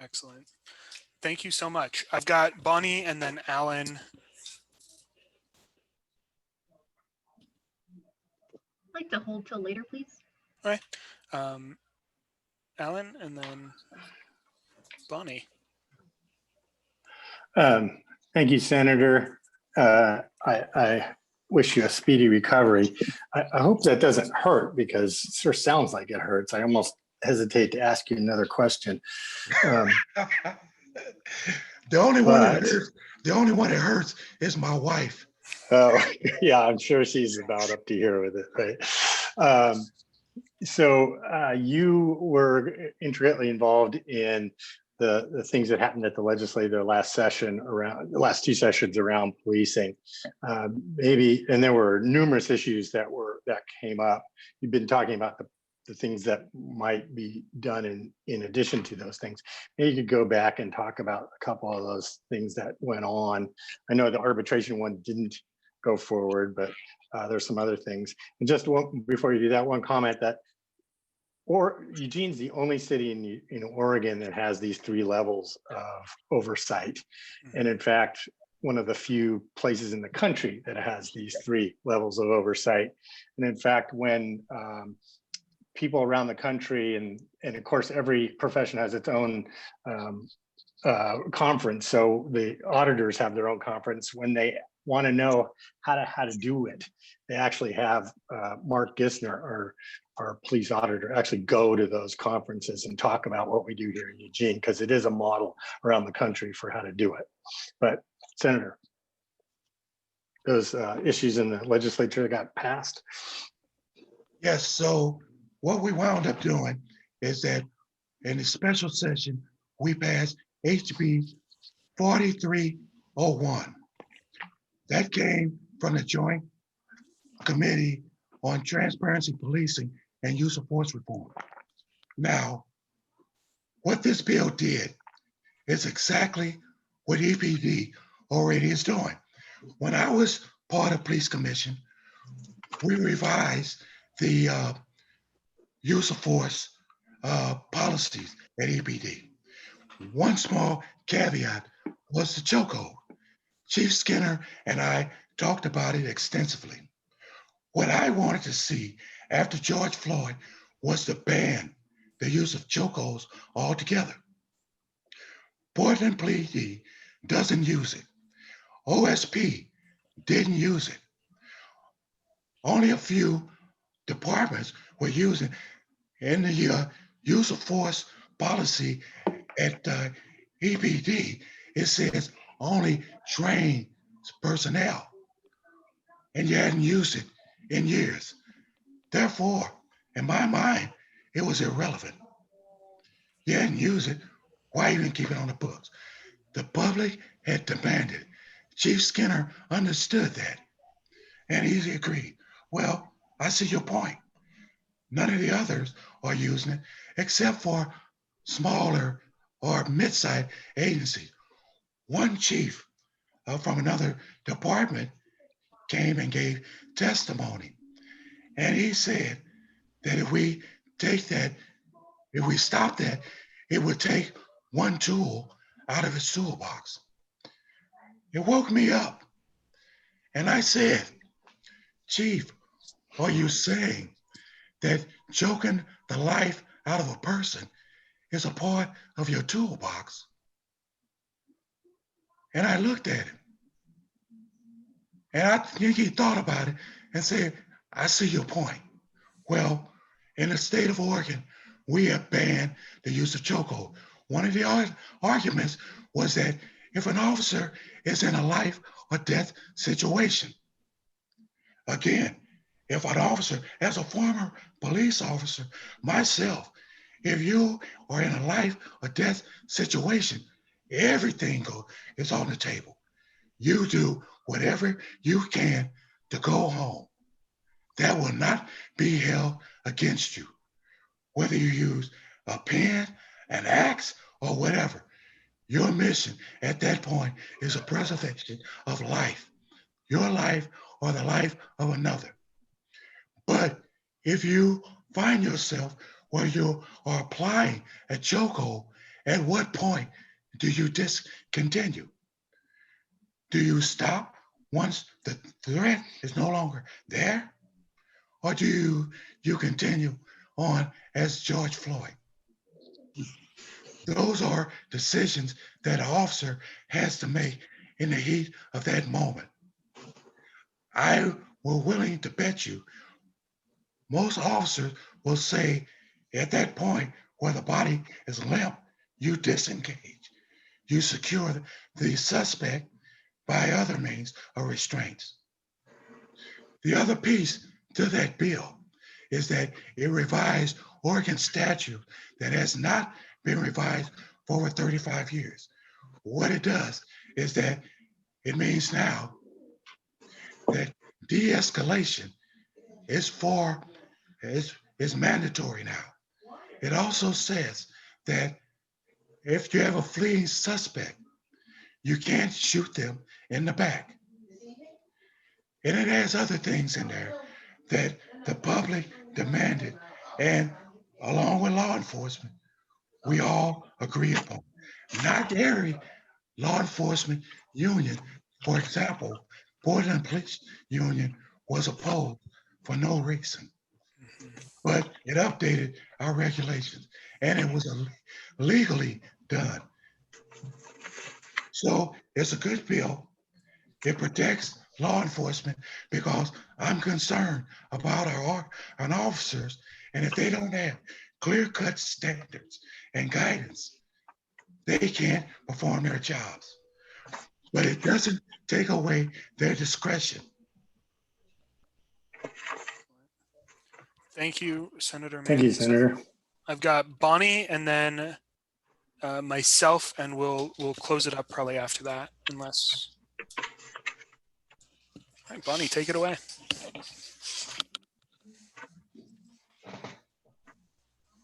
Excellent. Thank you so much. I've got Bonnie and then Alan. I'd like to hold till later, please. All right. Alan and then Bonnie. Thank you, Senator. I wish you a speedy recovery. I hope that doesn't hurt, because it sure sounds like it hurts. I almost hesitate to ask you another question. The only one that hurts is my wife. Oh, yeah, I'm sure she's about up to here with it, right? So you were intricately involved in the things that happened at the legislature last session, around the last 2 sessions around policing. Maybe, and there were numerous issues that came up. You've been talking about the things that might be done in addition to those things. Maybe you could go back and talk about a couple of those things that went on. I know the arbitration one didn't go forward, but there's some other things. And just before you do that, one comment that Eugene's the only city in Oregon that has these 3 levels of oversight. And in fact, one of the few places in the country that has these 3 levels of oversight. And in fact, when people around the country, and of course, every profession has its own conference. So the auditors have their own conference. When they want to know how to do it, they actually have Mark Gissner, our police auditor, actually go to those conferences and talk about what we do here in Eugene, because it is a model around the country for how to do it. But Senator, those issues in the legislature got passed. Yes, so what we wound up doing is that in the special session, we passed HB 4301. That came from the Joint Committee on Transparency Policing and Use of Force Reform. Now, what this bill did is exactly what EPD already is doing. When I was part of Police Commission, we revised the use of force policies at EPD. One small caveat was the chokehold. Chief Skinner and I talked about it extensively. What I wanted to see after George Floyd was to ban the use of chokeholds altogether. Portland PD doesn't use it. OSP didn't use it. Only a few departments were using in the use of force policy at EPD. It says only trained personnel, and you hadn't used it in years. Therefore, in my mind, it was irrelevant. You hadn't used it, why even keep it on the books? The public had demanded it. Chief Skinner understood that, and he agreed. Well, I see your point. None of the others are using it except for smaller or mid-sized agencies. One chief from another department came and gave testimony, and he said that if we take that, if we stop that, it would take one tool out of his toolbox. It woke me up, and I said, Chief, are you saying that choking the life out of a person is a part of your toolbox? And I looked at him, and I think he thought about it and said, I see your point. Well, in the state of Oregon, we have banned the use of chokehold. One of the arguments was that if an officer is in a life or death situation, again, if an officer, as a former police officer myself, if you are in a life or death situation, everything is on the table. You do whatever you can to go home. That will not be held against you, whether you use a pen, an axe, or whatever. Your mission at that point is a preservation of life, your life or the life of another. But if you find yourself where you are applying a chokehold, at what point do you discontinue? Do you stop once the threat is no longer there? Or do you continue on as George Floyd? Those are decisions that an officer has to make in the heat of that moment. I will willing to bet you most officers will say at that point where the body is limp, you disengage. You secure the suspect by other means of restraints. The other piece to that bill is that it revised Oregon statute that has not been revised for over 35 years. What it does is that it means now that de-escalation is mandatory now. It also says that if you have a fleeing suspect, you can't shoot them in the back. And it has other things in there that the public demanded, and along with law enforcement, we all agree upon. Not every law enforcement union, for example, Portland Police Union was opposed for no reason, but it updated our regulations and it was legally done. So it's a good bill. It protects law enforcement because I'm concerned about our officers, and if they don't have clear-cut standards and guidance, they can't perform their jobs. But it doesn't take away their discretion. Thank you, Senator Thank you, Mann. Senator. I've got Bonnie and then myself, and we'll close it up probably after that, unless. All right, Bonnie, take it away.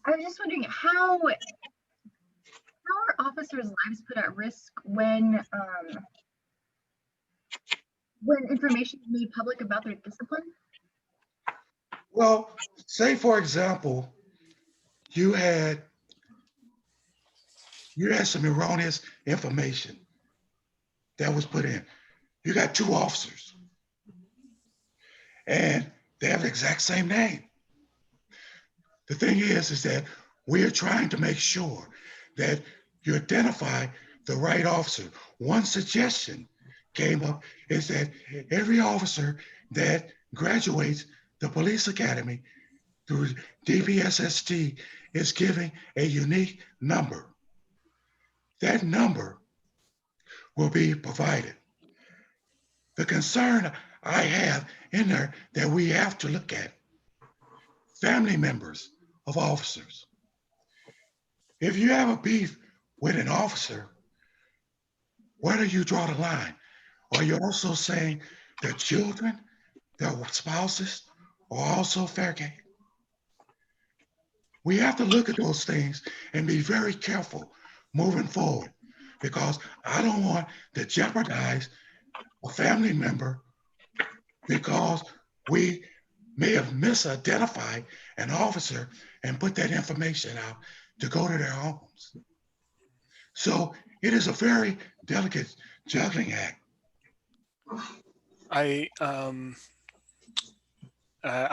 I was just wondering how are officers' lives put at risk when information is made public about their discipline? Well, say for example, you had some erroneous information that was put in. You got two officers and they have the exact same name. The thing is that we are trying to make sure that you identify the right officer. One suggestion came up is that every officer that graduates the police academy through DPSST is given a unique number. That number will be provided. The concern I have in there that we have to look at, family members of officers. If you have a beef with an officer, where do you draw the line? Are you also saying their children, their spouses are also fair game? We have to look at those things and be very careful moving forward, because I don't want to jeopardize a family member because we may have misidentified an officer and put that information out to go to their homes. So it is a very delicate juggling act. I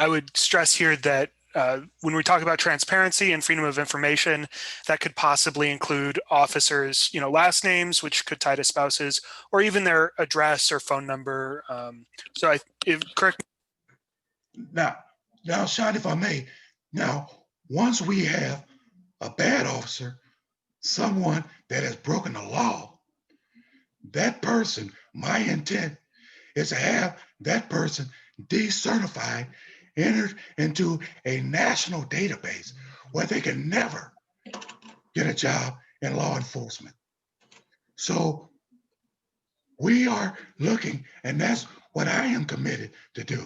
would stress here that when we talk about transparency and freedom of information, that could possibly include officers, last names, which could tie to spouses, or even their address or phone number. Correct. Now, Sean, if I may, once we have a bad officer, someone that has broken the law, that person, my intent is to have that person decertified, entered into a national database where they can never get a job in law enforcement. So we are looking, and that's what I am committed to do.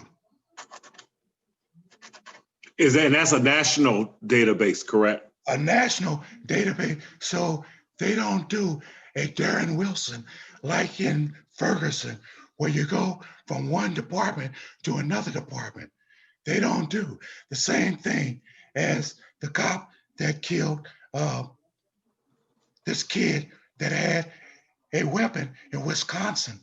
And that's a national database, correct? A national database, so they don't do a Darren Wilson like in Ferguson, where you go from one department to another department. They don't do the same thing as the cop that killed this kid that had a weapon in Wisconsin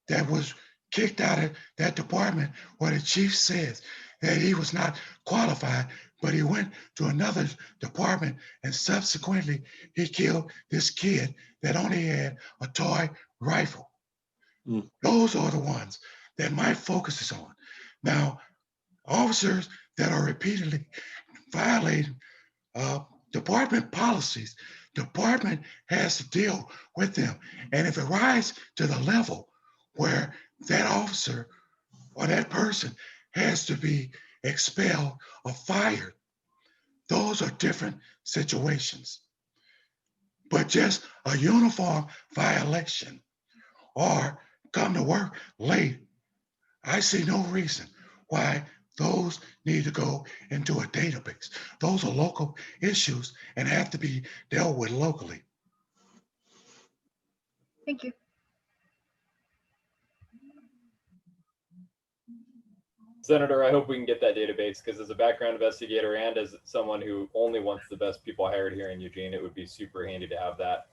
that was kicked out of that department where the chief says that he was not qualified, but he went to another department and subsequently he killed this kid that only had a toy rifle. Those are the ones that my focus is on. Now, officers that are repeatedly violating department policies, department has to deal with them. And if it rises to the level where that officer or that person has to be expelled or fired, those are different situations. But just a uniform violation or come to work late, I see no reason why those need to go into a database. Those are local issues and have to be dealt with locally. Thank you. Senator, I hope we can get that database, because as a background investigator and as someone who only wants the best people hired here in Eugene, it would be super handy to have that.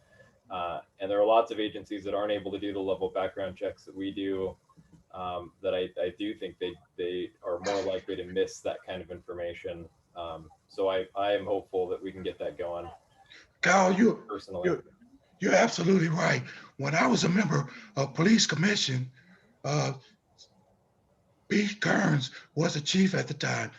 And there are lots of agencies that aren't able to do the level of background checks that we do, that I do think they are more likely to miss that kind of information. So I am hopeful that we can get that going. Kyle, Personally. You're absolutely right. When I was a member of police commission, Pete Kearns was the chief at the time.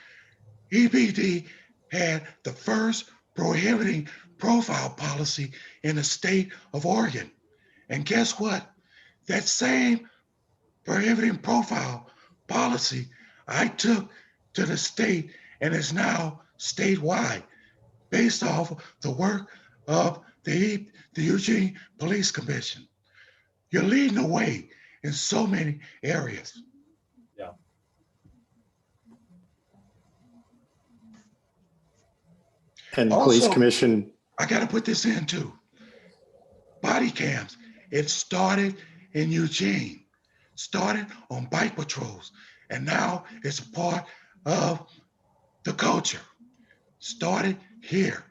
EPD had the first prohibiting profile policy in the state of Oregon. And guess what? That same prohibiting profile policy I took to the state and is now statewide based off the work of the Eugene Police Commission. You're leading the way in so many areas. Yeah. And Also, police commission. I got to put this in too. Body cams. It started in Eugene, started on bike patrols, and now it's a part of the culture. Started here.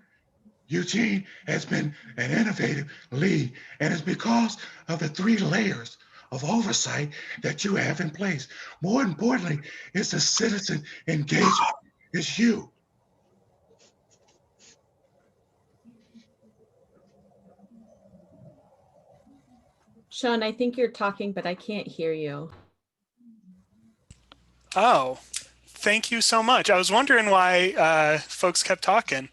Eugene has been an innovative lead, and it's because of the 3 layers of oversight that you have in place. More importantly, it's the citizen engagement. It's you. Sean, I think you're talking, but I can't hear you. Oh, thank you so much. I was wondering why folks kept talking.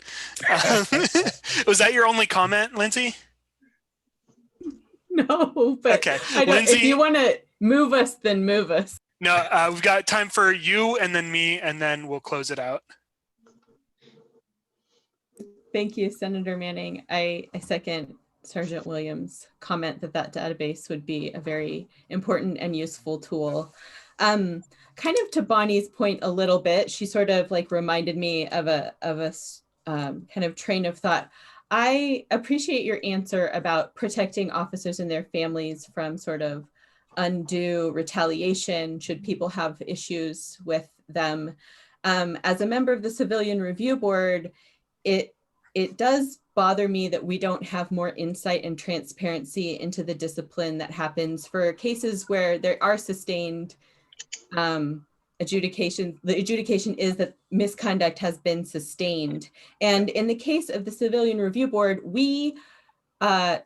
Was that your only comment, Lindsay? No, but okay. I don't, Lindsay, if you want to move us, then move us. No, we've got time for you and then me, and then we'll close it out. Thank you, Senator Manning. I second Sergeant Williams' comment that database would be a very important and useful tool. Kind of to Bonnie's point a little bit, she sort of like reminded me of a kind of train of thought. I appreciate your answer about protecting officers and their families from sort of undue retaliation should people have issues with them. As a member of the Civilian Review Board, it does bother me that we don't have more insight and transparency into the discipline that happens for cases where there are sustained adjudication. The adjudication is that misconduct has been sustained. And in the case of the Civilian Review Board, we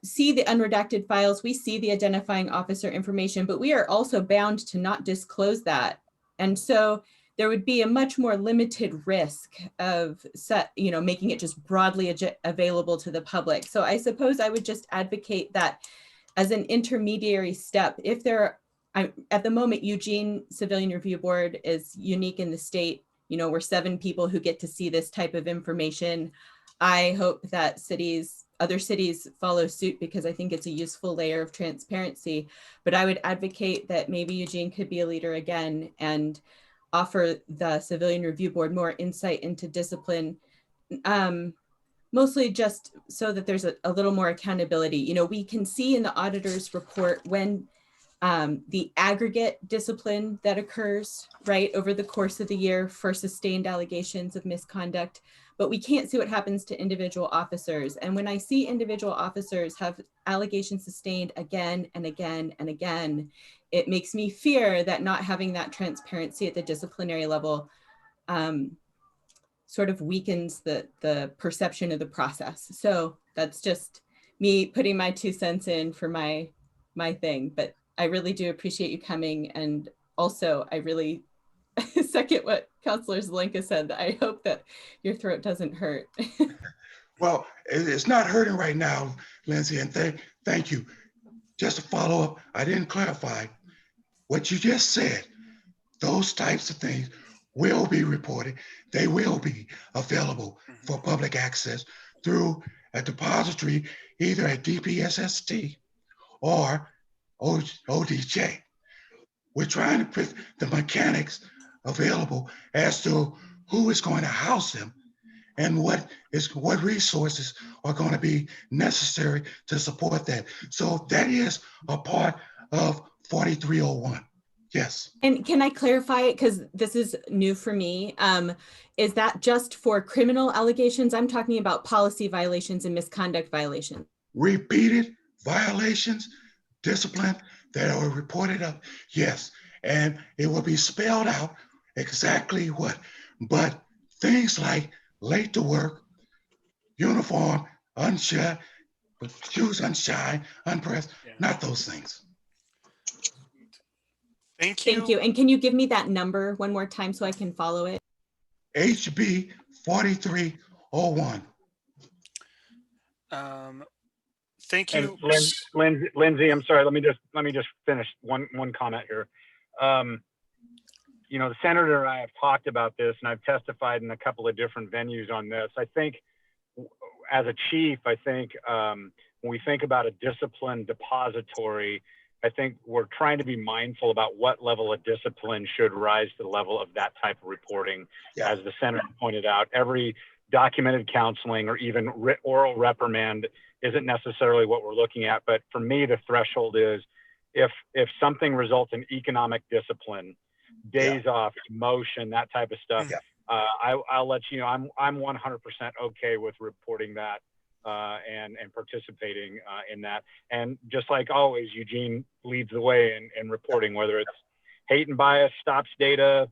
see the unredacted files, we see the identifying officer information, but we are also bound to not disclose that. And so there would be a much more limited risk of making it just broadly available to the public. So I suppose I would just advocate that as an intermediary step. If there are, at the moment, Eugene Civilian Review Board is unique in the state. We're 7 people who get to see this type of information. I hope that other cities follow suit because I think it's a useful layer of transparency. But I would advocate that maybe Eugene could be a leader again and offer the Civilian Review Board more insight into discipline, mostly just so that there's a little more accountability. We can see in the auditor's report when the aggregate discipline that occurs, right, over the course of the year for sustained allegations of misconduct, but we can't see what happens to individual officers. And when I see individual officers have allegations sustained again and again and again, it makes me fear that not having that transparency at the disciplinary level sort of weakens the perception of the process. So that's just me putting my 2 cents in for my thing, but I really do appreciate you coming. And also I really second what Councilor Zelenka said. I hope that your throat doesn't hurt. Well, it's not hurting right now, Lindsay, and thank you. Just to follow up, I didn't clarify what you just said. Those types of things will be reported. They will be available for public access through a depository, either at DPSST or ODJ. We're trying to put the mechanics available as to who is going to house them and what resources are going to be necessary to support that. So that is a part of 4301. Yes. And can I clarify it? Because this is new for me. Is that just for criminal allegations? I'm talking about policy violations and misconduct violations. Repeated violations, discipline that are reported up, yes. And it will be spelled out exactly what. But things like late to work, uniform, unshined, shoes unshined, unpressed, not those things. Thank you. Thank you. And can you give me that number one more time so I can follow it? HB 4301. Thank And you. Lindsay, I'm sorry. Let me just finish one comment here. You know, the senator and I have talked about this, and I've testified in a couple of different venues on this. I think, as a chief, I think when we think about a discipline depository, I think we're trying to be mindful about what level of discipline should rise to the level of that type of reporting. Yeah. As the senator pointed out, every documented counseling or even oral reprimand isn't necessarily what we're looking at. But for me, the threshold is if something results in economic discipline, days off, emotion, that type of stuff, I'll let you know. I'm 100% okay with reporting that and participating in that. And just like always, Eugene leads the way in reporting, whether it's hate and bias, stops data.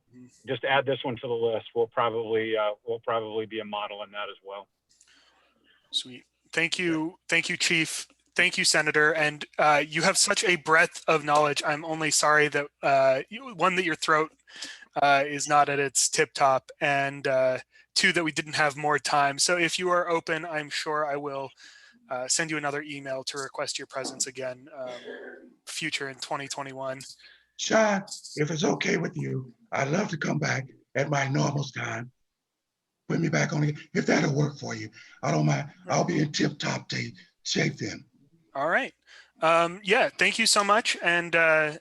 Just add this one to the list. We'll probably be a model in that as well. Sweet. Thank you, Chief. Thank you, Senator. And you have such a breadth of knowledge. I'm only sorry that that your throat is not at its tip top, and two, that we didn't have more time. So if you are open, I'm sure I will send you another email to request your presence again, future in 2021. Sean, if it's okay with you, I'd love to come back at my normal time. Put me back on again, if that'll work for you. I don't mind. I'll be in tip-top shape then. All right. Yeah, thank you so much, and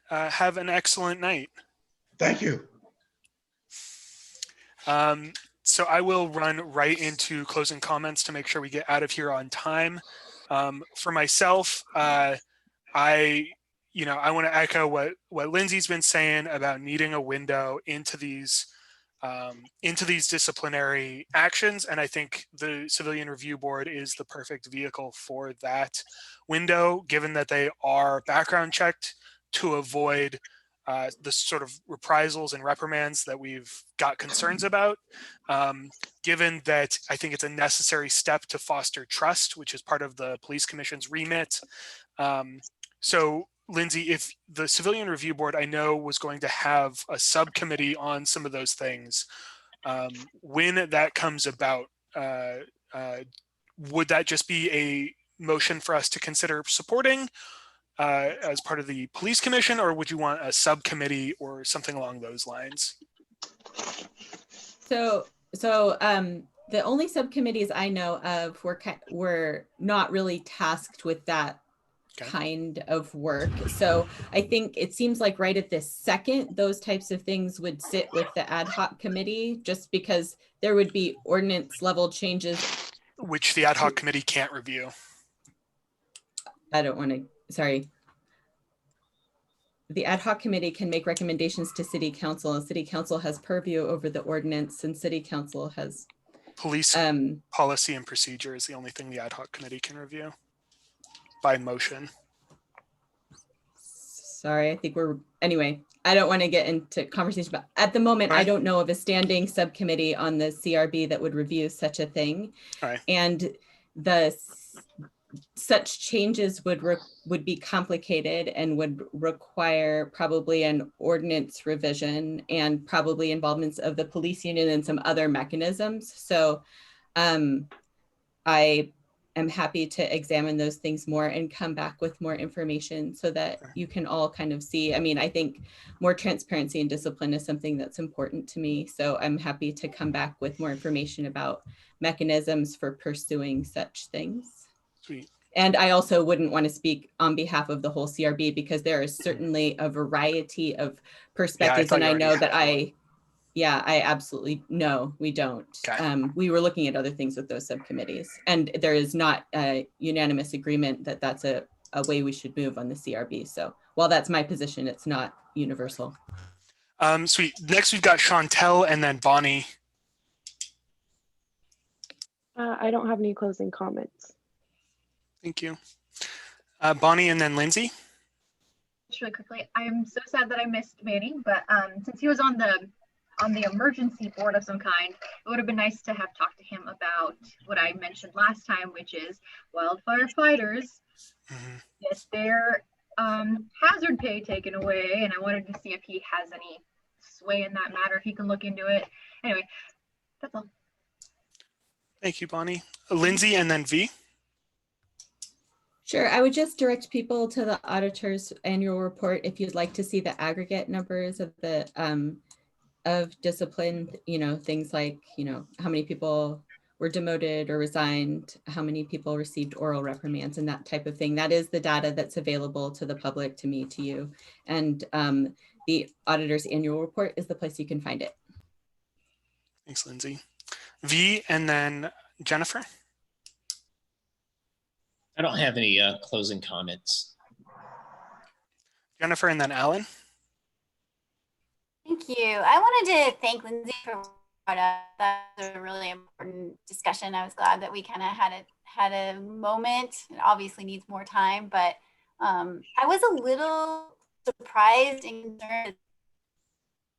have an excellent night. Thank you. So I will run right into closing comments to make sure we get out of here on time. For myself, I want to echo what Lindsay's been saying about needing a window into these disciplinary actions, and I think the Civilian Review Board is the perfect vehicle for that window, given that they are background checked to avoid the sort of reprisals and reprimands that we've got concerns about, given that I think it's a necessary step to foster trust, which is part of the Police Commission's remit. So Lindsay, if the Civilian Review Board, I know, was going to have a subcommittee on some of those things, when that comes about, would that just be a motion for us to consider supporting as part of the Police Commission, or would you want a subcommittee or something along those lines? So the only subcommittees I know of were not really tasked with that kind of work. So I think it seems like right at this second, those types of things would sit with the ad hoc committee, just because there would be ordinance level changes. Which the ad hoc committee can't review. I don't want to, sorry. The ad hoc committee can make recommendations to city council, and city council has purview over the ordinance, and city council has police policy and procedure is the only thing the ad hoc committee can review by motion. Sorry, I think anyway, I don't want to get into conversation about, at the moment, I don't know of a standing subcommittee on the CRB that would review such a thing. And such changes would be complicated and would require probably an ordinance revision and probably involvements of the police union and some other mechanisms. So I am happy to examine those things more and come back with more information so that you can all kind of see. I mean, I think more transparency and discipline is something that's important to me. So I'm happy to come back with more information about mechanisms for pursuing such things. Sweet. And I also wouldn't want to speak on behalf of the whole CRB, because there is certainly a variety of perspectives. And I know that I absolutely, no, we don't. We were looking at other things with those subcommittees, and there is not a unanimous agreement that that's a way we should move on the CRB. So while that's my position, it's not universal. Sweet. Next, we've got Chantel and then Bonnie. I don't have any closing comments. Thank you. Bonnie and then Lindsay. Just really quickly, I'm so sad that I missed Manny, but since he was on the emergency board of some kind, it would have been nice to have talked to him about what I mentioned last time, which is wildfire fighters get their hazard pay taken away, and I wanted to see if he has any sway in that matter. If he can look into it. Anyway, that's all. Thank you, Bonnie. Lindsay and then V. Sure, I would just direct people to the auditor's annual report if you'd like to see the aggregate numbers of the of discipline, things like, how many people were demoted or resigned, how many people received oral reprimands and that type of thing. That is the data that's available to the public, to me, to you. And the auditor's annual report is the place you can find it. Thanks, Lindsay. V and then Jennifer. I don't have any closing comments. Jennifer and then Alan. Thank you. I wanted to thank Lindsay for brought up. That was a really important discussion. I was glad that we kind of had a moment. It obviously needs more time, but I was a little surprised and concerned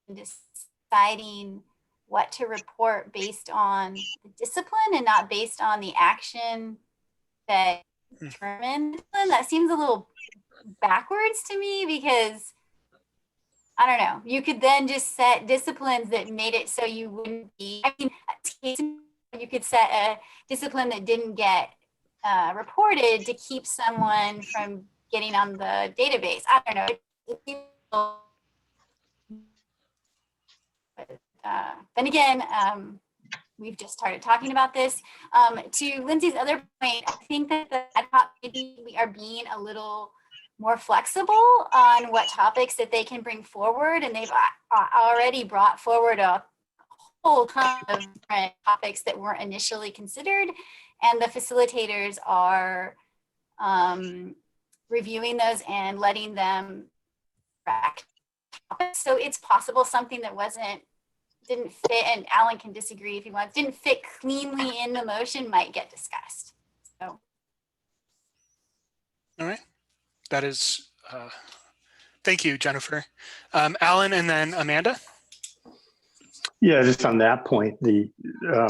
in deciding what to report based on the discipline and not based on the action that determined. That seems a little backwards to me, because I don't know, you could then just set disciplines that made it so you wouldn't be, you could set a discipline that didn't get reported to keep someone from getting on the database. I don't know. Then again, we've just started talking about this. To Lindsay's other point, I think that the ad hoc committee, we are being a little more flexible on what topics that they can bring forward, and they've already brought forward a whole ton of different topics that weren't initially considered, and the facilitators are reviewing those and letting them track topics. So it's possible something that didn't fit, and Alan can disagree if he wants, didn't fit cleanly in the motion might get discussed. So. All right. That is, thank you, Jennifer. Alan and then Amanda. Yeah, just on that point, the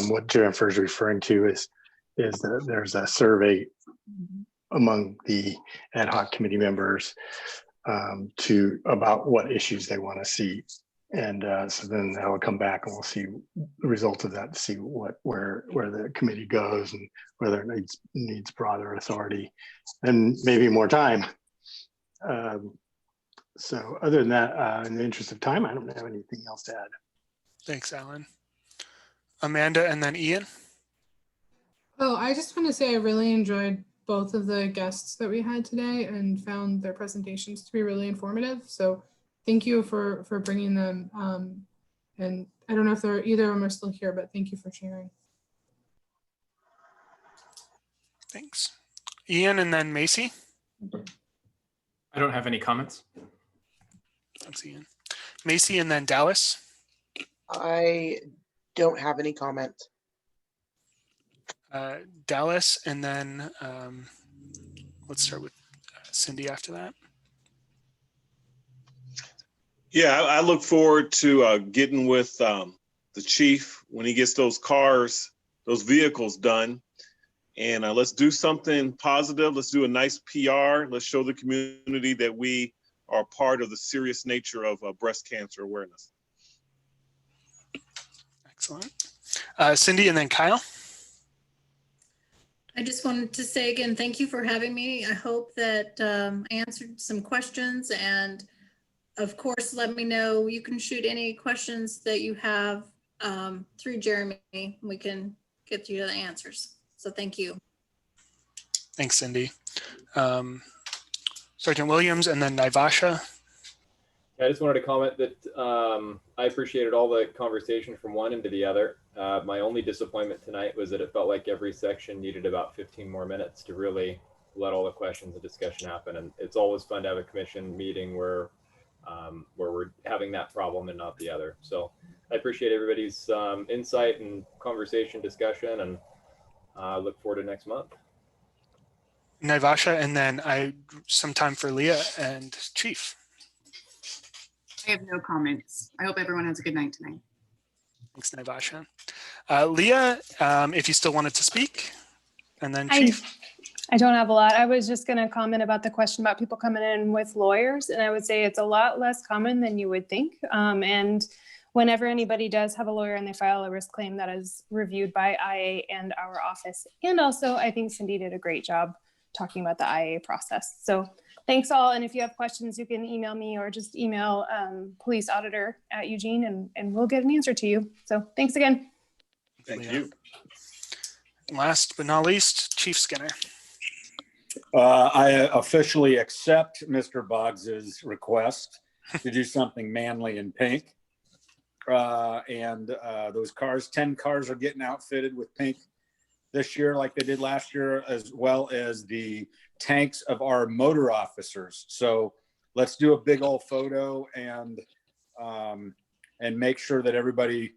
what Jennifer is referring to is that there's a survey among the ad hoc committee members about what issues they want to see, and so then that will come back and we'll see the results of that to see where the committee goes and whether it needs broader authority and maybe more time. So other than that, in the interest of time, I don't have anything else to add. Thanks, Alan. Amanda and then Ian. Oh, I just want to say I really enjoyed both of the guests that we had today and found their presentations to be really informative. So thank you for bringing them. And I don't know if either of them are still here, but thank you for sharing. Thanks. Ian and then Macy. I don't have any comments. Thanks, Ian. Macy and then Dallas. I don't have any comments. Dallas and then let's start with Cindy after that. Yeah, I look forward to getting with the chief when he gets those vehicles done. And let's do something positive. Let's do a nice PR. Let's show the community that we are part of the serious nature of breast cancer awareness. Excellent. Cindy and then Kyle. I just wanted to say again, thank you for having me. I hope that I answered some questions, and of course, let me know. You can shoot any questions that you have through Jeremy. We can get you the answers. So thank you. Thanks, Cindy. Sergeant Williams and then Naivasha. I just wanted to comment that I appreciated all the conversation from one end to the other. My only disappointment tonight was that it felt like every section needed about 15 more minutes to really let all the questions and discussion happen. And it's always fun to have a commission meeting where where we're having that problem and not the other. So I appreciate everybody's insight and conversation, discussion, and look forward to next month. Naivasha, and then some time for Leah and Chief. I have no comments. I hope everyone has a good night tonight. Thanks, Naivasha. Leah, if you still wanted to speak, and then Chief. I don't have a lot. I was just going to comment about the question about people coming in with lawyers, and I would say it's a lot less common than you would think. And whenever anybody does have a lawyer and they file a risk claim, that is reviewed by IA and our office. And also, I think Cindy did a great job talking about the IA process. So thanks all. And if you have questions, you can email me or just email Police Auditor at Eugene, and we'll get an answer to you. So thanks again. Thank you. Last but not least, Chief Skinner. I officially accept Mr. Boggs's request to do something manly in pink. Those cars, 10 cars are getting outfitted with pink this year like they did last year, as well as the tanks of our motor officers. So let's do a big old photo and make sure that everybody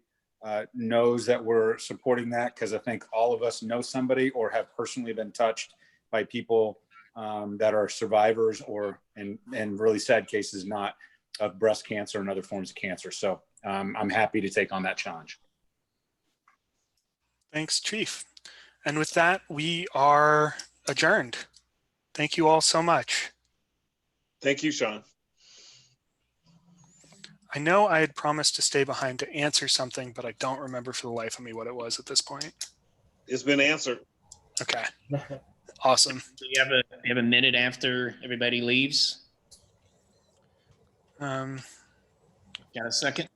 knows that we're supporting that, because I think all of us know somebody or have personally been touched by people that are survivors or in really sad cases not of breast cancer and other forms of cancer. So I'm happy to take on that challenge. Thanks, Chief. And with that, we are adjourned. Thank you all so much. Thank you, Sean. I know I had promised to stay behind to answer something, but I don't remember for the life of me what it was at this point. It's been answered. Okay. Awesome. Do you have a minute after everybody leaves? Got a second?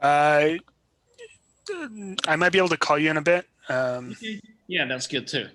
I might be able to call you in a bit. Yeah, that's good too.